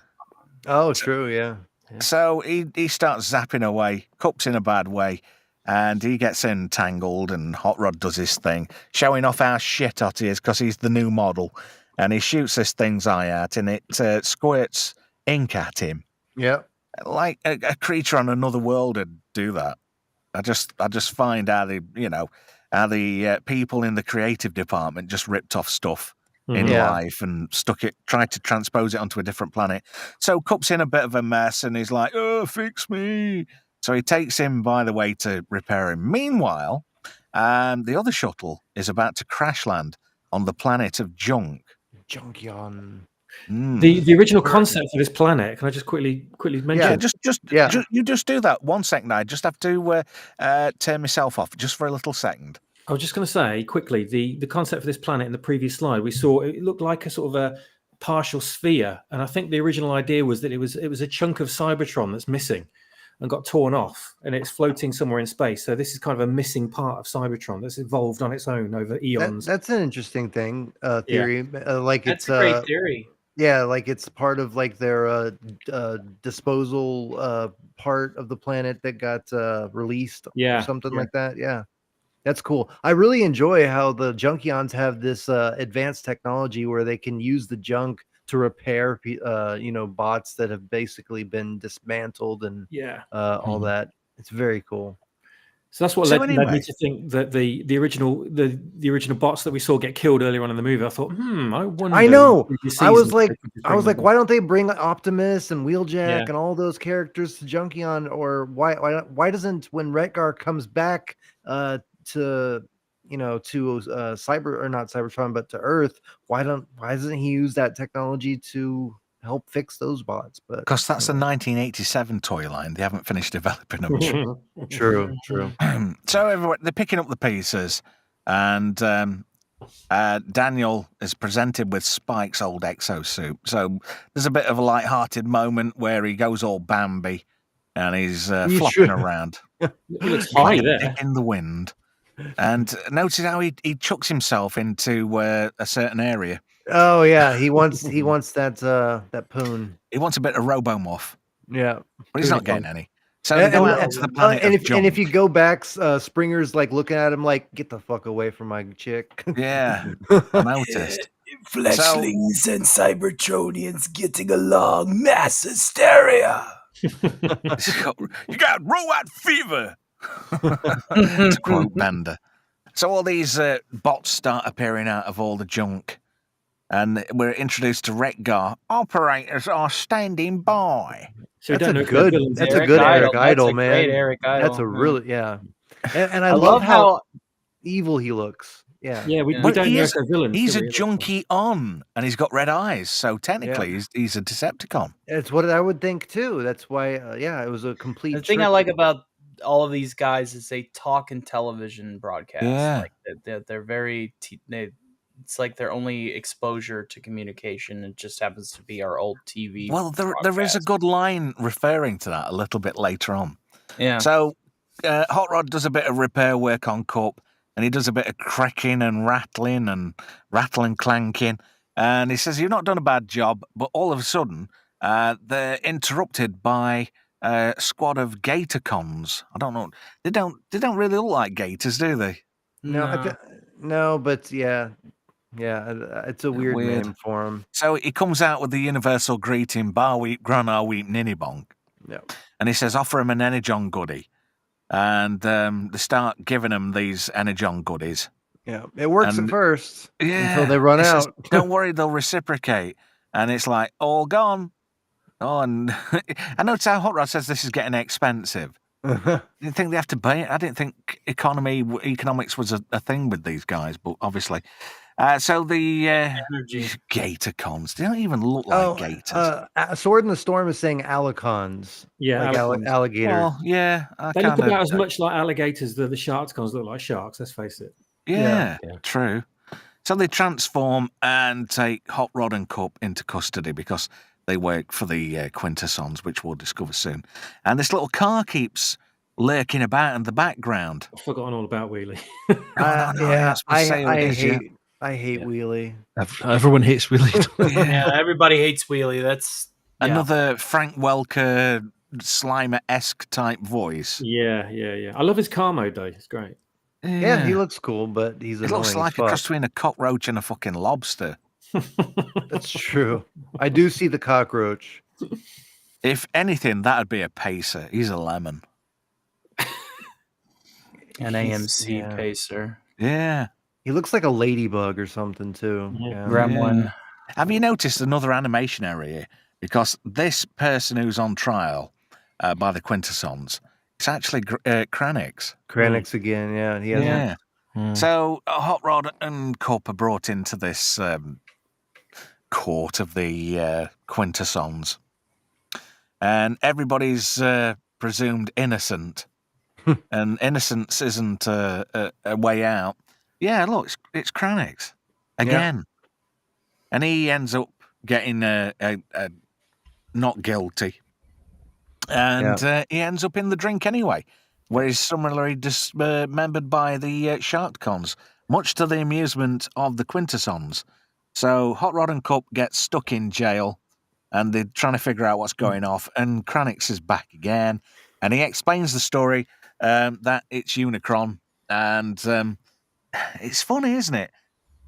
Oh, true. Yeah. So he starts zapping away. Cup's in a bad way, and he gets entangled, and Hot Rod does his thing, showing off how shit hot he is because he's the new model. and he shoots this thing's eye out, and it squirts ink at him. Yeah. Like a creature on another world would do that. I just find how the people in the creative department just ripped off stuff in life and tried to transpose it onto a different planet. So Cup's in a bit of a mess, and he's like, "Oh, fix me!" So he takes him by the way to repair him. Meanwhile, the other shuttle is about to crash land on the planet of Junk. Junkion. The original concept for this planet. Can I just quickly mention? You just do that 1 second. I just have to turn myself off just for a little second. I was just going to say quickly the concept for this planet in the previous slide. We saw it looked like a sort of a partial sphere, and I think the original idea was that it was a chunk of Cybertron that's missing and got torn off, and it's floating somewhere in space. So this is kind of a missing part of Cybertron that's evolved on its own over eons. That's an interesting thing theory. That's a great theory. Yeah, like it's part of like their disposal part of the planet that got released or something like that. Yeah, that's cool. I really enjoy how the Junkions have this advanced technology where they can use the junk to repair bots that have basically been dismantled and all that. It's very cool. So that's what led me to think that the original bots that we saw get killed earlier on in the movie. I thought, I wonder. I know. I was like, why don't they bring Optimus and Wheeljack and all those characters to Junkion? Or why doesn't when Retgar comes back to Cyber or not Cybertron but to Earth? Why doesn't he use that technology to help fix those bots? But because that's a 1987 toy line. They haven't finished developing them. True. So they're picking up the pieces, and Daniel is presented with Spike's old exosuit. So there's a bit of a light-hearted moment where he goes all Bambi, and he's flopping around. He looks high there in the wind. And notice how he chucks himself into a certain area. Oh yeah, he wants that poon. He wants a bit of Robomuff. Yeah, but he's not getting any. So they go out onto the planet and if you go back, Springer's like looking at him like, "Get the fuck away from my chick." Yeah, I noticed. Fleshlings and Cybertronians getting along, mass hysteria. You got robot fever. To quote Bender. So all these bots start appearing out of all the junk. And we're introduced to Retgar. Operators are standing by. So that's a good Eric Idle, man. Great Eric Idle. That's a really and I love how evil he looks. Yeah, we don't know if they're villains. He's a junkie and he's got red eyes. So technically, he's a Decepticon. It's what I would think too. That's why, it was a complete. The thing I like about all of these guys is they talk in television broadcasts. Yeah. Like they're very. It's like their only exposure to communication. It just happens to be our old TV. Well, there is a good line referring to that a little bit later on. Yeah. So Hot Rod does a bit of repair work on Cup, and he does a bit of cracking and rattling and clanking. And he says, "You've not done a bad job," but all of a sudden, they're interrupted by a squad of Gatorcons. I don't know. They don't really look like gators, do they? No, but yeah. Yeah, it's a weird name for him. So he comes out with the universal greeting, bar weep, grana weep, ninny bonk. Yeah. And he says, offer him an Energon goodie. And they start giving him these Energon goodies. Yeah, it works at first until they run out. Says, don't worry, they'll reciprocate. And it's like, all gone. Oh, and I notice how Hot Rod says this is getting expensive. I didn't think they have to pay it. I didn't think economics was a thing with these guys, but obviously. So the Gatorcons, they don't even look like gators. Sword in the Storm is saying Alicons. Yeah, like alligator. Well, yeah. They look about as much like alligators that the Sharkticons look like sharks, let's face it. Yeah, true. So they transform and take Hot Rod and Cup into custody because they work for the Quintessons, which we'll discover soon. And this little car keeps lurking about in the background. I've forgotten all about Wheelie. I hate Wheelie. Everyone hates Wheelie. Yeah, everybody hates Wheelie. That's another Frank Welker Slimer-esque type voice. Yeah. I love his car mode though. It's great. Yeah, he looks cool, but he's annoying. It looks like a cross between a cockroach and a fucking lobster. That's true. I do see the cockroach. If anything, that'd be a pacer. He's a lemon. An AMC pacer. Yeah. He looks like a ladybug or something too. Gremlin. Yeah. Have you noticed another animation error here? Because this person who's on trial by the Quintessons, it's actually Kranix. Kranix again, yeah. He has So Hot Rod and Cup are brought into this court of the Quintessons, and everybody's presumed innocent, and innocence isn't a way out. Yeah, look, it's Kranix again, and he ends up getting not guilty, and he ends up in the drink anyway, where he's summarily dismembered by the Sharktons, much to the amusement of the Quintessons. So Hot Rod and Cup get stuck in jail, and they're trying to figure out what's going off, and Kranix is back again, and he explains the story that it's Unicron, and it's funny, isn't it?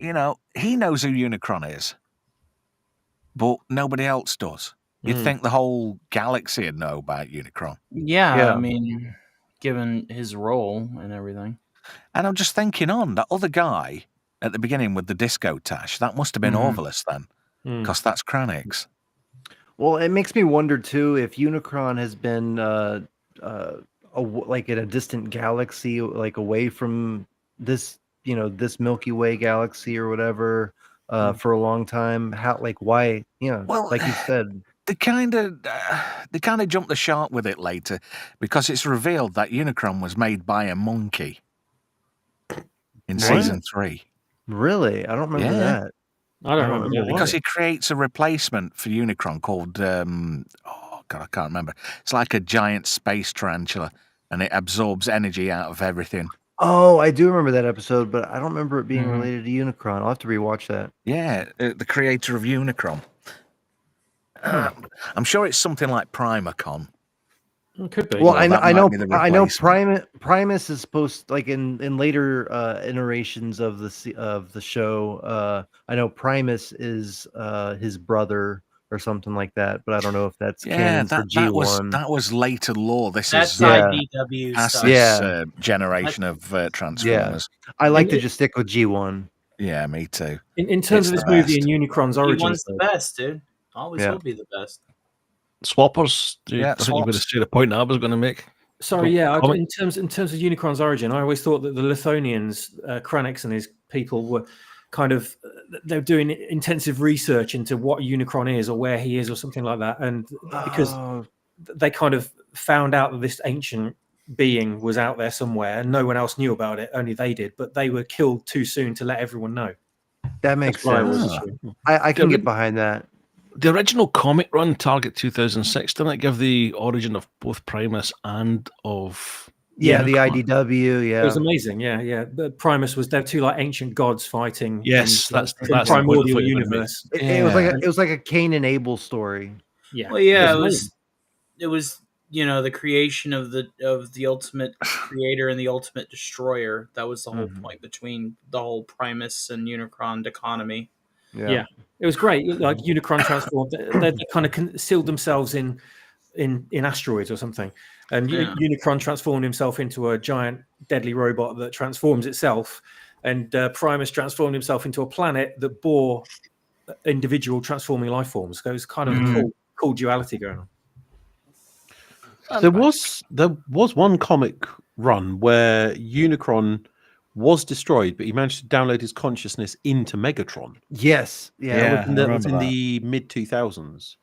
You know, he knows who Unicron is, but nobody else does. You'd think the whole galaxy would know about Unicron. Yeah, I mean, given his role and everything. And I'm just thinking that other guy at the beginning with the disco tash, that must have been Orvillus then, because that's Kranix. Well, it makes me wonder too if Unicron has been like in a distant galaxy, like away from this, this Milky Way galaxy or whatever, for a long time. How, like, why? Well, like you said, they kind of jumped the shark with it later, because it's revealed that Unicron was made by a monkey in season 3. Really, I don't remember that. I don't remember that because he creates a replacement for Unicron called oh god, I can't remember. It's like a giant space tarantula, and it absorbs energy out of everything. Oh, I do remember that episode, but I don't remember it being related to Unicron. I'll have to rewatch that. Yeah, the creator of Unicron. I'm sure it's something like Primacon. It could be. Well, I know replacement. Primus is supposed, like, in later iterations of the show. I know Primus is his brother or something like that, but I don't know if that's canon for G1. That was later lore. That's IDW past stuff. this generation of Transformers. I like to just stick with G1. Yeah, me too. In terms of this movie and Unicron's origins, G1's the best, dude. Always will be the best. Swappers. I think you're going to say the point I was going to make. Sorry, in terms of Unicron's origin, I always thought that the Lithonians, Kranix and his people, were kind of they're doing intensive research into what Unicron is or where he is or something like that, and because they kind of found out that this ancient being was out there somewhere and no one else knew about it, only they did, but they were killed too soon to let everyone know. That makes sense. I can get behind that. The original comic run, Target 2006, didn't it give the origin of both Primus and of the IDW? Yeah, it was amazing. Yeah. The Primus was they're two like ancient gods fighting. Yes, that's the primordial universe. It was like a Cain and Abel story. Yeah. Well, yeah, it was the creation of the ultimate creator and the ultimate destroyer. That was the whole point between the whole Primus and Unicron dichotomy. Yeah, it was great. Like Unicron transformed, they kind of concealed themselves in asteroids or something, and Unicron transformed himself into a giant deadly robot that transforms itself, and Primus transformed himself into a planet that bore individual transforming life forms. So it was kind of a cool duality going on. There was one comic run where Unicron was destroyed, but he managed to download his consciousness into Megatron. Yes, that was in the mid 2000s.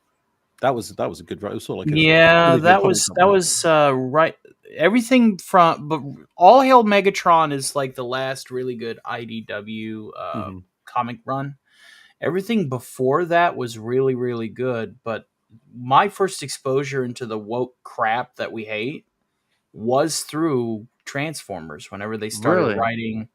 That was a good. It was sort of like that was right. Everything but All Hail Megatron is like the last really good IDW comic run. Everything before that was really, really good, but my first exposure into the woke crap that we hate was through Transformers. Whenever they started writing,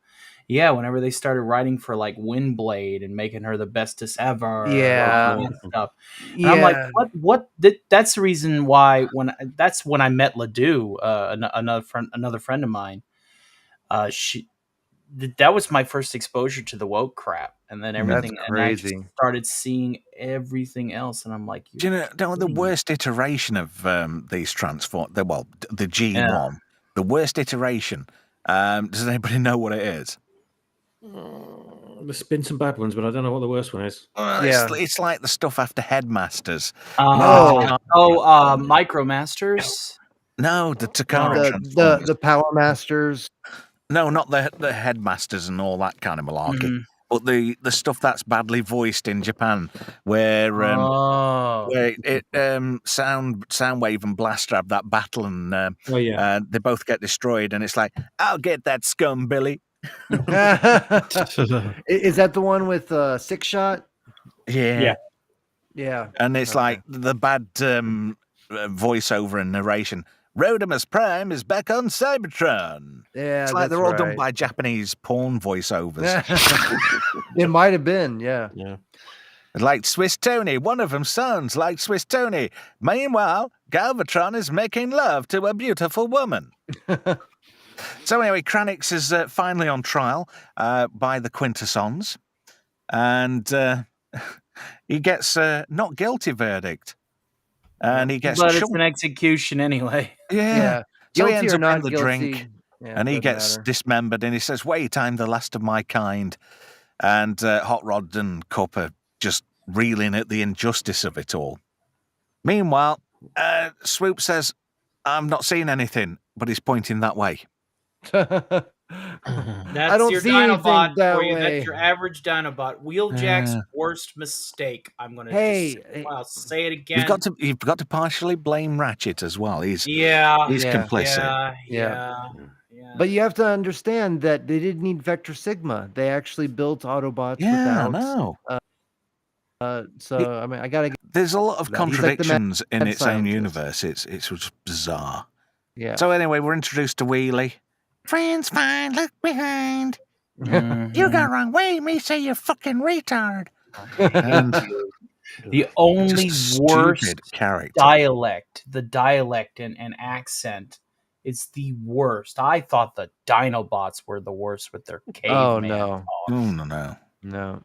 whenever they started writing for like Windblade and making her the bestest ever, and stuff. And I'm like, what? That's the reason why that's when I met Ledoux, another friend of mine. that was my first exposure to the woke crap, and then everything. That's And I just crazy. started seeing everything else, and I'm like, Do you know the worst iteration of these the G1, the worst iteration? Does anybody know what it is? There's been some bad ones, but I don't know what the worst one is. It's like the stuff after Headmasters. Micromasters. No, the Takara Transformers. The Power Masters. No, not the Headmasters and all that kind of malarkey. But the stuff that's badly voiced in Japan, where it Soundwave and Blaster have that battle, and they both get destroyed, and it's like, I'll get that scum, Billy. Is that the one with Six Shot? Yeah. And it's Okay. like the bad voiceover and narration. Optimus Prime is back on Cybertron. Yeah, it's like they're all done by Japanese porn voiceovers. It might have been, yeah. Like Swiss Tony. One of them sounds like Swiss Tony. Meanwhile, Galvatron is making love to a beautiful woman. So anyway, Kranix is finally on trial by the Quintessons, and he gets a not guilty verdict. And he gets But it's an execution anyway. Yeah. So he Guilty ends or up not in the guilty, drink, and he gets dismembered, and he says, wait, I'm the last of my kind. And Hot Rod and Cup are just reeling at the injustice of it all. Meanwhile, Swoop says, I'm not seeing anything, but he's pointing that way. That's don't your see Dinobot anything that for you. way. That's your average Dinobot. Wheeljack's worst mistake. I'm going to I'll say it again. You've got to partially blame Ratchet as well. He's complicit. Yeah. But you have to understand that they didn't need Vector Sigma. They actually built Autobots without. So I mean, I gotta. There's a lot of contradictions in its own scientist. universe. It's just bizarre. Yeah. So anyway, we're introduced to Wheelie. Friends, fine. Look behind. You got wrong way. Me say you fucking retard. And the only worst character dialect, the dialect and accent, is the worst. I thought the Dinobots were the worst with their caveman talk. No.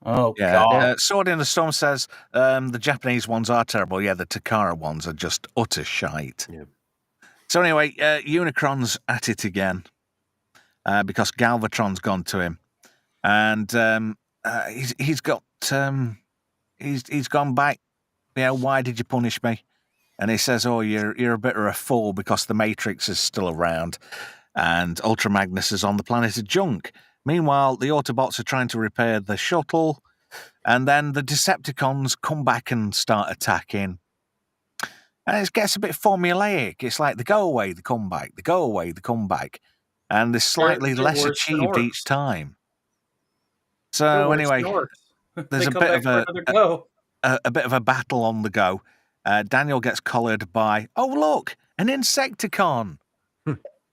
Oh, yeah. God. Sword in the Storm says the Japanese ones are terrible. Yeah, the Takara ones are just utter shite. Yeah. So anyway, Unicron's at it again because Galvatron's gone to him, and he's gone back. You know, why did you punish me? And he says, "Oh, you're a bit of a fool because the Matrix is still around, and Ultra Magnus is on the planet of junk." Meanwhile, the Autobots are trying to repair the shuttle, and then the Decepticons come back and start attacking. And it gets a bit formulaic. It's like they go away, they come back, they go away, they come back. And they're slightly They're less worse than achieved orcs. each time. They're So worse anyway, than orcs. there's They a come bit back of for another go. a bit of a battle on the go. Daniel gets collared by, oh look, an Insecticon.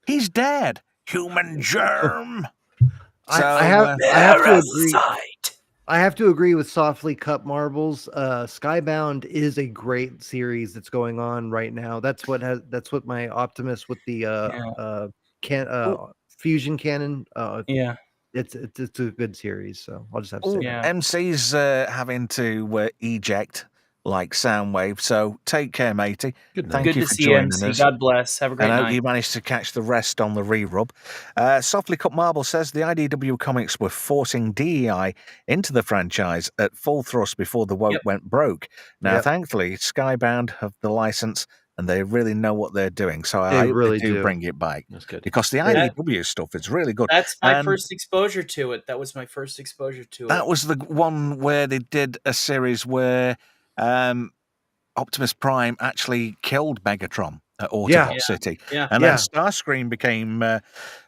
He's dead. Human germ. I have to agree. I have to agree with Softly Cut Marbles. Skybound is a great series that's going on right now. That's what my Optimus with the fusion cannon. It's a good series. So I'll just have to say that. MC's having to eject like Soundwave. So take care, matey. Thank you to for see joining MC. us. God bless. Have a great I hope night. you managed to catch the rest on the re-rub. Softly Cut Marble says the IDW comics were forcing DEI into the franchise at full thrust before the woke went broke. Now, thankfully, Skybound have the license and they really know what they're doing. So I hope really they do do. bring it back. That's good. Because the IDW stuff is really good. That's my And first exposure to it. That was my first exposure to it. that was the one where they did a series where Optimus Prime actually killed Megatron at Autobot City. And then Starscream became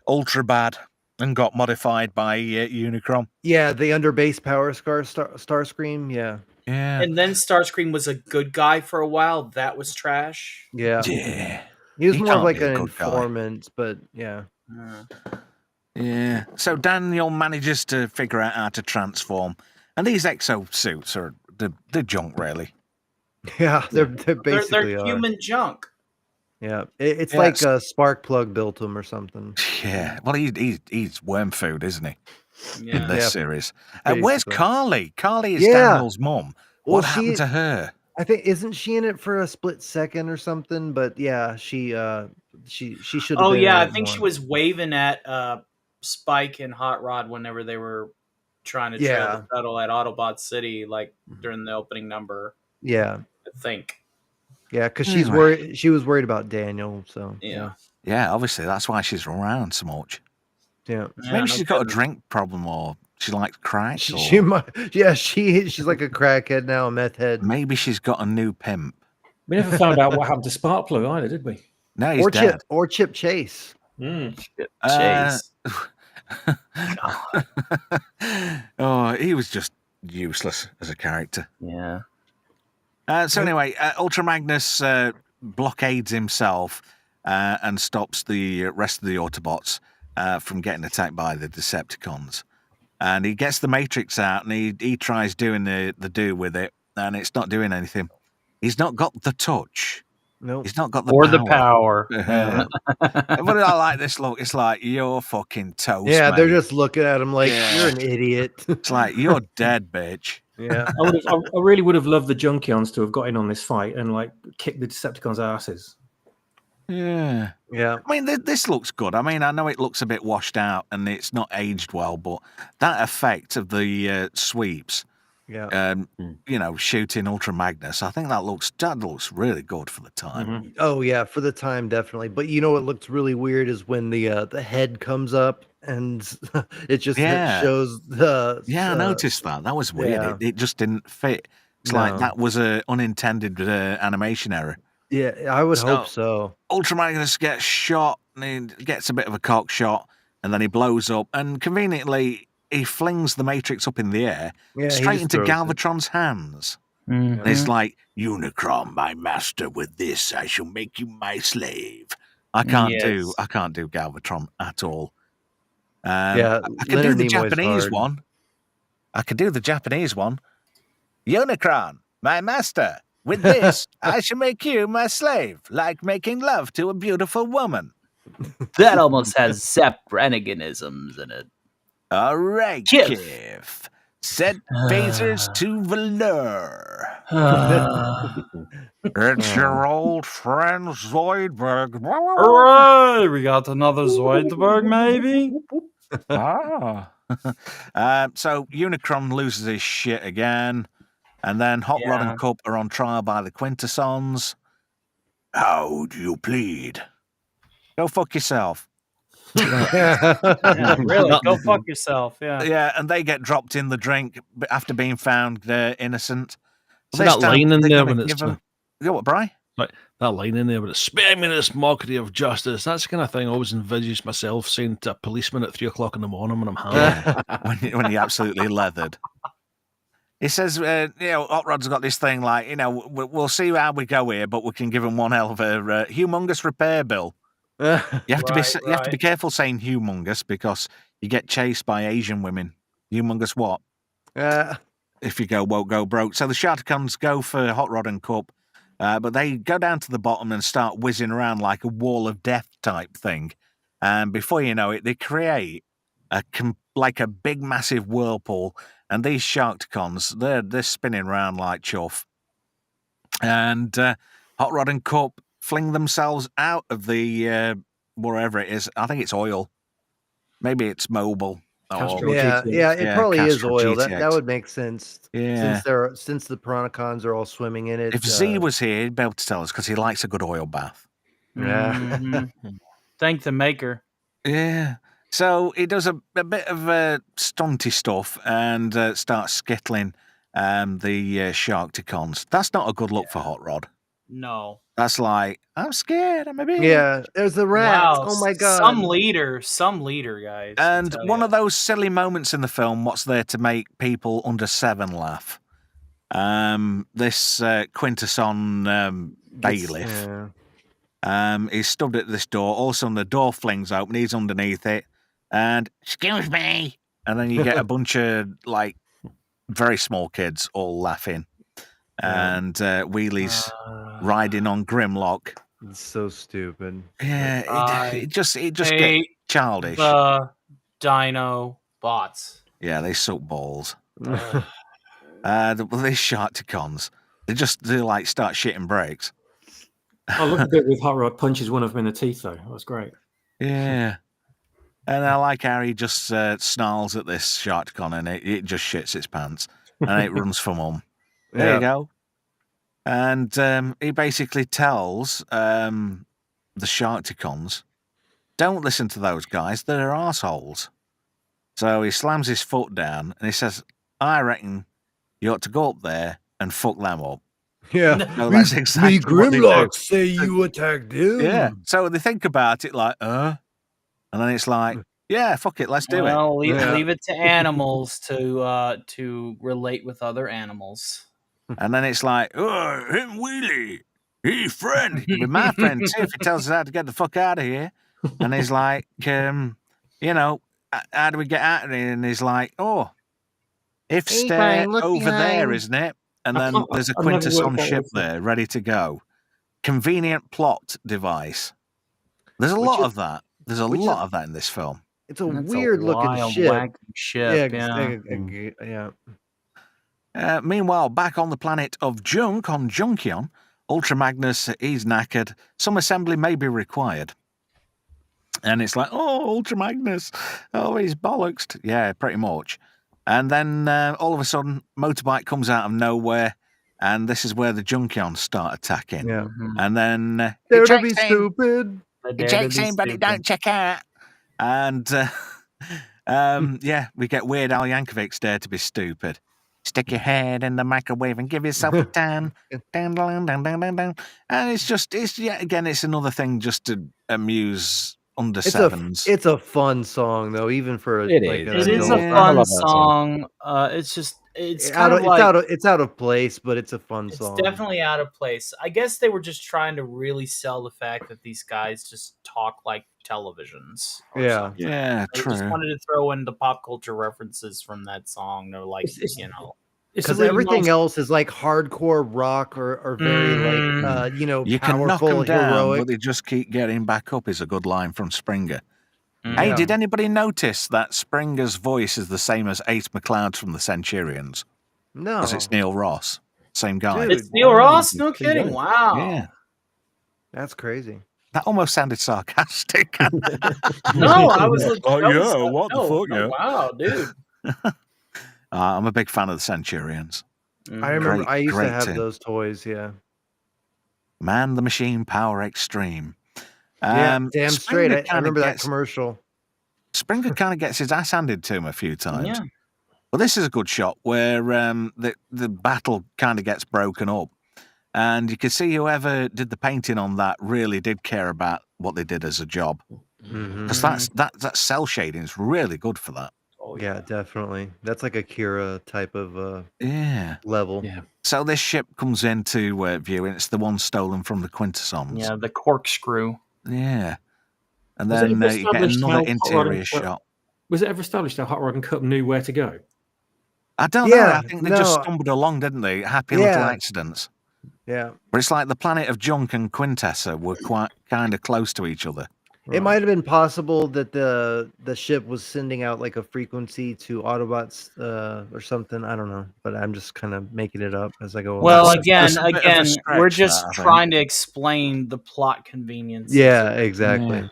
ultra bad and got modified by Unicron. Yeah, the under base power Starscream. Yeah. And then Starscream was a good guy for a while. That was trash. Yeah. Yeah. He was He more of can't like be a an good guy. informant, but yeah. Yeah. So Daniel manages to figure out how to transform. And these exosuits are the junk, really. Yeah, they're basically they're human junk. Yeah, it's Yeah, like a spark plug built him or something. Yeah. Well, he's worm food, isn't he? In Yeah. this Yeah, series. Where's basically. Carly? Carly is Yeah. Daniel's mum. Well, What happened to her? I think isn't she in it for a split second or something? But yeah, she should have Oh been yeah, in I it think more. she was waving at Spike and Hot Rod whenever they were trying to trail the shuttle at Autobot City, like during the opening number. Yeah, I think. yeah, because she's Anyway. worried. She was worried about Daniel. So Yeah. Yeah, obviously that's why she's around so much. yeah. Yeah, Maybe no she's got a kidding. drink problem, or she likes crack, or She might. Yeah, she's like a crackhead now, a meth head. maybe she's got a new pimp. We never found out what happened to Sparkplug either, did we? No, he's dead. Chip Chase. Chase. Oh, he was just useless as a character. Yeah. So anyway, Ultra Magnus blockades himself and stops the rest of the Autobots from getting attacked by the Decepticons. And he gets the Matrix out and he tries doing the do with it, and it's not doing anything. He's not got the touch. Nope. He's not got the Or power. the power. But I like this look. It's like, you're fucking toast, Yeah, mate. they're just looking at him like, Yeah. you're an idiot. It's like, you're dead, bitch. Yeah. I really would have loved the Junkions to have got in on this fight and like kicked the Decepticons' asses. Yeah. Yeah. I mean, this looks good. I mean, I know it looks a bit washed out and it's not aged well, but that effect of the sweeps, Yeah. Shooting Ultra Magnus, I think that looks really good for the time. Mm-hmm. Oh yeah, for the time definitely. But you know what looks really weird is when the head comes up and it just shows the. Yeah, I noticed that. That was weird. Yeah. It just didn't fit. It's like that was an unintended animation error. Yeah, I would hope so. Ultra Magnus gets shot and he gets a bit of a cock shot and then he blows up and conveniently he flings the Matrix up in the air straight into Galvatron's hands. Mm-hmm. And it's like, Unicron, my master, with this I shall make you my slave. I can't do Galvatron at all. I can do the Japanese one. I could do the Japanese one. Unicron, my master, with this I shall make you my slave, like making love to a beautiful woman. That almost has Zep Renniganisms in it. All right, Kif. Set phasers to velour. It's your old friend Zoidberg. Hooray! We got another Zoidberg, maybe? So Unicron loses his shit again, and then Hot Rod and Cup are on trial by the Quintessons. How do you plead? Go fuck yourself. Yeah, really, go fuck yourself. Yeah. Yeah, and they get dropped in the drink after being found innocent. So that line in there when it's you know what, Bri? Like that line in there, but it's spare me this mockery of justice. That's the kind of thing I always envisaged myself saying to a policeman at 3 o'clock in the morning when I'm hammered. when he absolutely leathered. He says, Hot Rod's got this thing like, we'll see how we go here, but we can give him one hell of a humongous repair bill. You have to be careful saying humongous because you get chased by Asian women. Humongous what? If you won't go broke. So the Sharticons go for Hot Rod and Cup, but they go down to the bottom and start whizzing around like a wall of death type thing. And before you know it, they create like a big, massive whirlpool. And these Sharticons, they're spinning around like chuff. And Hot Rod and Cup fling themselves out of the wherever it is. I think it's oil. Maybe it's mobile. It probably is oil. GTX. That would make sense. Yeah. Since the Piranacons are all swimming in it. If Z was here, he'd be able to tell us because he likes a good oil bath. Yeah. Mm-hmm. Thank the maker. Yeah. So he does a bit of stunty stuff and starts skittling the Sharkticons. That's not a good look for Hot Rod. No. That's like, I'm scared. I'm a bit. Yeah, there's a rat. Wow, oh my god. Some leader, guys. And one of those silly moments in the film, what's there to make people under 7 laugh? This Quintesson bailiff. He's stood at this door. All of a sudden, the door flings open. He's underneath it. And, excuse me. And then you get a bunch of, like, very small kids all laughing. And Wheelie's riding on Grimlock, It's so stupid. Yeah, it just gets hate childish. The Dino bots. Yeah, they suck balls. These Sharkticons, they like start shitting brakes. I love the bit with Hot Rod punches one of them in the teeth, though. That was great. Yeah. And I like how he just snarls at this Sharkticon and it just shits its pants and it runs for mum. There you go. And he basically tells the Sharkticons, don't listen to those guys, they're arseholes. So he slams his foot down and he says, I reckon you ought to go up there and fuck them up. Yeah. So that's exactly me what they do. Grimlock say you attacked him. Yeah. So they think about it like, and then it's like, yeah, fuck it, let's do it. Leave it to animals to relate with other animals. And then it's like, oh, him Wheelie, he's friend. He can be my friend too if he tells us how to get the fuck out of here. And he's like, how do we get out of here? And he's like, if stay over there, isn't it? And then there's a Quintesson ship there ready to go. Convenient plot device. There's a lot of that. There's a lot of that in this film. It's a weird looking ship. Yeah. Meanwhile, back on the planet of Junk on Junkion, Ultra Magnus, he's knackered. Some assembly may be required. And it's like, Ultra Magnus. Oh, he's bollocksed. Yeah, pretty much. And then all of a sudden, Motorbike comes out of nowhere. And this is where the Junkions start attacking. Yeah. And then Dare to be stupid. He checks in, but he don't check out. And we get Weird Al Yankovic's Dare to be Stupid. Stick your head in the microwave and give yourself a tan. Dun, dun, dun, dun, dun, dun. And it's another thing just to amuse under sevens. It's a fun song though, even for it is a fun song. It's kind of like it's out of place, but it's a fun song. It's definitely out of place. I guess they were just trying to really sell the fact that these guys just talk like televisions. Yeah, they true. just wanted to throw in the pop culture references from that song. They're like, because everything else is like hardcore rock or very like you powerful, can knock them down, heroic. but they just keep getting back up. Is a good line from Springer. Hey, did anybody notice that Springer's voice is the same as Ace McLeod's from the Centurions? No, because it's Neil Ross, same guy. It's Neil Ross. No kidding. Wow. Yeah, that's crazy. That almost sounded sarcastic. No, I was like, what the fuck? Yeah. Wow, dude. I'm a big fan of the Centurions. I remember I used to have those toys. Yeah. Man the Machine Power Extreme. Damn straight. I remember that commercial. Springer kind of gets his ass handed to him a few times. Yeah. Well, this is a good shot where the battle kind of gets broken up. And you can see whoever did the painting on that really did care about what they did as a job. Because that cell shading is really good for that. Oh, yeah, definitely. That's like a Kira type of level. Yeah. So this ship comes into view, and it's the one stolen from the Quintessons. Yeah, the corkscrew. Yeah. And then you get another interior shot. Was it ever established how Hot Rod and Cup knew where to go? I don't know. I think they just stumbled along, didn't they? Happy little accidents. Yeah. But it's like the planet of Junk and Quintessa were quite kind of close to each other. It might have been possible that the ship was sending out like a frequency to Autobots or something. I don't know, but I'm just kind of making it up as I go along. Well, again, we're just trying to explain the plot convenience. Yeah, exactly.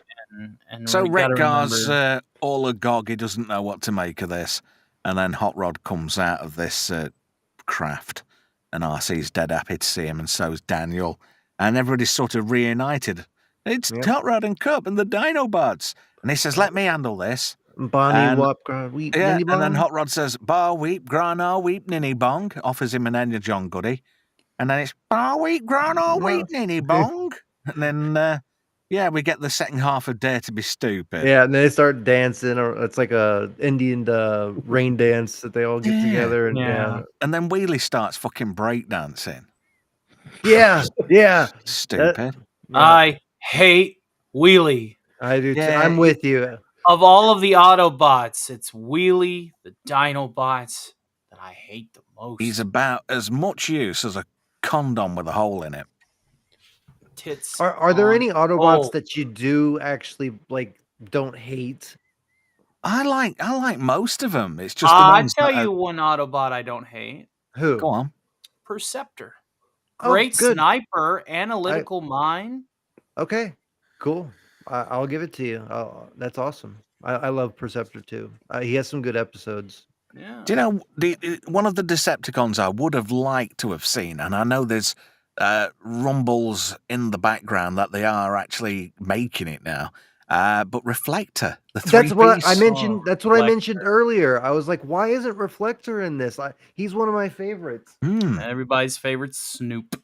And so Redgar's all agog. He doesn't know what to make of this. And then Hot Rod comes out of this craft. And RC's dead happy to see him, and so's Daniel. And everybody's sort of reunited. It's Hot Rod and Cup and the Dinobots. And he says, let me handle this. Bonnie, Wop, Weep, Ninny Bong. And then Hot Rod says, Bar Weep, Grana, Weep, Ninny Bong. Offers him an Energon goodie. And then it's Bar Weep, Grana, Weep, Ninny Bong. And then, we get the second half of Dare to be Stupid. Yeah, and they start dancing, or it's like a Indian rain dance that they all get together. And And then Wheelie starts fucking breakdancing. Yeah. Stupid. I hate Wheelie. I do too. I'm with you. Of all of the Autobots, it's Wheelie, the Dinobots, that I hate the most. He's about as much use as a condom with a hole in it. tits. Are there on- any Autobots Oh, that you do actually like don't hate? I like most of them. It's just the I ones tell that you one Autobot I don't hate. Who? go on. Perceptor. Oh, Great good. sniper, analytical mind. Okay, cool. I'll give it to you. That's awesome. I love Perceptor too. He has some good episodes. Yeah. Do you know one of the Decepticons I would have liked to have seen, and I know there's rumbles in the background that they are actually making it now. But Reflector, the That's what I three-piece. mentioned. That's what I Reflector. mentioned earlier. I was like, why isn't Reflector in this? He's one of my favorites. Everybody's favorite Snoop.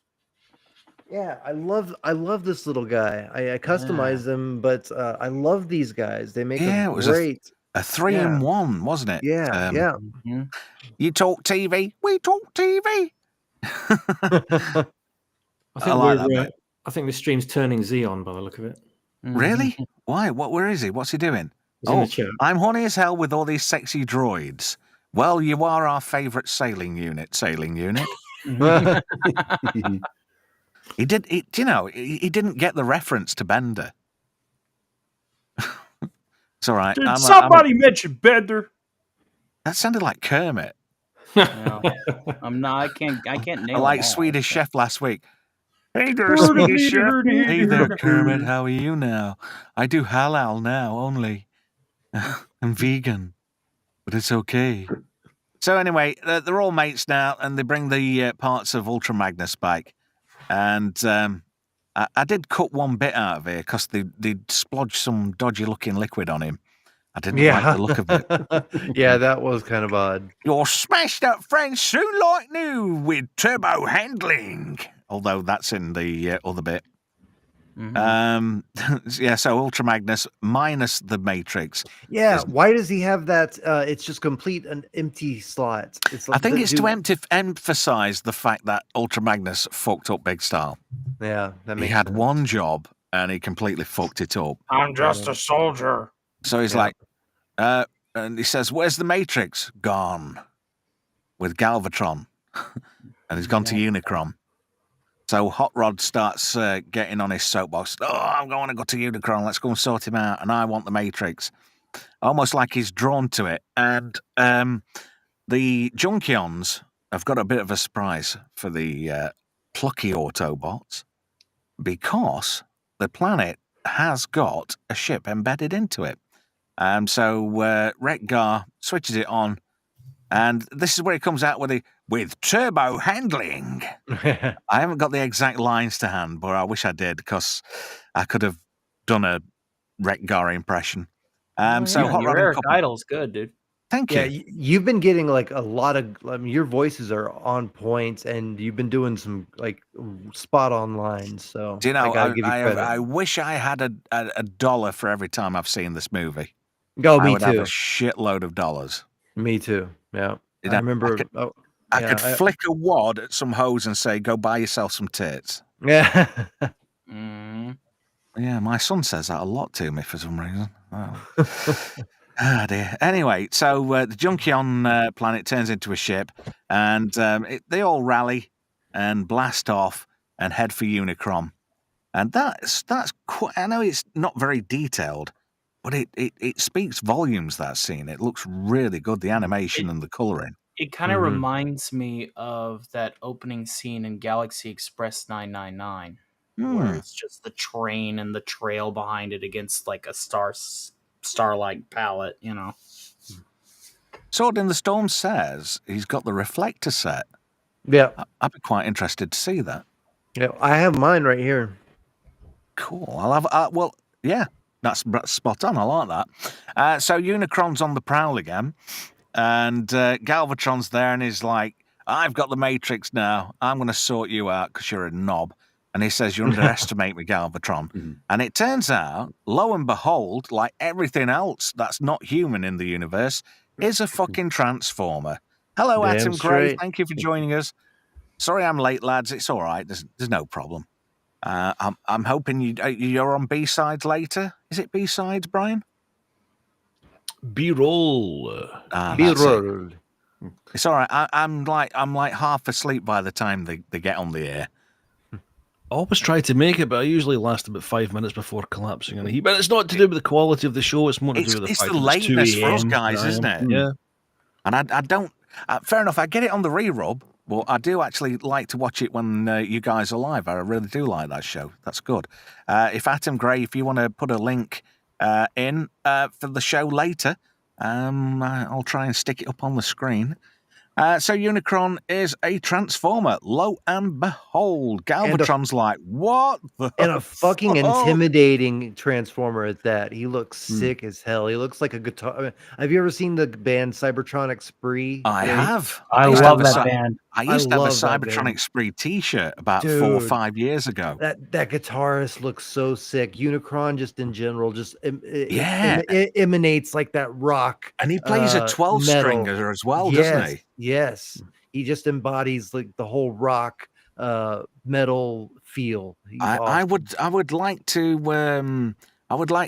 Yeah, I love this little guy. I customized him, but I love these guys. They make Yeah, a it was great. a 3-in-1, wasn't it? Yeah, yeah. Mhm. You talk TV, we talk TV. I I think like that bit. I think this stream's turning Xeon by the look of it. Really? Why? Where is he? What's he doing? He's in the chat. I'm horny as hell with all these sexy droids. Well, you are our favourite sailing unit. He did. He didn't get the reference to Bender. It's all right. Did somebody mention Bender? That sounded like Kermit. No, I'm not. I can't nail. I like them all, Swedish so. Chef last week. Hey there, Swedish Chef. Hey there, Kermit. How are you now? I do halal now only. I'm vegan, but it's okay. So anyway, they're all mates now, and they bring the parts of Ultra Magnus back. And I did cut one bit out of here because they splodged some dodgy-looking liquid on him. I didn't like the look of it. Yeah, that was kind of odd. Your smashed-up friends soon like new with turbo handling. Although that's in the other bit. Yeah, so Ultra Magnus minus the Matrix. Yeah, why does he have that? It's just complete an empty slot. It's like I think it's to emphasize the fact that Ultra Magnus fucked up Big Style. Yeah, that makes He had sense. one job and he completely fucked it up. I'm just a soldier. So he's like, and he says, "Where's the Matrix?" Gone with Galvatron, and he's gone to Unicron. So Hot Rod starts getting on his soapbox. Oh, I'm going to go to Unicron. Let's go and sort him out. And I want the Matrix. Almost like he's drawn to it. And the Junkions have got a bit of a surprise for the plucky Autobots because the planet has got a ship embedded into it. So Retgar switches it on. And this is where it comes out with turbo handling. I haven't got the exact lines to hand, but I wish I did because I could have done a Retgar impression. So Hot your Rod Eric Idle's good, dude. Thank you. Yeah, you've been getting like a lot of. I mean, your voices are on point, and you've been doing some like spot on lines. So Do you know? I gotta give you credit. I wish I had a dollar for every time I've seen this movie. Go, I me would have too. a shitload of dollars. Me too. Yeah, You I know, remember. I could flick a wad at some hose and say, "Go buy yourself some tits." Yeah. Yeah, my son says that a lot to me for some reason. Oh. Dear. Anyway, so the Junkion planet turns into a ship, and they all rally and blast off and head for Unicron. And that's quite, I know it's not very detailed, but it speaks volumes, that scene. It looks really good, the animation and the colouring. It kind of reminds me of that opening scene in Galaxy Express 999, where it's just the train and the trail behind it against like a starlight palette, you know. Sword in the Storm says he's got the reflector set. Yeah. I'd be quite interested to see that. Yeah, I have mine right here. Cool. I'll have. Well, yeah, that's spot on. I like that. So Unicron's on the prowl again, and Galvatron's there, and he's like, "I've got the Matrix now. I'm going to sort you out because you're a knob." And he says, "You underestimate me, Galvatron." And it turns out, lo and behold, like everything else that's not human in the universe, is a fucking transformer. Hello, Damn Atom Gray. straight. Thank you for joining us. Sorry I'm late, lads. It's all right. There's no problem. I'm hoping you're on B-sides later. Is it B-sides, Brian? B-roll. B-roll. It's all right. I'm like half asleep by the time they get on the air. always try to make it, but I usually last about 5 minutes before collapsing in a heap. But it's not to do with the quality of the show; it's more to do with the It's fact the that it's 2 lateness for us a.m. guys, isn't it? Yeah. And I don't. Fair enough. I get it on the re-rub, but I do actually like to watch it when you guys are live. I really do like that show. That's good. If Atom Gray, if you want to put a link in for the show later, I'll try and stick it up on the screen. So Unicron is a transformer. Lo and behold, Galvatron's like, what the And a fucking fuck? intimidating transformer at that. He looks sick as hell. He looks like a guitar. I mean, have you ever seen the band Cybertronic Spree? I have. I used to love have a that Cy- band. I used to have a love that Cybertronic band. Spree T-shirt about 4 or Dude. 5 years ago. That guitarist looks so sick. Unicron, just in general, just Yeah. it emanates like that rock. And he plays a 12-stringer as well, doesn't he? Yes. He just embodies like the whole rock metal feel. He's I awesome. would like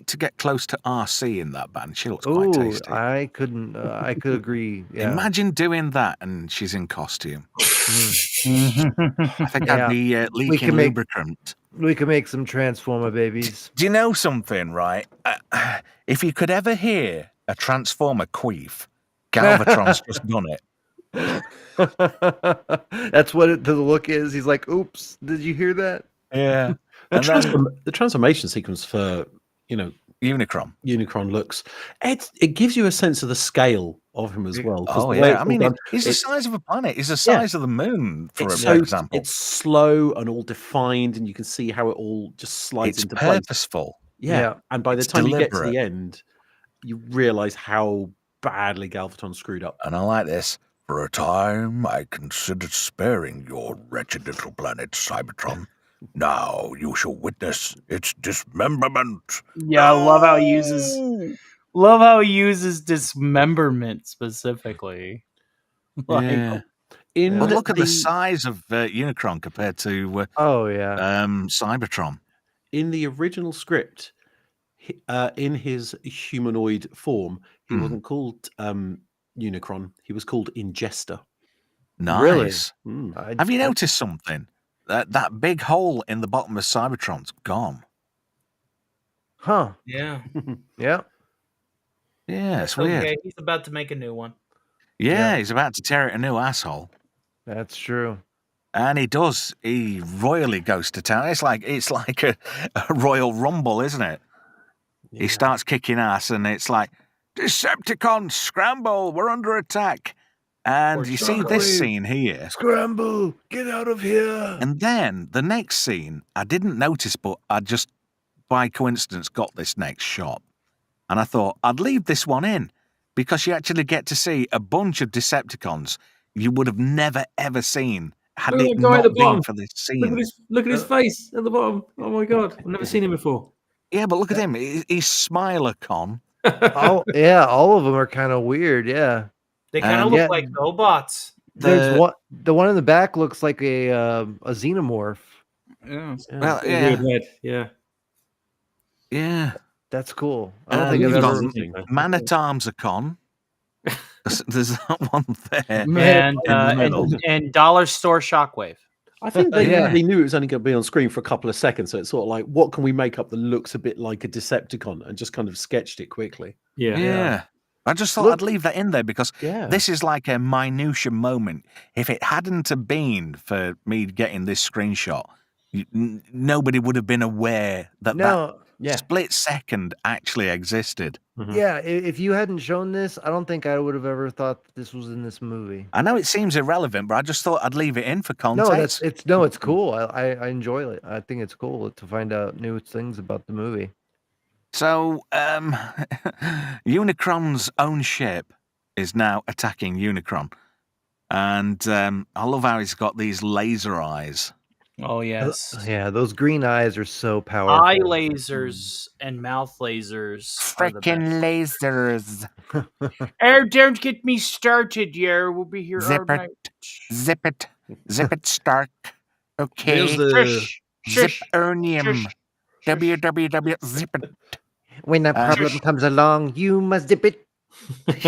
to get close to RC in that band. She looks quite tasty. I could agree. Yeah. Imagine doing that and she's in costume. Mm. I think Yeah. I'd be leaking lubricant. We could make some Transformer babies. Do you know something, right? If you could ever hear a Transformer queef, Galvatron's just done it. That's what the look is. He's like, "Oops, did you hear that?" Yeah. The transformation sequence for Unicron looks it gives you a sense of the scale of him as well. Oh yeah, I mean, he's the size of a planet. He's the size of the moon, for example. It's slow and all defined, and you can see how it all just slides into place. It's purposeful. Yeah, and by the It's time you get to deliberate. the end, you realize how badly Galvatron screwed up. And I like this. For a time, I considered sparing your wretched little planet, Cybertron. Now you shall witness its dismemberment. Yeah, I love how he uses dismemberment specifically. Yeah. But look at the size of Unicron compared to Cybertron. In the original script, in his humanoid form, he wasn't called Unicron. He was called Ingester. Nice. Really? Have you noticed something? That big hole in the bottom of Cybertron's gone. Huh. Yeah. Yeah. Yeah, it's weird. Okay, he's about to make a new one. Yeah, he's about to tear it a new asshole. That's true. And he does. He royally goes to town. It's like a Royal Rumble, isn't it? Yeah. He starts kicking ass, and it's like, Decepticons, scramble! We're under attack. And you see this scene here. Scramble! Get out of here! And then the next scene, I didn't notice, but I just, by coincidence, got this next shot. And I thought, I'd leave this one in, because you actually get to see a bunch of Decepticons you would have never, ever seen had it not been for this scene. Look at his face at the bottom. Oh my God. I've never seen him before. Yeah, but look at him. He's Smiler-Con. All of them are kind of weird. Yeah. They kind of look like Autobots. The one in the back looks like a xenomorph. Yeah. Well, yeah. Weird head. Yeah. That's cool. I don't think I've ever seen that. Man-at-Arms-a-Con. There's that one there. And Dollar Store Shockwave. I think they knew it was only going to be on screen for a couple of seconds, so it's sort of like, what can we make up that looks a bit like a Decepticon, and just kind of sketched it quickly. Yeah. I just thought I'd leave that in there because this is like a minutia moment. If it hadn't have been for me getting this screenshot, nobody would have been aware that split second actually existed. Mm-hmm. Yeah, if you hadn't shown this, I don't think I would have ever thought that this was in this movie. I know it seems irrelevant, but I just thought I'd leave it in for context. It's cool. I enjoy it. I think it's cool to find out new things about the movie. So, Unicron's own ship is now attacking Unicron. And I love how he's got these laser eyes. Oh, yes. Yeah, those green eyes are so powerful. Eye lasers and mouth lasers. Frickin' lasers. Oh, don't get me started, we'll be here all night. Zip it, Stark. Okay. Zip-ernium. www. Zip it. When a problem comes along, you must zip it. There's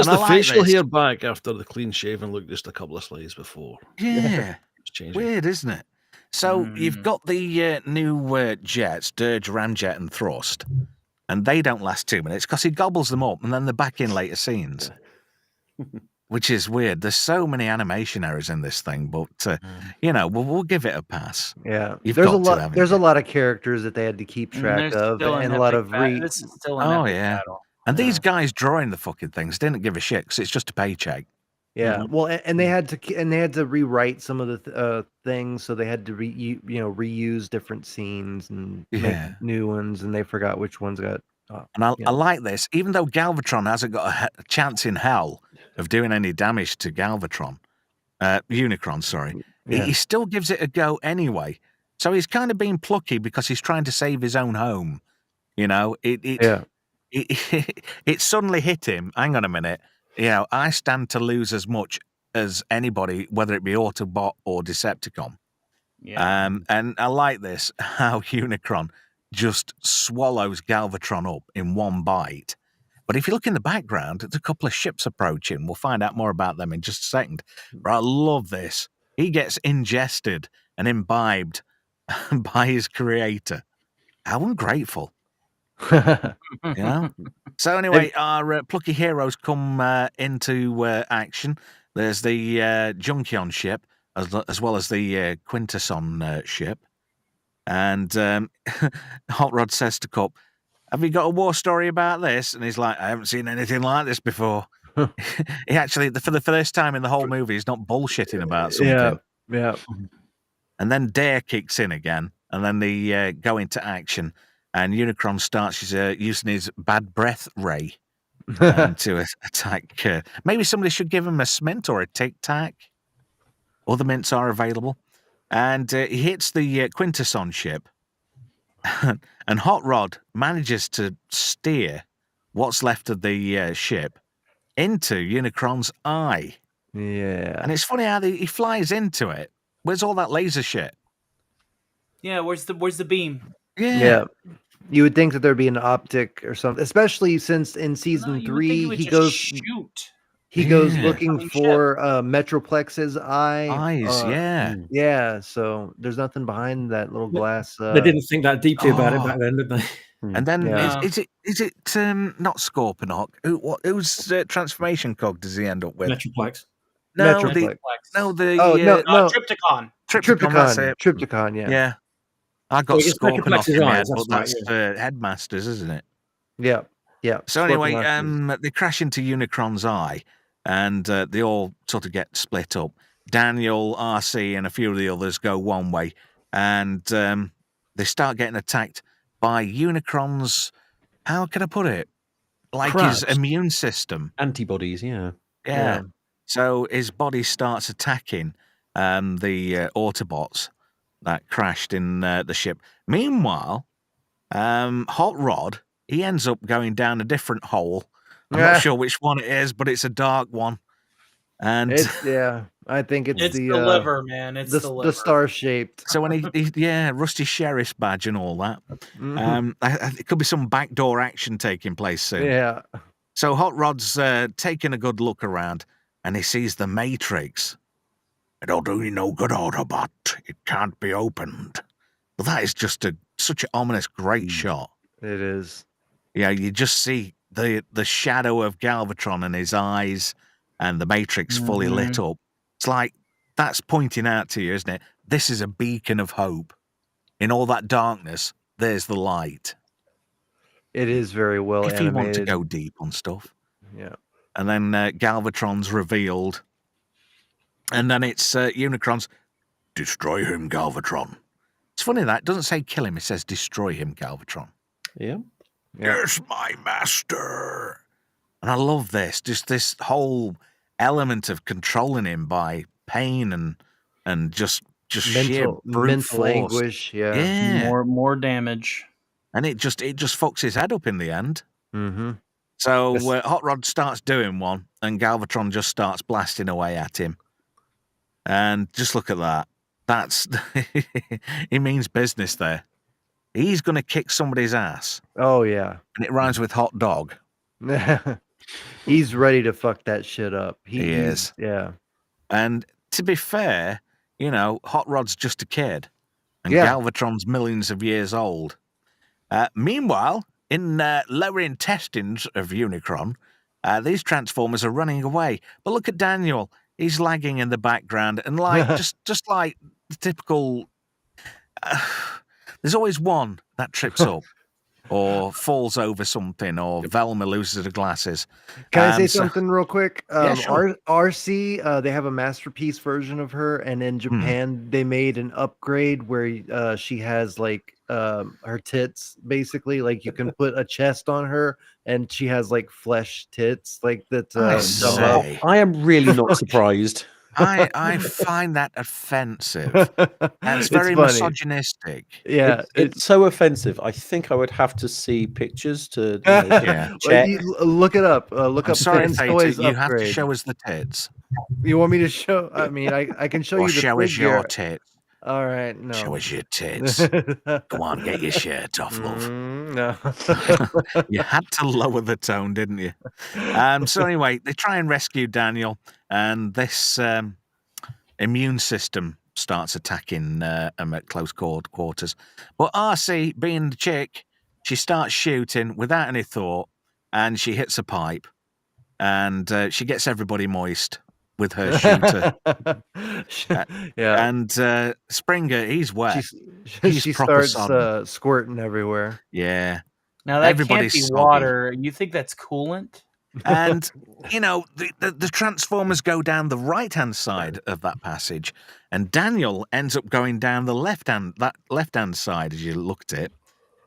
the facial hair back after the clean shaven look just a couple of slides before. Yeah. changing. Weird, isn't it? So you've Mm. got the new jets, Dirge, Ramjet, and Thrust, and they don't last 2 minutes because he gobbles them up, and then they're back in later scenes, which is weird. There's so many animation errors in this thing, but we'll give it a pass. Yeah, You've there's a got to, lot. haven't There's you? a lot of characters that they had to keep And track there's of, still an and a lot epic of This is still an Oh, epic yeah. battle. And these Yeah. guys drawing the fucking things didn't give a shit because it's just a paycheck. Yeah, well, and they had to rewrite some of the things, so they had to reuse different scenes and Yeah. make new ones, and they forgot which ones got. And I like this, even though Galvatron hasn't got a chance in hell of doing any damage to Unicron, sorry. Yeah. He still gives it a go anyway. So he's kind of being plucky because he's trying to save his own home. You know, it suddenly hit him. Hang on a minute. I stand to lose as much as anybody, whether it be Autobot or Decepticon. Yeah. And I like this, how Unicron just swallows Galvatron up in one bite. But if you look in the background, there's a couple of ships approaching. We'll find out more about them in just a second. But I love this. He gets ingested and imbibed by his creator. How ungrateful. So anyway, our plucky heroes come into action. There's the Junkion ship, as well as the Quintesson ship. And Hot Rod says to Cup, "Have you got a war story about this?" And he's like, "I haven't seen anything like this before." He actually, for the first time in the whole movie, he's not bullshitting about something. Yeah. And then Dare kicks in again, and then they go into action. And Unicron starts using his bad breath ray to attack. Maybe somebody should give him a smint or a Tic Tac. Other mints are available. And he hits the Quintesson ship. And Hot Rod manages to steer what's left of the ship into Unicron's eye. Yeah. And it's funny how he flies into it. Where's all that laser shit? Yeah, where's the beam? Yeah. You would think that there'd be an optic or something, especially since in season You would think it 3 would he just goes shoot. he goes Yeah. looking Coming for Metroplex's eye. Eyes, yeah. Yeah, so there's nothing behind that little glass. They didn't think that deeply about it back then, did they? And then Yeah. is it not Scorponok? Whose transformation cog does he end up with? Metroplex. No, Metroplex. Trypticon. Tripticon. That's it. Tripticon, yeah. Yeah. I got So it's Scorponok Metroplex's in my head, eyes, but that's that's right, for Headmasters, isn't it? Yeah. Yeah. So anyway, Scorponok they crash into Unicron's eye, and they all sort of get split up. Daniel, RC, and a few of the others go one way, and they start getting attacked by Unicron's, how can I put it? Like his Crabs. immune system. Antibodies, yeah. Yeah. So his body starts attacking the Autobots that crashed in the ship. Meanwhile, Hot Rod, he ends up going down a different hole. I'm not sure which one it is, but it's a dark one. And I think it's It's the the liver, man. It's the liver. the star shaped. so when he Rusty Sheriff's badge and all that. It could be some backdoor action taking place soon. Yeah. So Hot Rod's taking a good look around, and he sees the Matrix. "It'll do you no good, Autobot. It can't be opened." Well, that is just such an ominous, great shot. It is. Yeah, you just see the shadow of Galvatron in his eyes, and the Matrix fully lit up. It's like that's pointing out to you, isn't it? This is a beacon of hope. In all that darkness, there's the light. It is very well If animated. you want to go deep on stuff. Yeah. And then Galvatron's revealed. And then it's Unicron's, "Destroy him, Galvatron." It's funny that it doesn't say kill him, it says destroy him, Galvatron. Yeah. Yes, my master. And I love this, just this whole element of controlling him by pain and just sheer brute mental force. anguish. Yeah. Yeah. More damage. And it just fucks his head up in the end. Mm-hmm. So Hot Rod starts doing one, and Galvatron just starts blasting away at him. And just look at that. That's he means business there. He's going to kick somebody's ass. Oh yeah. And it rhymes with hot dog. He's ready to fuck that shit up. He is. Yeah. And to be fair, Hot Rod's just a kid, and Yeah. Galvatron's millions of years old. Meanwhile, in lower intestines of Unicron, these Transformers are running away. But look at Daniel. He's lagging in the background, and just like the typical... there's always one that trips up or falls over something, or Velma loses her glasses. Can I say something real quick? Yeah, sure. RC, they have a masterpiece version of her, and in Japan they made an upgrade where she has like her tits, basically. Like you can put a chest on her, and she has like flesh tits, like that. I am really not surprised. I find that offensive. And it's very funny. misogynistic. Yeah, it's so offensive. I think I would have to see pictures to check. Look it up. Look up. Sorry, Fans Theta, Toys you have to upgrade. show us the tits. You want me to show? I mean, I can show Or you the show us figure. your tits. All right, no. Show us your tits. Come on, get your shirt off, love. No. You had to lower the tone, didn't you? So anyway, they try and rescue Daniel, and this immune system starts attacking them at close quarters. But RC, being the chick, she starts shooting without any thought, and she hits a pipe, and she gets everybody moist with her shooter. Yeah. And Springer, he's wet. She starts squirting everywhere. Yeah. Now that Everybody's can't be soggy. water. You think that's coolant? And, the Transformers go down the right-hand side of that passage, and Daniel ends up going down the left-hand side as you looked at it,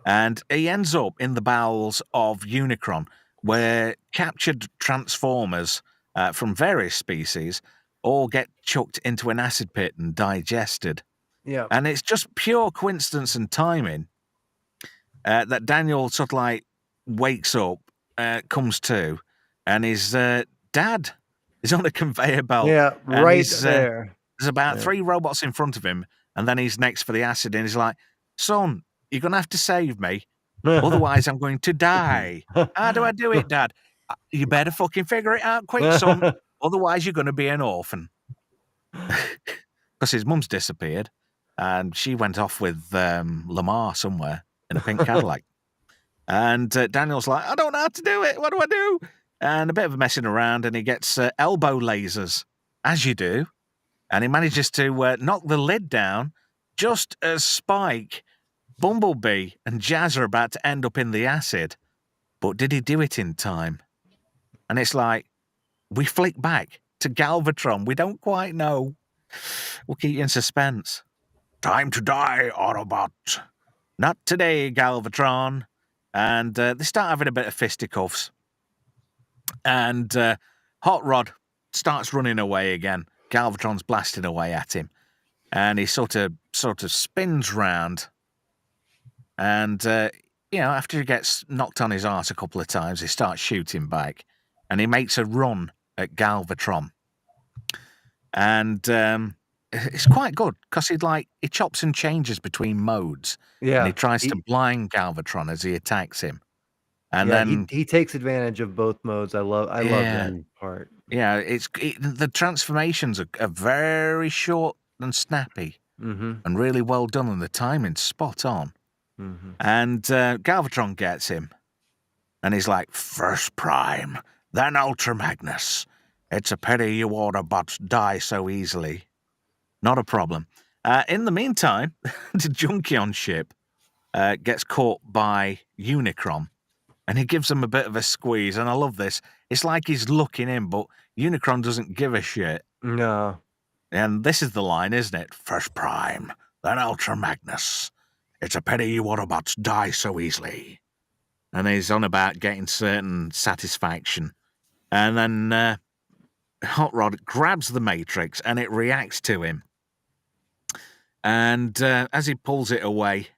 and he ends up in the bowels of Unicron, where captured Transformers from various species all get chucked into an acid pit and digested. Yeah. And it's just pure coincidence and timing that Daniel sort of like wakes up, comes to, and his dad is on a conveyor belt. Yeah, and right he's, there. There's about 3 robots in front of him, and then he's next for the acid, and he's like, son, you're going to have to save me, otherwise I'm going to die. How do I do it, Dad? You better fucking figure it out quick, son, otherwise you're going to be an orphan. Because his mum's disappeared, and she went off with Lamar somewhere in a pink Cadillac. And Daniel's like, I don't know how to do it. What do I do? And a bit of messing around, and he gets elbow lasers, as you do. And he manages to knock the lid down just as Spike, Bumblebee, and Jazz are about to end up in the acid. But did he do it in time? And it's like, we flick back to Galvatron. We don't quite know. We'll keep you in suspense. Time to die, Autobot. Not today, Galvatron. And they start having a bit of fisticuffs. And Hot Rod starts running away again. Galvatron's blasting away at him. And he sort of spins round. And, after he gets knocked on his arse a couple of times, he starts shooting back. And he makes a run at Galvatron. And it's quite good, because he chops and changes between modes. Yeah. And he tries to blind Galvatron as he attacks him. And yeah, then he takes advantage of both modes. I love that part. Yeah, the transformations are very short and snappy, and really well done, and the timing's spot on. And Galvatron gets him, and he's like, first Prime, then Ultra Magnus. It's a pity you Autobots die so easily. Not a problem. In the meantime, the Junkion ship gets caught by Unicron, and he gives him a bit of a squeeze, and I love this. It's like he's looking in, but Unicron doesn't give a shit. No. And this is the line, isn't it? First Prime, then Ultra Magnus. It's a pity you Autobots die so easily. And he's on about getting certain satisfaction. And then Hot Rod grabs the Matrix, and it reacts to him. And as he pulls it away,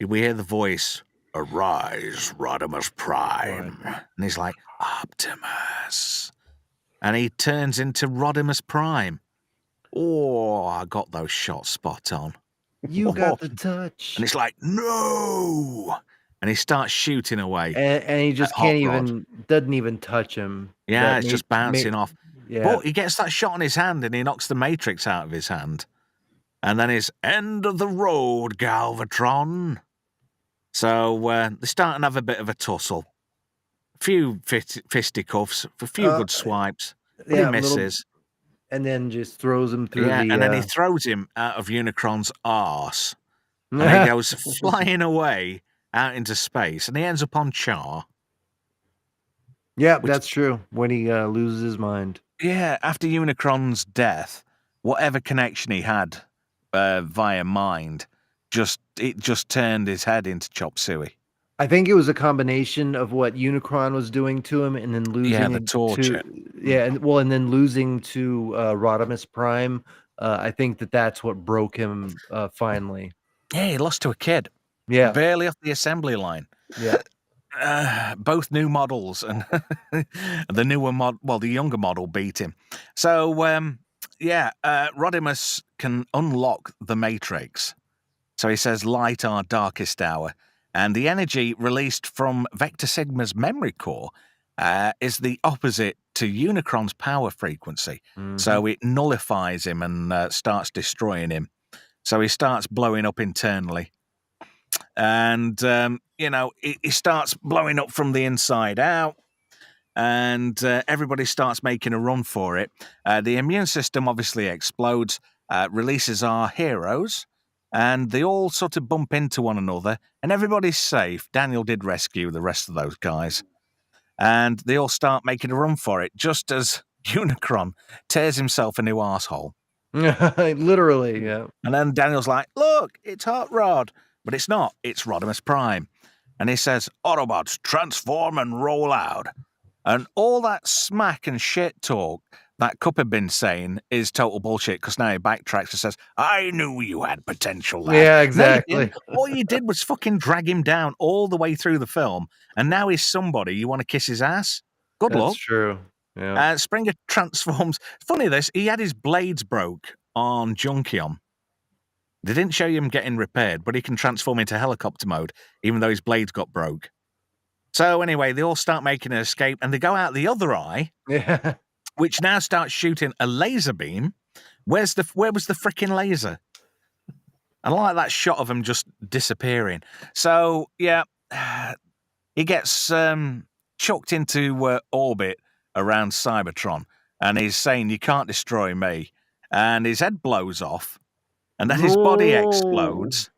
we hear the voice, "Arise, Rodimus Prime." And he's like, Optimus. And he turns into Rodimus Prime. Oh, I got those shots spot on. You got the touch. And it's like, no. And he starts shooting away. And he just doesn't even touch him. Yeah, it's just bouncing off. Yeah. But he gets that shot on his hand and he knocks the Matrix out of his hand. And then it's end of the road, Galvatron. So they start and have a bit of a tussle. A few fisticuffs, a few good swipes, but he misses. And then just throws him through Yeah, the... and then he throws him out of Unicron's arse. And he goes flying away out into space, and he ends up on Char. Yeah, that's true. When he loses his mind. Yeah, after Unicron's death, whatever connection he had via mind, it just turned his head into chop suey. I think it was a combination of what Unicron was doing to him, and then losing the torture. and then losing to Rodimus Prime. I think that's what broke him finally. Yeah, he lost to a kid. Yeah, Barely off the assembly line. Yeah. Both new models, and the younger model beat him. So, Rodimus can unlock the Matrix. So he says, light our darkest hour. And the energy released from Vector Sigma's memory core is the opposite to Unicron's power frequency. Mm-hmm. So it nullifies him and starts destroying him. So he starts blowing up internally. And, he starts blowing up from the inside out. And everybody starts making a run for it. The immune system obviously explodes, releases our heroes. And they all sort of bump into one another, and everybody's safe. Daniel did rescue the rest of those guys. And they all start making a run for it, just as Unicron tears himself a new arsehole. Literally, yeah. And then Daniel's like, look, it's Hot Rod. But it's not. It's Rodimus Prime. And he says, Autobots, transform and roll out. And all that smack and shit talk that Cup had been saying is total bullshit, because now he backtracks and says, I knew you had potential, lad. Yeah, exactly. All you did was fucking drag him down all the way through the film, and now he's somebody you want to kiss his ass? Good luck. That's true. Yeah. Springer transforms. Funny this, he had his blades broke on Junkion. They didn't show him getting repaired, but he can transform into helicopter mode, even though his blades got broke. So anyway, they all start making an escape, and they go out the other eye. Yeah. Which now starts shooting a laser beam. Where was the freaking laser? I like that shot of him just disappearing. So, yeah, he gets chucked into orbit around Cybertron, and he's saying, you can't destroy me. And his head blows off, and then his body explodes.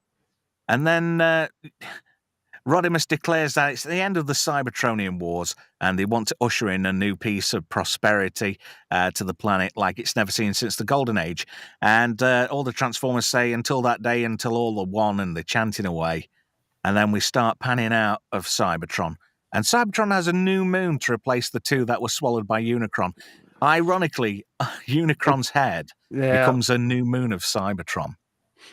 And then Rodimus declares that it's the end of the Cybertronian Wars, and they want to usher in a new piece of prosperity to the planet like it's never seen since the Golden Age. And all the Transformers say, until that day, until all are one, and they're chanting away. And then we start panning out of Cybertron. And Cybertron has a new moon to replace the two that were swallowed by Unicron. Ironically, Unicron's head becomes a new moon of Cybertron.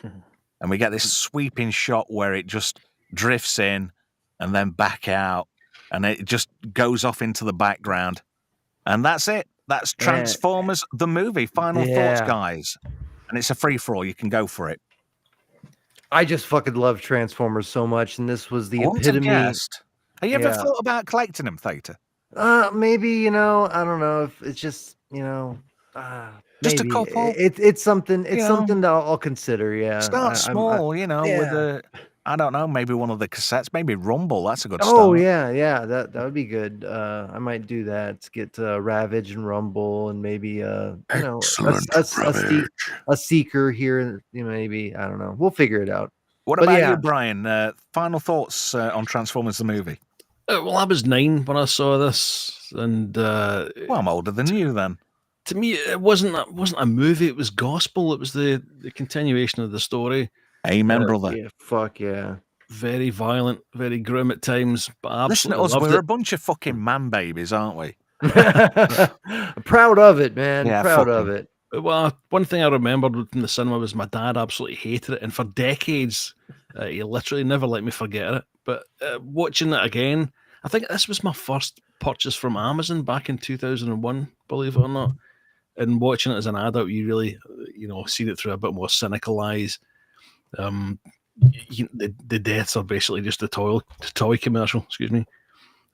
And we get this sweeping shot where it just drifts in and then back out, and it just goes off into the background. And that's it. That's Transformers, the movie. Final thoughts, guys. And it's a free-for-all. You can go for it. I just fucking love Transformers so much, and this was the epitome. Have you ever thought about collecting them, Theta? Maybe, I don't know if it's just, just maybe. a couple. It's something. It's something that I'll consider. Yeah. Start small, with a. I don't know, maybe one of the cassettes, maybe Rumble. That's a good start. Oh yeah, that would be good. I might do that. Get Ravage and Rumble, and maybe a Seeker here. Maybe, I don't know. We'll figure it out. What about you, Brian? Final thoughts on Transformers the movie? Well, I was 9 when I saw this, and well, I'm older than you then. To me, it wasn't a movie. It was gospel. It was the continuation of the story. Amen, brother. Yeah, fuck yeah. Very violent, very grim at times. But listen to us, we're a bunch of fucking man babies, aren't we? Proud of it, man. Yeah, proud of it. Well, one thing I remembered from the cinema was my dad absolutely hated it, and for decades, he literally never let me forget it. But watching it again, I think this was my first purchase from Amazon back in 2001, believe it or not. And watching it as an adult, you really, see it through a bit more cynical eyes. The deaths are basically just a toy commercial. Excuse me.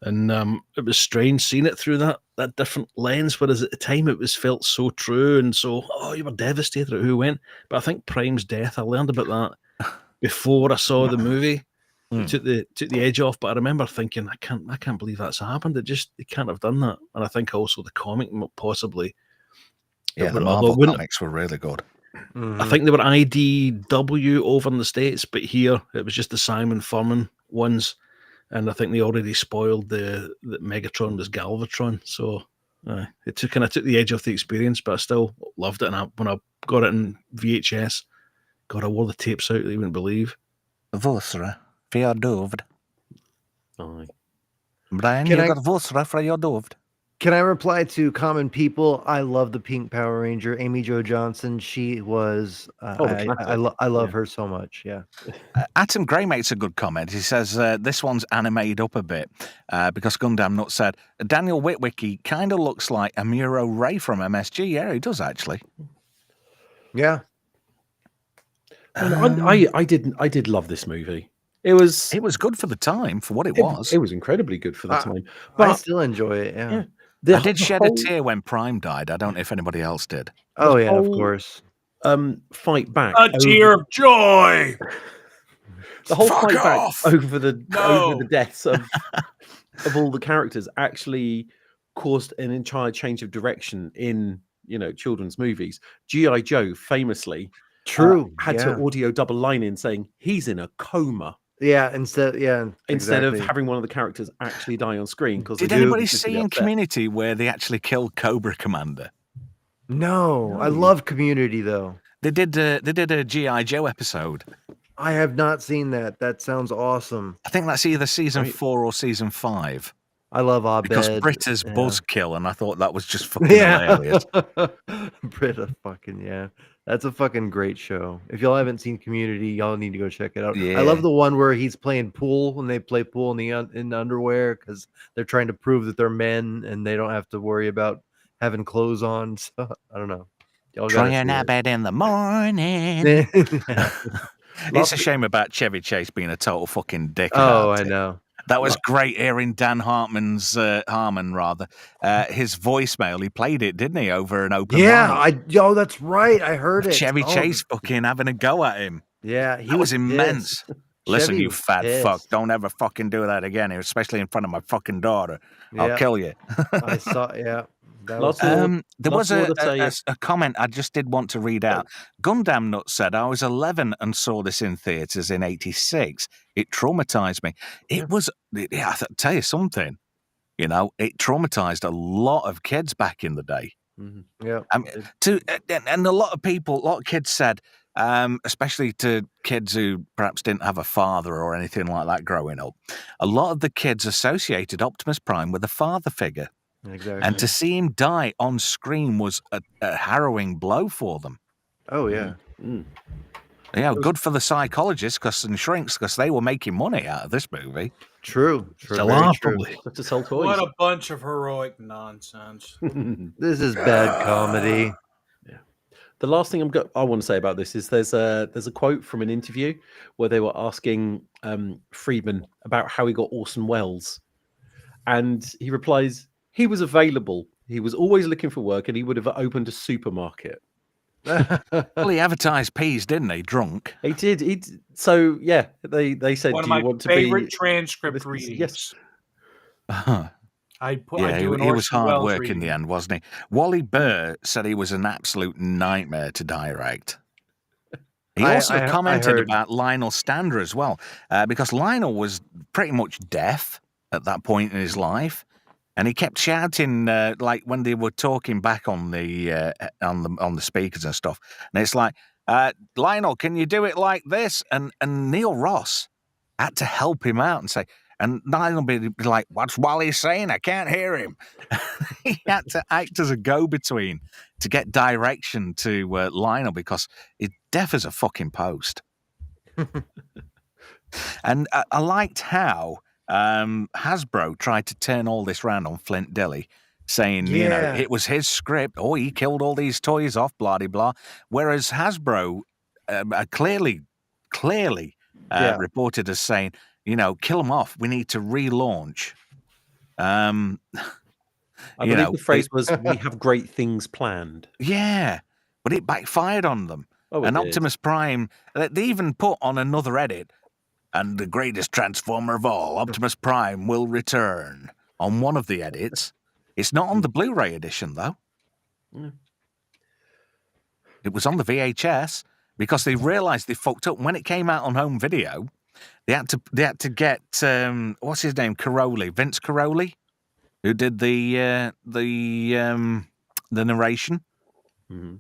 And it was strange seeing it through that different lens, whereas at the time it was felt so true and so, you were devastated at who went. But I think Prime's death, I learned about that before I saw the movie. It took the edge off, but I remember thinking, I can't believe that's happened. They can't have done that. And I think also the comic possibly. Yeah, the Marvel comics were really good. I think they were IDW over in the States, but here it was just the Simon Furman ones. And I think they already spoiled that Megatron was Galvatron. So it took the edge off the experience, but I still loved it. And when I got it in VHS, God, I wore the tapes out that you wouldn't believe. Vosra, Fjordovd. Aye. Brian, you got Vosra Fjordovd. Can I reply to common people? I love the Pink Power Ranger, Amy Jo Johnson. She was, I love her so much. Yeah. Atom Grey makes a good comment. He says, this one's animated up a bit because Gundam Nut said, Daniel Witwicky kind of looks like Amuro Ray from MSG. Yeah, he does actually. Yeah. I did love this movie. It was good for the time, for what it was. It was incredibly good for the time. But I still enjoy it. Yeah. I did shed a tear when Prime died. I don't know if anybody else did. Oh yeah, of course. Fight back. A tear of joy. The whole fight back over the deaths of all the characters actually caused an entire change of direction in children's movies. G.I. Joe famously had to audio double line in saying he's in a coma. Yeah, instead of having one of the characters actually die on screen. Did anybody see in Community where they actually killed Cobra Commander? No, I love Community though. They did a G.I. Joe episode. I have not seen that. That sounds awesome. I think that's either season 4 or season 5. I love Abed. Because Britta's buzzkill, and I thought that was just fucking hilarious. Britta fucking, that's a fucking great show. If y'all haven't seen Community, y'all need to go check it out. Yeah. I love the one where he's playing pool when they play pool in the underwear because they're trying to prove that they're men and they don't have to worry about having clothes on. So, I don't know. Trying out bed in the morning. It's a shame about Chevy Chase being a total fucking dick. Oh, I know. That was great hearing Dan Harmon, his voicemail. He played it, didn't he, over an open mic? That's right. I heard it. Chevy Chase fucking having a go at him. Yeah, that was immense. Listen, you fat pissed. fuck, don't ever fucking do that again, especially in front of my fucking daughter. I'll kill you. I saw, there was a comment I just did want to read out. Gundam Nut said, I was 11 and saw this in theatres in 86. It traumatized me. It was, I'll tell you something, it traumatized a lot of kids back in the day. Mm-hmm. Yeah. And a lot of kids said, especially to kids who perhaps didn't have a father or anything like that growing up, a lot of the kids associated Optimus Prime with a father figure. Exactly. And to see him die on screen was a harrowing blow for them. Oh, yeah. Yeah, good for the psychologists and shrinks because they were making money out of this movie. True. Still are, probably. To sell toys. What a bunch of heroic nonsense. This is bad comedy. Yeah. The last thing I want to say about this is there's a quote from an interview where they were asking Friedman about how he got Orson Welles. And he replies, he was available. He was always looking for work and he would have opened a supermarket. Well, he advertised peas, didn't he? Drunk. He did. So, yeah, they said, one do of my you want to favorite be... transcript readings. Yes. He was hard work in the end, wasn't he? Wally Burr said he was an absolute nightmare to direct. He also commented about Lionel Stander as well, because Lionel was pretty much deaf at that point in his life. And he kept shouting, like when they were talking back on the speakers and stuff. And it's like, Lionel, can you do it like this? And Neil Ross had to help him out and say, and Lionel would be like, what's Wally saying? I can't hear him. He had to act as a go-between to get direction to Lionel because he's deaf as a fucking post. And I liked how Hasbro tried to turn all this round on Flint Dille, saying, it was his script. Oh, he killed all these toys off, blah, blah, blah. Whereas Hasbro clearly reported as saying, kill them off. We need to relaunch. I believe the phrase was, "We have great things planned." Yeah, but it backfired on them. Oh, it And did. Optimus Prime, they even put on another edit, and the greatest transformer of all, Optimus Prime, will return on one of the edits. It's not on the Blu-ray edition, though. Mm. It was on the VHS because they realized they fucked up. When it came out on home video, they had to get, what's his name? Vince Caroli, who did the narration. Mhm.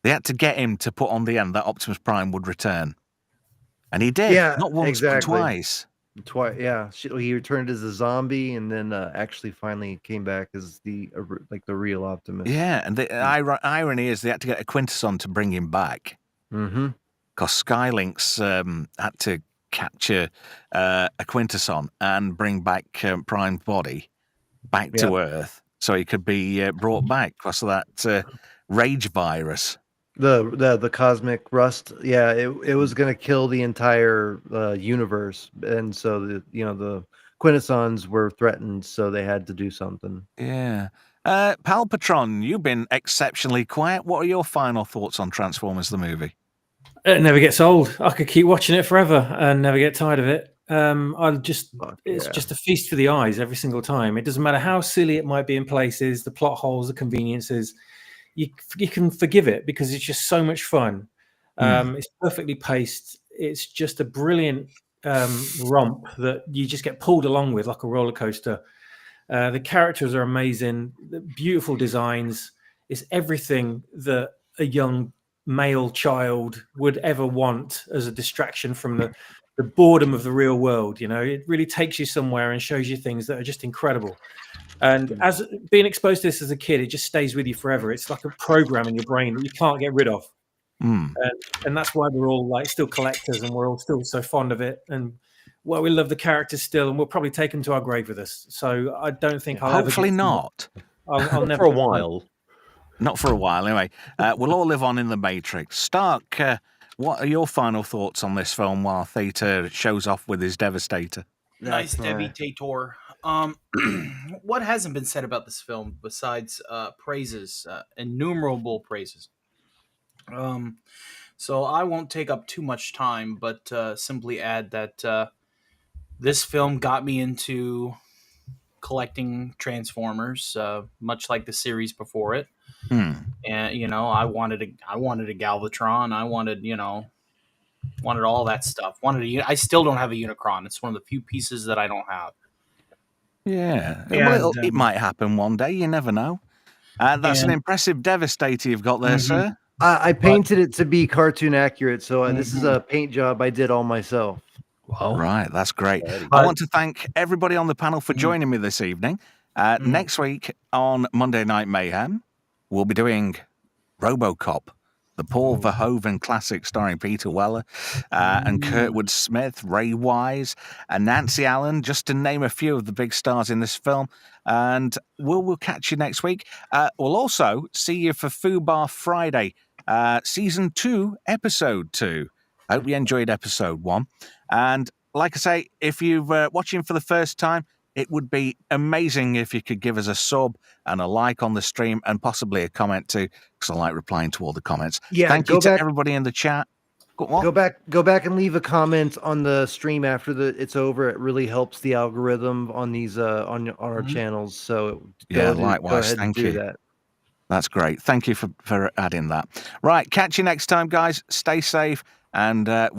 They had to get him to put on the end that Optimus Prime would return. And he did. Yeah, Not once, exactly. but twice. Yeah, he returned as a zombie, and then actually finally came back as the real Optimus. Yeah, and the irony is they had to get a Quintesson to bring him back. Mm-hmm. Because Skylinks had to capture a Quintesson and bring back Prime's body back to Earth so he could be brought back because of that rage virus. The cosmic rust, it was going to kill the entire universe, and so the Quintessons were threatened, so they had to do something. Yeah. Palpatron, you've been exceptionally quiet. What are your final thoughts on Transformers the movie? It never gets old. I could keep watching it forever and never get tired of it. It's just a feast for the eyes every single time. It doesn't matter how silly it might be in places, the plot holes, the conveniences. You can forgive it because it's just so much fun. It's perfectly paced. It's just a brilliant romp that you just get pulled along with like a roller coaster. The characters are amazing. The beautiful designs. It's everything that a young male child would ever want as a distraction from the boredom of the real world. It really takes you somewhere and shows you things that are just incredible. And as being exposed to this as a kid, it just stays with you forever. It's like a program in your brain that you can't get rid of. And that's why we're all still collectors, and we're all still so fond of it. And we love the characters still, and we'll probably take them to our grave with us. So I don't think I'll hopefully not. I'll never for a while. Not for a while, anyway. We'll all live on in the Matrix. Stark, what are your final thoughts on this film while Theta shows off with his Devastator? Nice Devastator. What hasn't been said about this film besides praises, innumerable praises? So I won't take up too much time, but simply add that this film got me into collecting Transformers, much like the series before it. And I wanted a Galvatron. I wanted all that stuff. I still don't have a Unicron. It's one of the few pieces that I don't have. Yeah, well, it might happen one day. You never know. That's an impressive Devastator you've got there, sir. I painted it to be cartoon accurate, so this is a paint job I did all myself. Wow. Right, that's great. I want to thank everybody on the panel for joining me this evening. Next week on Monday Night Mayhem, we'll be doing RoboCop, the Paul Verhoeven classic starring Peter Weller and Kurtwood Smith, Ray Wise, and Nancy Allen, just to name a few of the big stars in this film. And we'll catch you next week. We'll also see you for Fubar Friday, Season 2, Episode 2. I hope you enjoyed Episode 1. And like I say, if you're watching for the first time, it would be amazing if you could give us a sub and a like on the stream and possibly a comment too, because I like replying to all the comments. Yeah, thank you to everybody in the chat. Go back and leave a comment on the stream after it's over. It really helps the algorithm on these on our channels. So likewise. Thank you. That. That's great. Thank you for adding that. Right, catch you next time, guys. Stay safe and